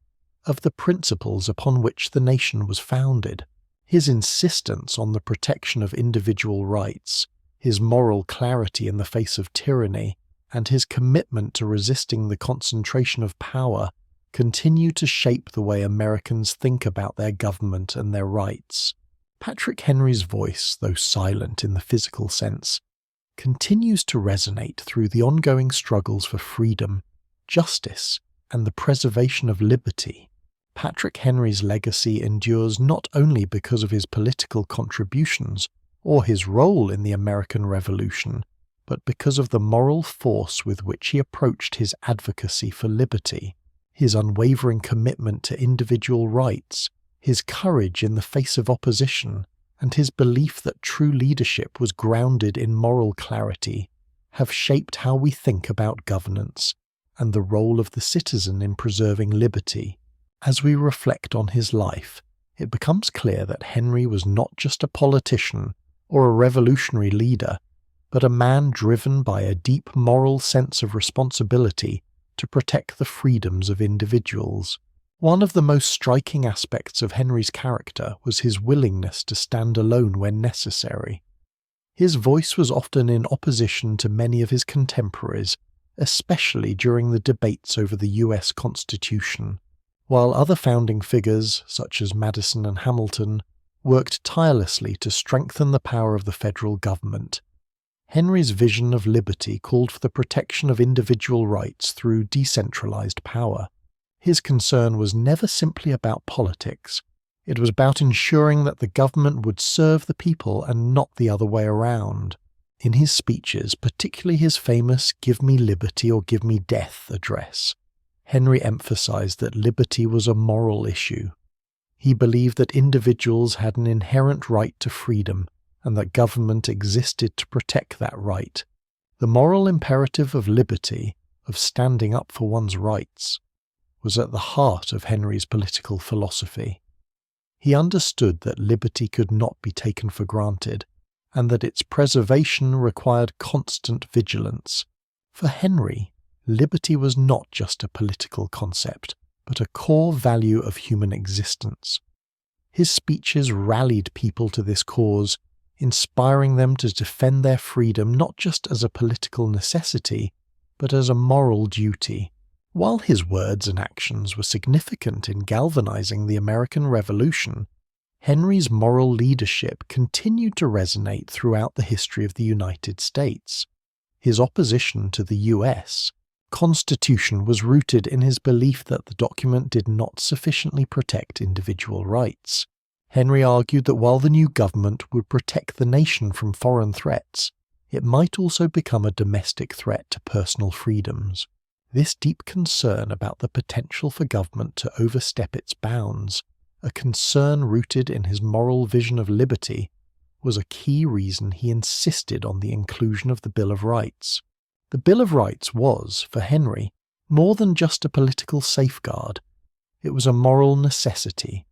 of the principles upon which the nation was founded. His insistence on the protection of individual rights, his moral clarity in the face of tyranny, and his commitment to resisting the concentration of power continue to shape the way Americans think about their government and their rights. Patrick Henry's voice, though silent in the physical sense, continues to resonate through the ongoing struggles for freedom, justice, and the preservation of liberty. Patrick Henry's legacy endures not only because of his political contributions or his role in the American Revolution, but because of the moral force with which he approached his advocacy for liberty, his unwavering commitment to individual rights, his courage in the face of opposition, and his belief that true leadership was grounded in moral clarity, have shaped how we think about governance and the role of the citizen in preserving liberty. As we reflect on his life, it becomes clear that Henry was not just a politician or a revolutionary leader, but a man driven by a deep moral sense of responsibility to protect the freedoms of individuals. One of the most striking aspects of Henry's character was his willingness to stand alone when necessary. His voice was often in opposition to many of his contemporaries, especially during the debates over the US Constitution, while other founding figures, such as Madison and Hamilton, worked tirelessly to strengthen the power of the federal government. Henry's vision of liberty called for the protection of individual rights through decentralized power. His concern was never simply about politics. It was about ensuring that the government would serve the people and not the other way around. In his speeches, particularly his famous "Give me liberty or give me death" address, Henry emphasized that liberty was a moral issue. He believed that individuals had an inherent right to freedom and that government existed to protect that right. The moral imperative of liberty, of standing up for one's rights, was at the heart of Henry's political philosophy. He understood that liberty could not be taken for granted, and that its preservation required constant vigilance. For Henry, liberty was not just a political concept, but but a core value of human existence. His speeches rallied people to this cause, inspiring them to defend their freedom not just as a political necessity, but as a moral duty. While his words and actions were significant in galvanizing the American Revolution, Henry's moral leadership continued to resonate throughout the history of the United States. His opposition to the U.S. Constitution was rooted in his belief that the document did not sufficiently protect individual rights. Henry argued that while the new government would protect the nation from foreign threats, it might also become a domestic threat to personal freedoms. This deep concern about the potential for government to overstep its bounds, a concern rooted in his moral vision of liberty, was a key reason he insisted on the inclusion of the Bill of Rights. The Bill of Rights was, for Henry, more than just a political safeguard. It was a moral necessity.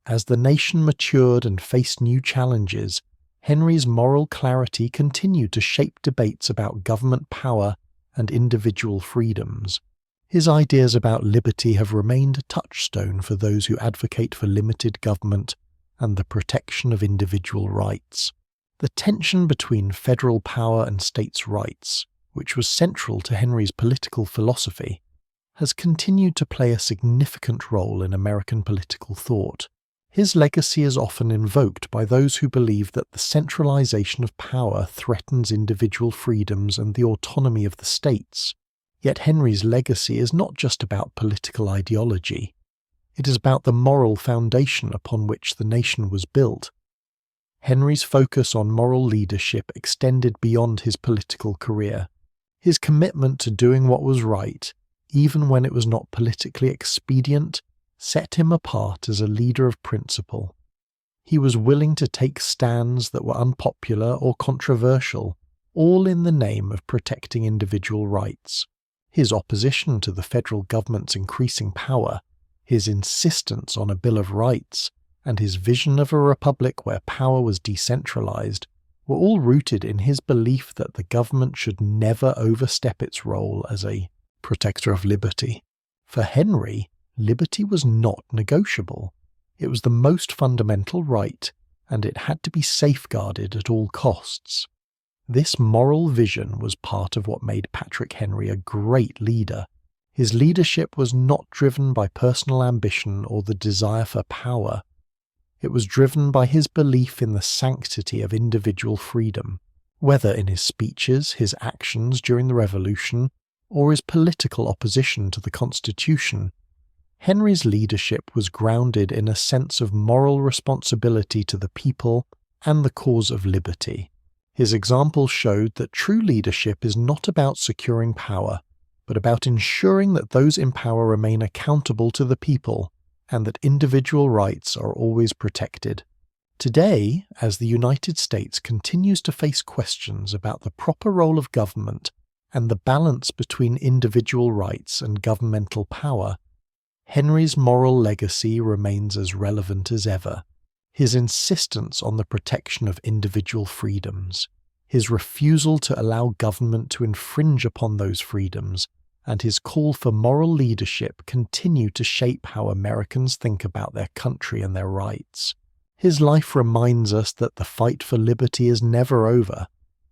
As the nation matured and faced new challenges, Henry's moral clarity continued to shape debates about government power and individual freedoms. His ideas about liberty have remained a touchstone for those who advocate for limited government and the protection of individual rights. The tension between federal power and states' rights, which was central to Henry's political philosophy, has continued to play a significant role in American political thought. His legacy is often invoked by those who believe that the centralization of power threatens individual freedoms and the autonomy of the states. Yet Henry's legacy is not just about political ideology. It is about the moral foundation upon which the nation was built. Henry's focus on moral leadership extended beyond his political career. His commitment to doing what was right, even when it was not politically expedient, set him apart as a leader of principle. He was willing to take stands that were unpopular or controversial, all in the name of protecting individual rights. His opposition to the federal government's increasing power, his insistence on a Bill of Rights, and his vision of a republic where power was decentralized were all rooted in his belief that the government should never overstep its role as a protector of liberty. For Henry, liberty was not negotiable. It was the most fundamental right, and it had to be safeguarded at all costs. This moral vision was part of what made Patrick Henry a great leader. His leadership was not driven by personal ambition or the desire for power. It was driven by his belief in the sanctity of individual freedom, whether in his speeches, his actions during the Revolution, or his political opposition to the Constitution. Henry's leadership was grounded in a sense of moral responsibility to the people and the cause of liberty. His example showed that true leadership is not about securing power, but about ensuring that those in power remain accountable to the people and that individual rights are always protected. Today, as the United States continues to face questions about the proper role of government and the balance between individual rights and governmental power, Henry's moral legacy remains as relevant as ever. His insistence on the protection of individual freedoms, his refusal to allow government to infringe upon those freedoms, and his call for moral leadership continue to shape how Americans think about their country and their rights. His life reminds us that the fight for liberty is never over,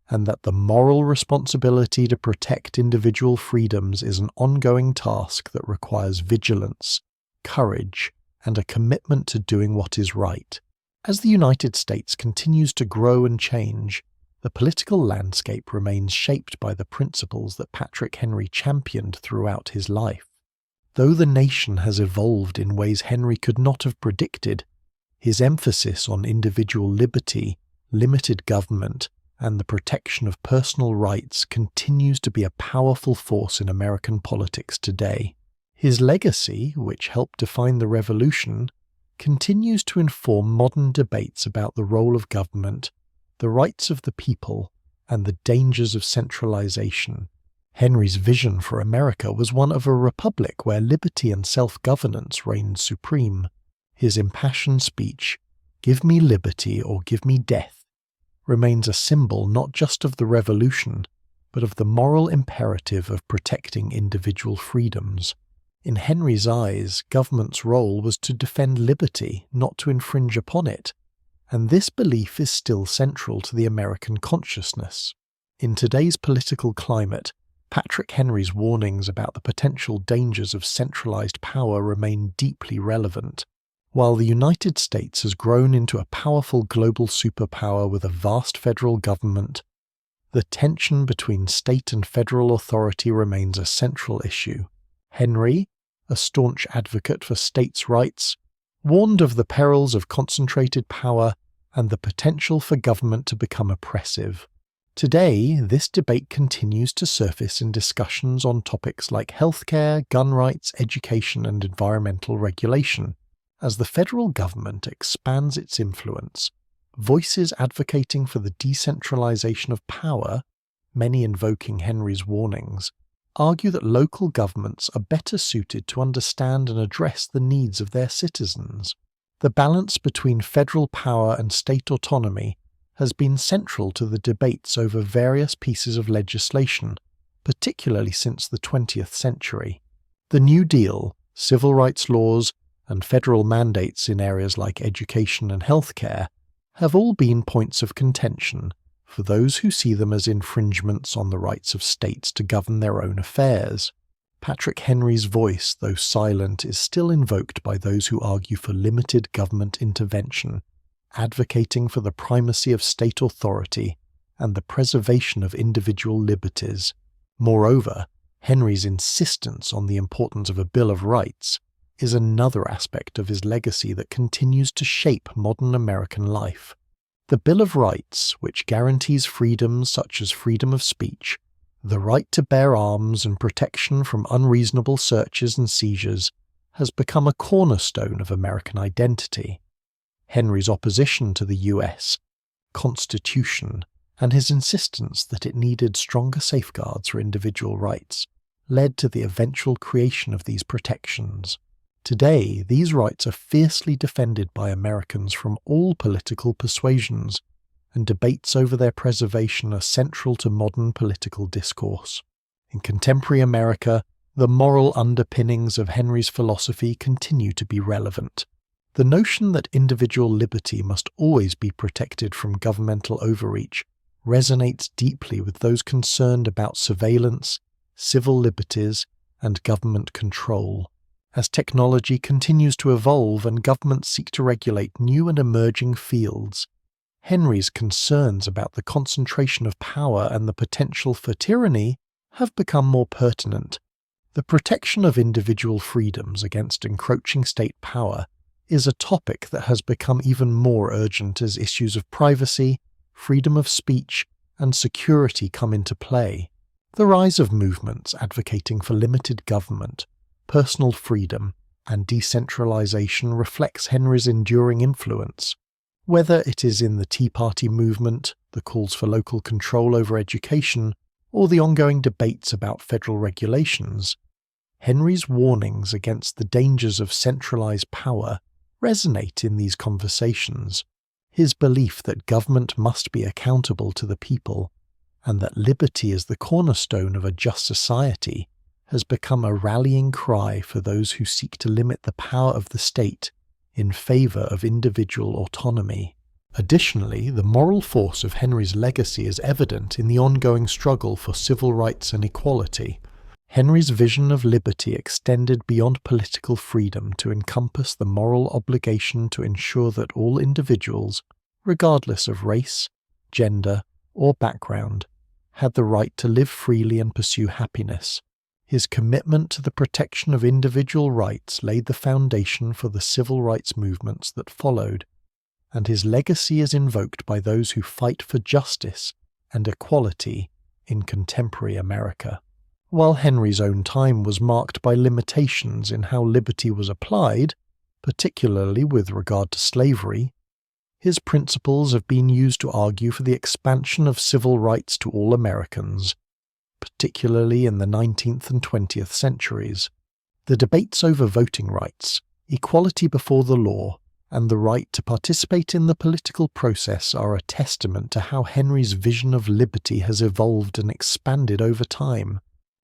and that the moral responsibility to protect individual freedoms is an ongoing task that requires vigilance, courage, and a commitment to doing what is right. As the United States continues to grow and change, the political landscape remains shaped by the principles that Patrick Henry championed throughout his life. Though the nation has evolved in ways Henry could not have predicted, his emphasis on individual liberty, limited government, and the protection of personal rights continues to be a powerful force in American politics today. His legacy, which helped define the Revolution, continues to inform modern debates about the role of government, the rights of the people, and the dangers of centralization. Henry's vision for America was one of a republic where liberty and self-governance reigned supreme. His impassioned speech, "Give me liberty or give me death," remains a symbol not just of the Revolution, but of the moral imperative of protecting individual freedoms. In Henry's eyes, government's role was to defend liberty, not to infringe upon it, and this belief is still central to the American consciousness. In today's political climate, Patrick Henry's warnings about the potential dangers of centralized power remain deeply relevant. While the United States has grown into a powerful global superpower with a vast federal government, the tension between state and federal authority remains a central issue. Henry, a staunch advocate for states' rights, warned of the perils of concentrated power and the potential for government to become oppressive. Today, this debate continues to surface in discussions on topics like healthcare, gun rights, education, and environmental regulation. As the federal government expands its influence, voices advocating for the decentralization of power, many invoking Henry's warnings, argue that local governments are better suited to understand and address the needs of their citizens. The balance between federal power and state autonomy has been central to the debates over various pieces of legislation, particularly since the 20th century. The New Deal, civil rights laws, and federal mandates in areas like education and healthcare have all been points of contention for those who see them as infringements on the rights of states to govern their own affairs. Patrick Henry's voice, though silent, is still invoked by those who argue for limited government intervention, advocating for the primacy of state authority and the preservation of individual liberties. Moreover, Henry's insistence on the importance of a Bill of Rights is another aspect of his legacy that continues to shape modern American life. The Bill of Rights, which guarantees freedoms such as freedom of speech, the right to bear arms, and protection from unreasonable searches and seizures, has become a cornerstone of American identity. Henry's opposition to the U.S. Constitution and his insistence that it needed stronger safeguards for individual rights led to the eventual creation of these protections. Today, these rights are fiercely defended by Americans from all political persuasions, and debates over their preservation are central to modern political discourse. In contemporary America, the moral underpinnings of Henry's philosophy continue to be relevant. The notion that individual liberty must always be protected from governmental overreach resonates deeply with those concerned about surveillance, civil liberties, and government control. As technology continues to evolve and governments seek to regulate new and emerging fields, Henry's concerns about the concentration of power and the potential for tyranny have become more pertinent. The protection of individual freedoms against encroaching state power is a topic that has become even more urgent as issues of privacy, freedom of speech, and security come into play. The rise of movements advocating for limited government, personal freedom, and decentralization reflects Henry's enduring influence. Whether it is in the Tea Party movement, the calls for local control over education, or the ongoing debates about federal regulations, Henry's warnings against the dangers of centralized power resonate in these conversations. His belief that government must be accountable to the people, and that liberty is the cornerstone of a just society, has become a rallying cry for those who seek to limit the power of the state in favor of individual autonomy. Additionally, the moral force of Henry's legacy is evident in the ongoing struggle for civil rights and equality. Henry's vision of liberty extended beyond political freedom to encompass the moral obligation to ensure that all individuals, regardless of race, gender, or background, had the right to live freely and pursue happiness. His commitment to the protection of individual rights laid the foundation for the civil rights movements that followed, and his legacy is invoked by those who fight for justice and equality in contemporary America. While Henry's own time was marked by limitations in how liberty was applied, particularly with regard to slavery, his principles have been used to argue for the expansion of civil rights to all Americans, particularly in the 19th and 20th centuries. The debates over voting rights, equality before the law, and the right to participate in the political process are a testament to how Henry's vision of liberty has evolved and expanded over time.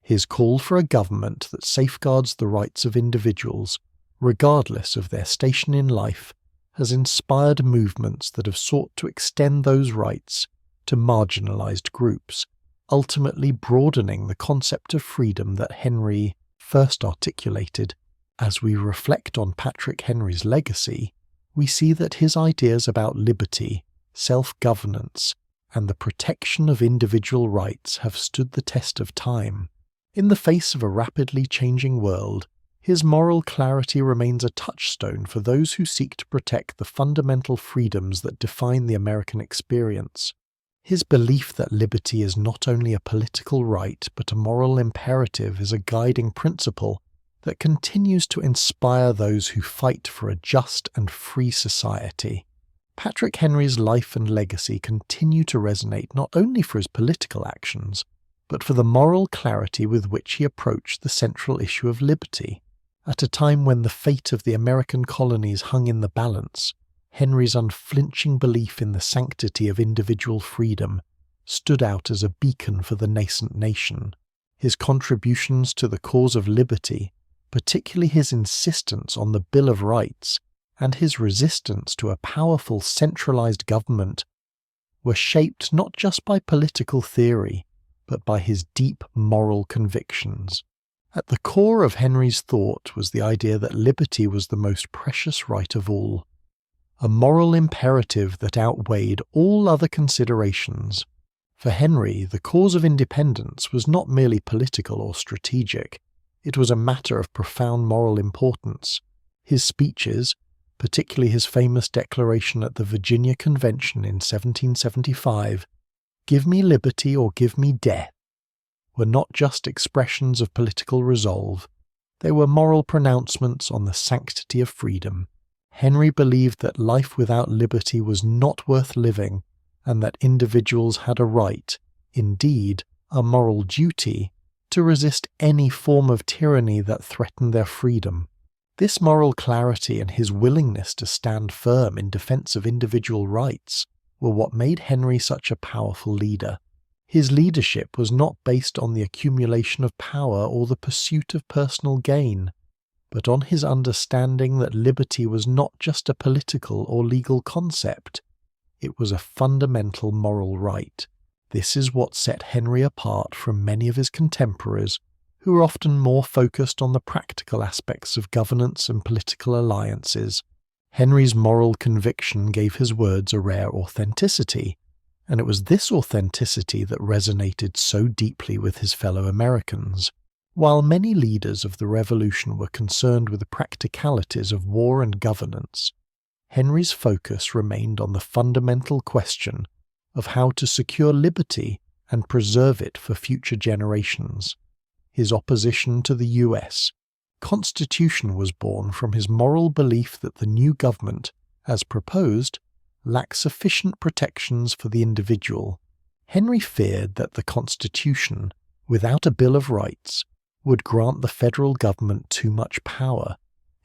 His call for a government that safeguards the rights of individuals, regardless of their station in life, has inspired movements that have sought to extend those rights to marginalized groups, ultimately broadening the concept of freedom that Henry first articulated. As we reflect on Patrick Henry's legacy, we see that his ideas about liberty, self-governance, and the protection of individual rights have stood the test of time. In the face of a rapidly changing world, his moral clarity remains a touchstone for those who seek to protect the fundamental freedoms that define the American experience. His belief that liberty is not only a political right but a moral imperative is a guiding principle that continues to inspire those who fight for a just and free society. Patrick Henry's life and legacy continue to resonate not only for his political actions, but for the moral clarity with which he approached the central issue of liberty. At a time when the fate of the American colonies hung in the balance, Henry's unflinching belief in the sanctity of individual freedom stood out as a beacon for the nascent nation. His contributions to the cause of liberty, particularly his insistence on the Bill of Rights and his resistance to a powerful centralized government, were shaped not just by political theory, but by his deep moral convictions. At the core of Henry's thought was the idea that liberty was the most precious right of all, a moral imperative that outweighed all other considerations. For Henry, the cause of independence was not merely political or strategic, it was a matter of profound moral importance. His speeches, particularly his famous declaration at the Virginia Convention in 1775, "Give me liberty or give me death," were not just expressions of political resolve, they were moral pronouncements on the sanctity of freedom. Henry believed that life without liberty was not worth living, and that individuals had a right, indeed a moral duty, to resist any form of tyranny that threatened their freedom. This moral clarity and his willingness to stand firm in defense of individual rights were what made Henry such a powerful leader. His leadership was not based on the accumulation of power or the pursuit of personal gain, but on his understanding that liberty was not just a political or legal concept, it was a fundamental moral right. This is what set Henry apart from many of his contemporaries, who were often more focused on the practical aspects of governance and political alliances. Henry's moral conviction gave his words a rare authenticity, and it was this authenticity that resonated so deeply with his fellow Americans. While many leaders of the Revolution were concerned with the practicalities of war and governance, Henry's focus remained on the fundamental question of how to secure liberty and preserve it for future generations. His opposition to the U.S. Constitution was born from his moral belief that the new government, as proposed, lacked sufficient protections for the individual. Henry feared that the Constitution, without a Bill of Rights, would grant the federal government too much power,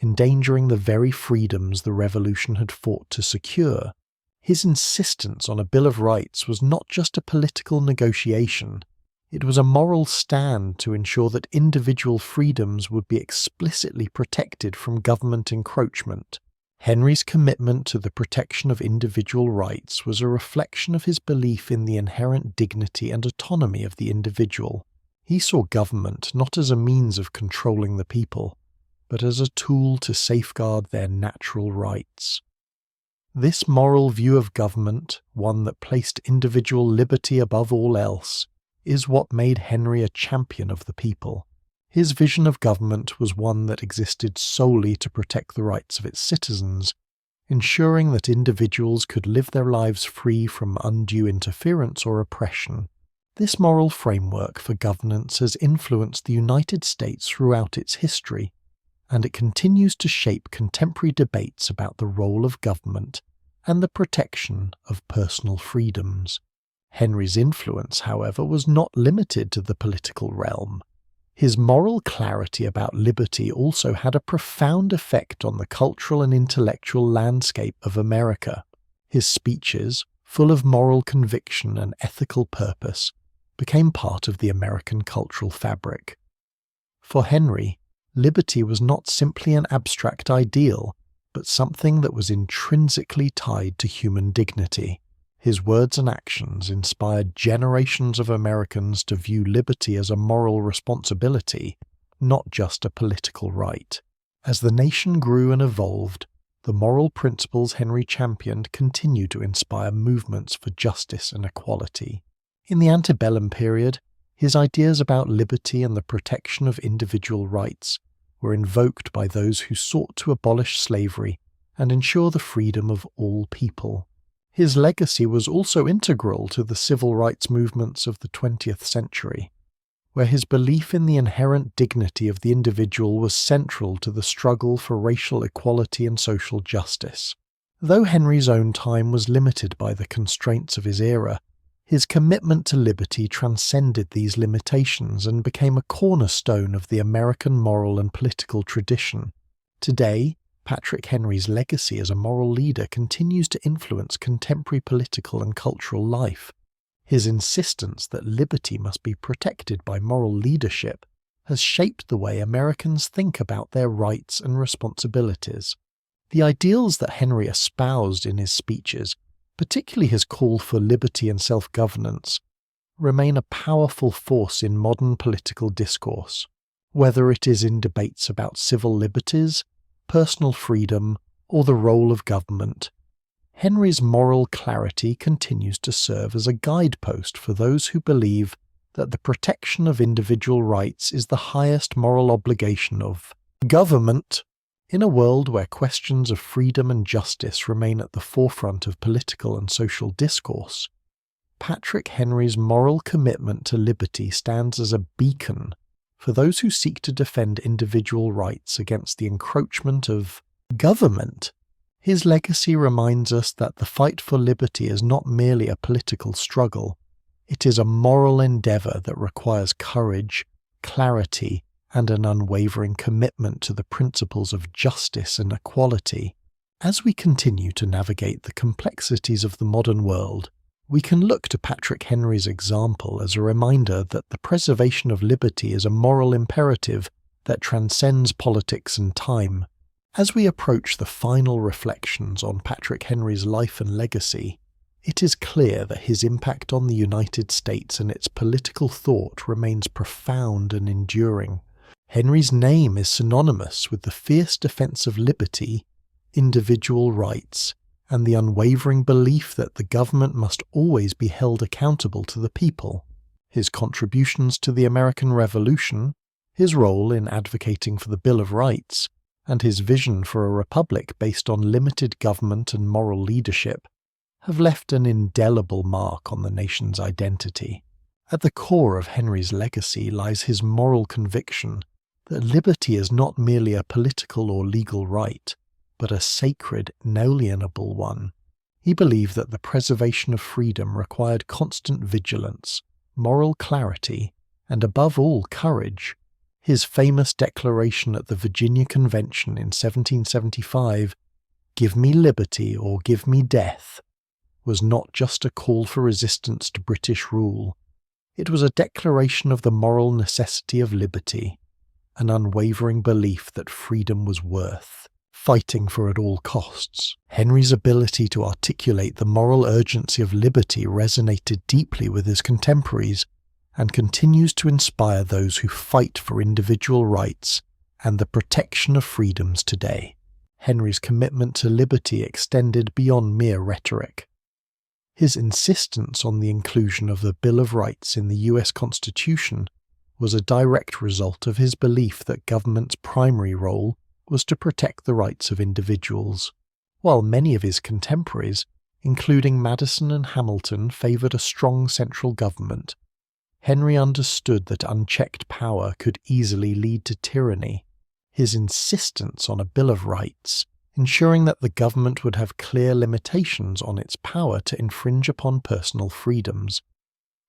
endangering the very freedoms the Revolution had fought to secure. His insistence on a Bill of Rights was not just a political negotiation, it was a moral stand to ensure that individual freedoms would be explicitly protected from government encroachment. Henry's commitment to the protection of individual rights was a reflection of his belief in the inherent dignity and autonomy of the individual. He saw government not as a means of controlling the people, but as a tool to safeguard their natural rights. This moral view of government, one that placed individual liberty above all else, is what made Henry a champion of the people. His vision of government was one that existed solely to protect the rights of its citizens, ensuring that individuals could live their lives free from undue interference or oppression. This moral framework for governance has influenced the United States throughout its history, and it continues to shape contemporary debates about the role of government and the protection of personal freedoms. Henry's influence, however, was not limited to the political realm. His moral clarity about liberty also had a profound effect on the cultural and intellectual landscape of America. His speeches, full of moral conviction and ethical purpose, became part of the American cultural fabric. For Henry, liberty was not simply an abstract ideal, but something that was intrinsically tied to human dignity. His words and actions inspired generations of Americans to view liberty as a moral responsibility, not just a political right. As the nation grew and evolved, the moral principles Henry championed continued to inspire movements for justice and equality. In the antebellum period, his ideas about liberty and the protection of individual rights were invoked by those who sought to abolish slavery and ensure the freedom of all people. His legacy was also integral to the civil rights movements of the 20th century, where his belief in the inherent dignity of the individual was central to the struggle for racial equality and social justice. Though Henry's own time was limited by the constraints of his era, his commitment to liberty transcended these limitations and became a cornerstone of the American moral and political tradition. Today, Patrick Henry's legacy as a moral leader continues to influence contemporary political and cultural life. His insistence that liberty must be protected by moral leadership has shaped the way Americans think about their rights and responsibilities. The ideals that Henry espoused in his speeches, particularly his call for liberty and self-governance, remain a powerful force in modern political discourse, whether it is in debates about civil liberties, personal freedom, or the role of government. Henry's moral clarity continues to serve as a guidepost for those who believe that the protection of individual rights is the highest moral obligation of government. In a world where questions of freedom and justice remain at the forefront of political and social discourse, Patrick Henry's moral commitment to liberty stands as a beacon for those who seek to defend individual rights against the encroachment of government. His legacy reminds us that the fight for liberty is not merely a political struggle. It is a moral endeavor that requires courage, clarity, and an unwavering commitment to the principles of justice and equality. As we continue to navigate the complexities of the modern world, we can look to Patrick Henry's example as a reminder that the preservation of liberty is a moral imperative that transcends politics and time. As we approach the final reflections on Patrick Henry's life and legacy, it is clear that his impact on the United States and its political thought remains profound and enduring. Henry's name is synonymous with the fierce defense of liberty, individual rights, and the unwavering belief that the government must always be held accountable to the people. His contributions to the American Revolution, his role in advocating for the Bill of Rights, and his vision for a republic based on limited government and moral leadership have left an indelible mark on the nation's identity. At the core of Henry's legacy lies his moral conviction that liberty is not merely a political or legal right, but a sacred, inalienable one. He believed that the preservation of freedom required constant vigilance, moral clarity, and above all, courage. His famous declaration at the Virginia Convention in 1775, "Give me liberty or give me death," was not just a call for resistance to British rule. It was a declaration of the moral necessity of liberty, an unwavering belief that freedom was worth fighting for at all costs. Henry's ability to articulate the moral urgency of liberty resonated deeply with his contemporaries and continues to inspire those who fight for individual rights and the protection of freedoms today. Henry's commitment to liberty extended beyond mere rhetoric. His insistence on the inclusion of the Bill of Rights in the US Constitution was a direct result of his belief that government's primary role was to protect the rights of individuals. While many of his contemporaries, including Madison and Hamilton, favored a strong central government, Henry understood that unchecked power could easily lead to tyranny. His insistence on a Bill of Rights, ensuring that the government would have clear limitations on its power to infringe upon personal freedoms,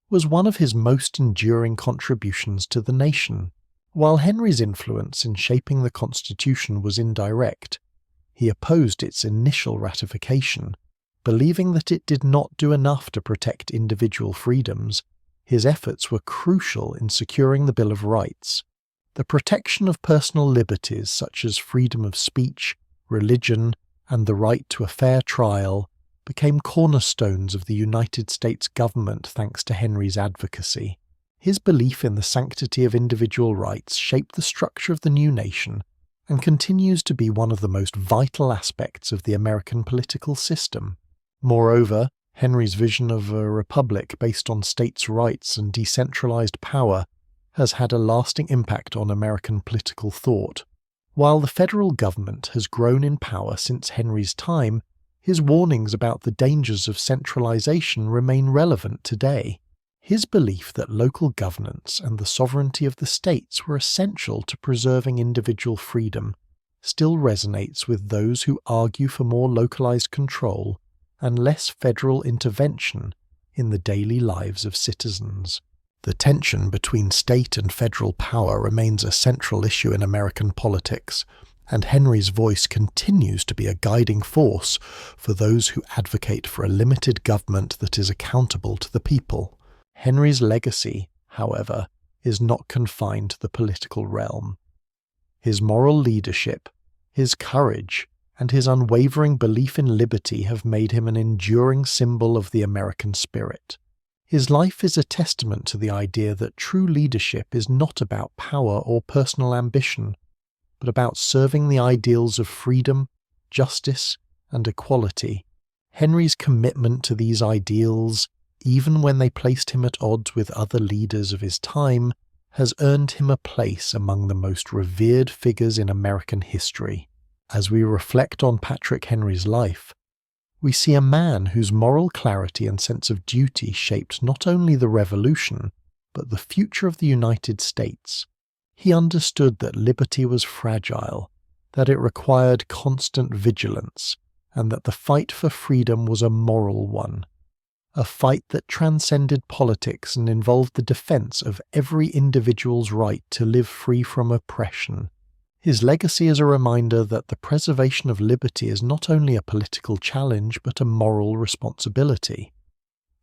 was one of his most enduring contributions to the nation. While Henry's influence in shaping the Constitution was indirect, he opposed its initial ratification, believing that it did not do enough to protect individual freedoms His efforts were crucial in securing the Bill of Rights. The protection of personal liberties such as freedom of speech, religion, and the right to a fair trial became cornerstones of the United States government thanks to Henry's advocacy. His belief in the sanctity of individual rights shaped the structure of the new nation and continues to be one of the most vital aspects of the American political system. Moreover, Henry's vision of a republic based on states' rights and decentralized power has had a lasting impact on American political thought. While the federal government has grown in power since Henry's time, his warnings about the dangers of centralization remain relevant today. His belief that local governance and the sovereignty of the states were essential to preserving individual freedom still resonates with those who argue for more localized control and less federal intervention in the daily lives of citizens. The tension between state and federal power remains a central issue in American politics, and Henry's voice continues to be a guiding force for those who advocate for a limited government that is accountable to the people. Henry's legacy, however, is not confined to the political realm. His moral leadership, his courage, and his unwavering belief in liberty have made him an enduring symbol of the American spirit. His life is a testament to the idea that true leadership is not about power or personal ambition, but about serving the ideals of freedom, justice, and equality. Henry's commitment to these ideals, even when they placed him at odds with other leaders of his time, has earned him a place among the most revered figures in American history. As we reflect on Patrick Henry's life, we see a man whose moral clarity and sense of duty shaped not only the Revolution, but the future of the United States. He understood that liberty was fragile, that it required constant vigilance, and that the fight for freedom was a moral one, a fight that transcended politics and involved the defense of every individual's right to live free from oppression. His legacy is a reminder that the preservation of liberty is not only a political challenge but a moral responsibility.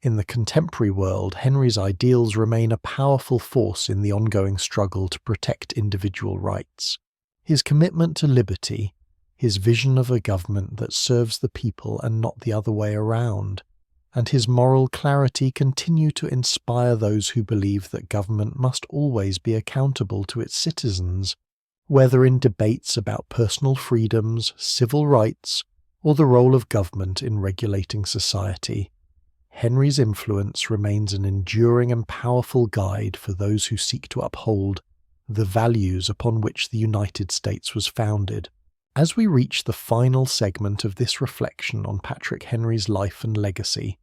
In the contemporary world, Henry's ideals remain a powerful force in the ongoing struggle to protect individual rights. His commitment to liberty, his vision of a government that serves the people and not the other way around, and his moral clarity continue to inspire those who believe that government must always be accountable to its citizens, whether in debates about personal freedoms, civil rights, or the role of government in regulating society. Henry's influence remains an enduring and powerful guide for those who seek to uphold the values upon which the United States was founded. As we reach the final segment of this reflection on Patrick Henry's life and legacy,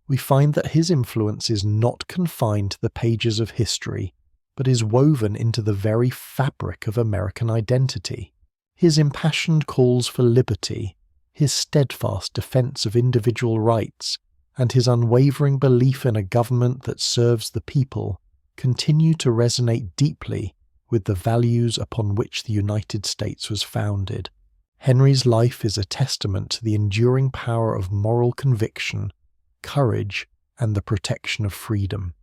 we find that his influence is not confined to the pages of history, but is woven into the very fabric of American identity. His impassioned calls for liberty, his steadfast defense of individual rights, and his unwavering belief in a government that serves the people continue to resonate deeply with the values upon which the United States was founded. Henry's life is a testament to the enduring power of moral conviction, courage, and the protection of freedom.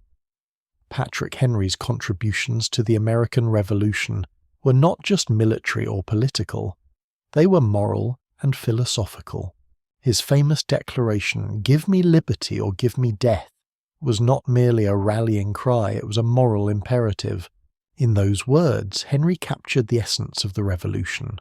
Patrick Henry's contributions to the American Revolution were not just military or political, they were moral and philosophical. His famous declaration, "Give me liberty or give me death," was not merely a rallying cry, it was a moral imperative. In those words, Henry captured the essence of the Revolution.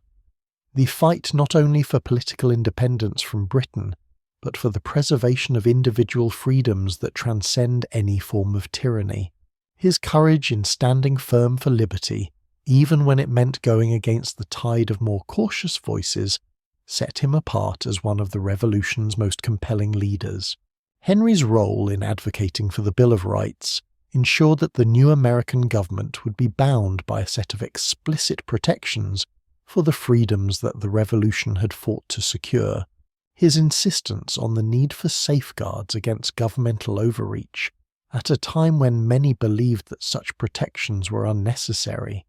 The fight not only for political independence from Britain, but for the preservation of individual freedoms that transcend any form of tyranny. His courage in standing firm for liberty, even when it meant going against the tide of more cautious voices, set him apart as one of the Revolution's most compelling leaders. Henry's role in advocating for the Bill of Rights ensured that the new American government would be bound by a set of explicit protections for the freedoms that the Revolution had fought to secure. His insistence on the need for safeguards against governmental overreach, at a time when many believed that such protections were unnecessary,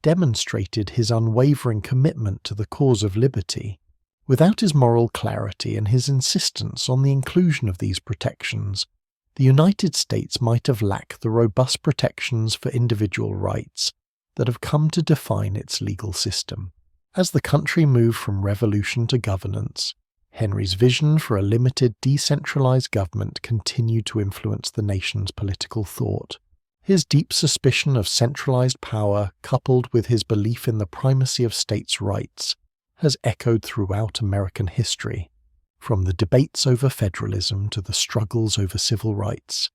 demonstrated his unwavering commitment to the cause of liberty. Without his moral clarity and his insistence on the inclusion of these protections, the United States might have lacked the robust protections for individual rights that have come to define its legal system. As the country moved from revolution to governance, Henry's vision for a limited, decentralized government continued to influence the nation's political thought. His deep suspicion of centralized power, coupled with his belief in the primacy of states' rights, has echoed throughout American history. From the debates over federalism to the struggles over civil rights,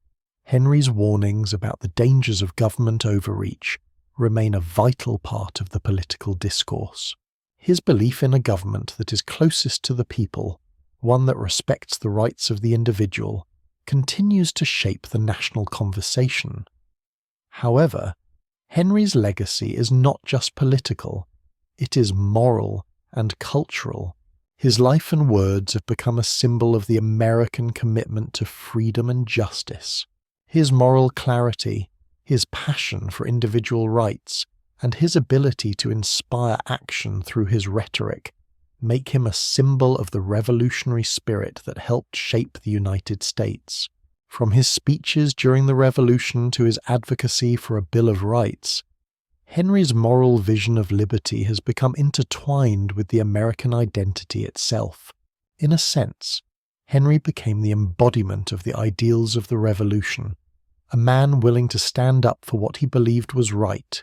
Henry's warnings about the dangers of government overreach remain a vital part of the political discourse. His belief in a government that is closest to the people, one that respects the rights of the individual, continues to shape the national conversation. However, Henry's legacy is not just political, it is moral and cultural. His life and words have become a symbol of the American commitment to freedom and justice. His moral clarity, his passion for individual rights, and his ability to inspire action through his rhetoric make him a symbol of the revolutionary spirit that helped shape the United States. From his speeches during the Revolution to his advocacy for a Bill of Rights, Henry's moral vision of liberty has become intertwined with the American identity itself. In a sense, Henry became the embodiment of the ideals of the Revolution, a man willing to stand up for what he believed was right,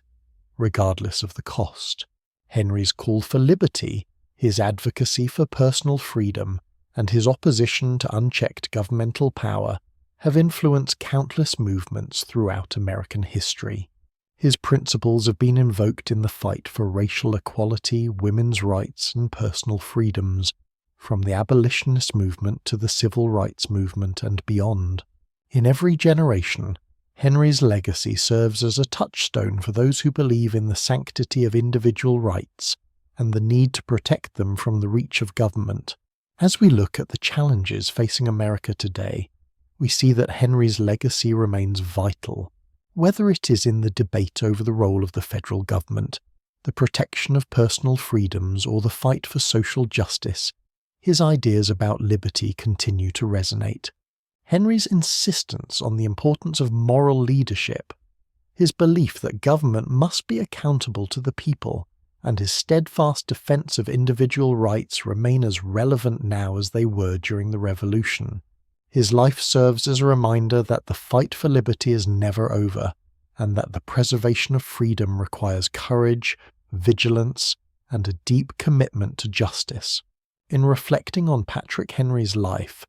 regardless of the cost. Henry's call for liberty, his advocacy for personal freedom, and his opposition to unchecked governmental power have influenced countless movements throughout American history. His principles have been invoked in the fight for racial equality, women's rights, and personal freedoms, from the abolitionist movement to the civil rights movement and beyond. In every generation, Henry's legacy serves as a touchstone for those who believe in the sanctity of individual rights and the need to protect them from the reach of government. As we look at the challenges facing America today, we see that Henry's legacy remains vital. Whether it is in the debate over the role of the federal government, the protection of personal freedoms, or the fight for social justice, his ideas about liberty continue to resonate. Henry's insistence on the importance of moral leadership, his belief that government must be accountable to the people, and his steadfast defense of individual rights remain as relevant now as they were during the Revolution. His life serves as a reminder that the fight for liberty is never over, and that the preservation of freedom requires courage, vigilance, and a deep commitment to justice. In reflecting on Patrick Henry's life,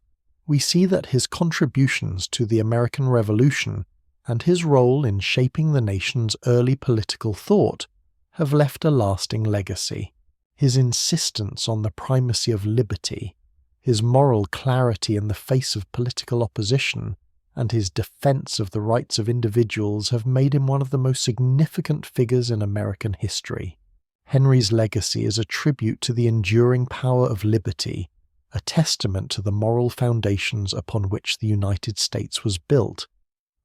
we see that his contributions to the American Revolution and his role in shaping the nation's early political thought have left a lasting legacy. His insistence on the primacy of liberty, his moral clarity in the face of political opposition, and his defense of the rights of individuals have made him one of the most significant figures in American history. Henry's legacy is a tribute to the enduring power of liberty, a testament to the moral foundations upon which the United States was built,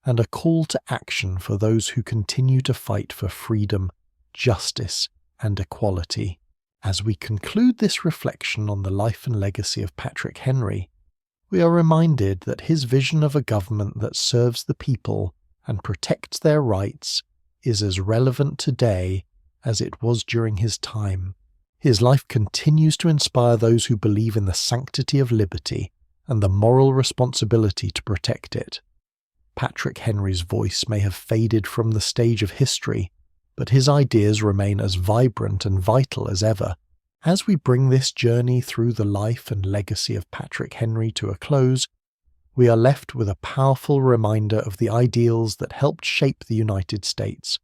and a call to action for those who continue to fight for freedom, justice, and equality. As we conclude this reflection on the life and legacy of Patrick Henry, we are reminded that his vision of a government that serves the people and protects their rights is as relevant today as it was during his time. His life continues to inspire those who believe in the sanctity of liberty and the moral responsibility to protect it. Patrick Henry's voice may have faded from the stage of history, but his ideas remain as vibrant and vital as ever. As we bring this journey through the life and legacy of Patrick Henry to a close, we are left with a powerful reminder of the ideals that helped shape the United States: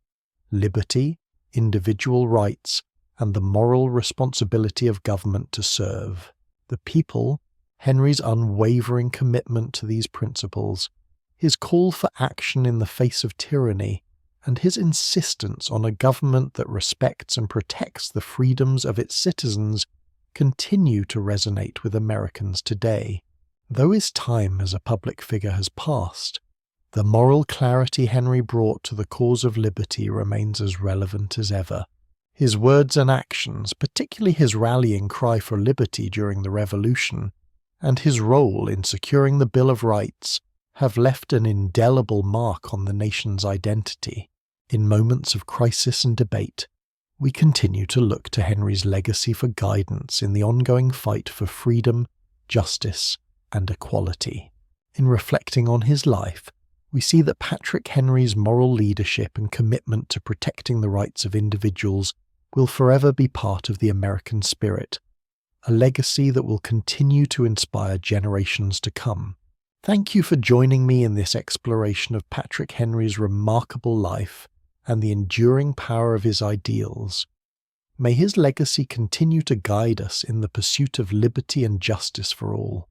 liberty, individual rights, and the moral responsibility of government to serve the people. Henry's unwavering commitment to these principles, his call for action in the face of tyranny, and his insistence on a government that respects and protects the freedoms of its citizens continue to resonate with Americans today. Though his time as a public figure has passed, the moral clarity Henry brought to the cause of liberty remains as relevant as ever. His words and actions, particularly his rallying cry for liberty during the Revolution, and his role in securing the Bill of Rights, have left an indelible mark on the nation's identity. In moments of crisis and debate, we continue to look to Henry's legacy for guidance in the ongoing fight for freedom, justice, and equality. In reflecting on his life, we see that Patrick Henry's moral leadership and commitment to protecting the rights of individuals will forever be part of the American spirit, a legacy that will continue to inspire generations to come. Thank you for joining me in this exploration of Patrick Henry's remarkable life and the enduring power of his ideals. May his legacy continue to guide us in the pursuit of liberty and justice for all.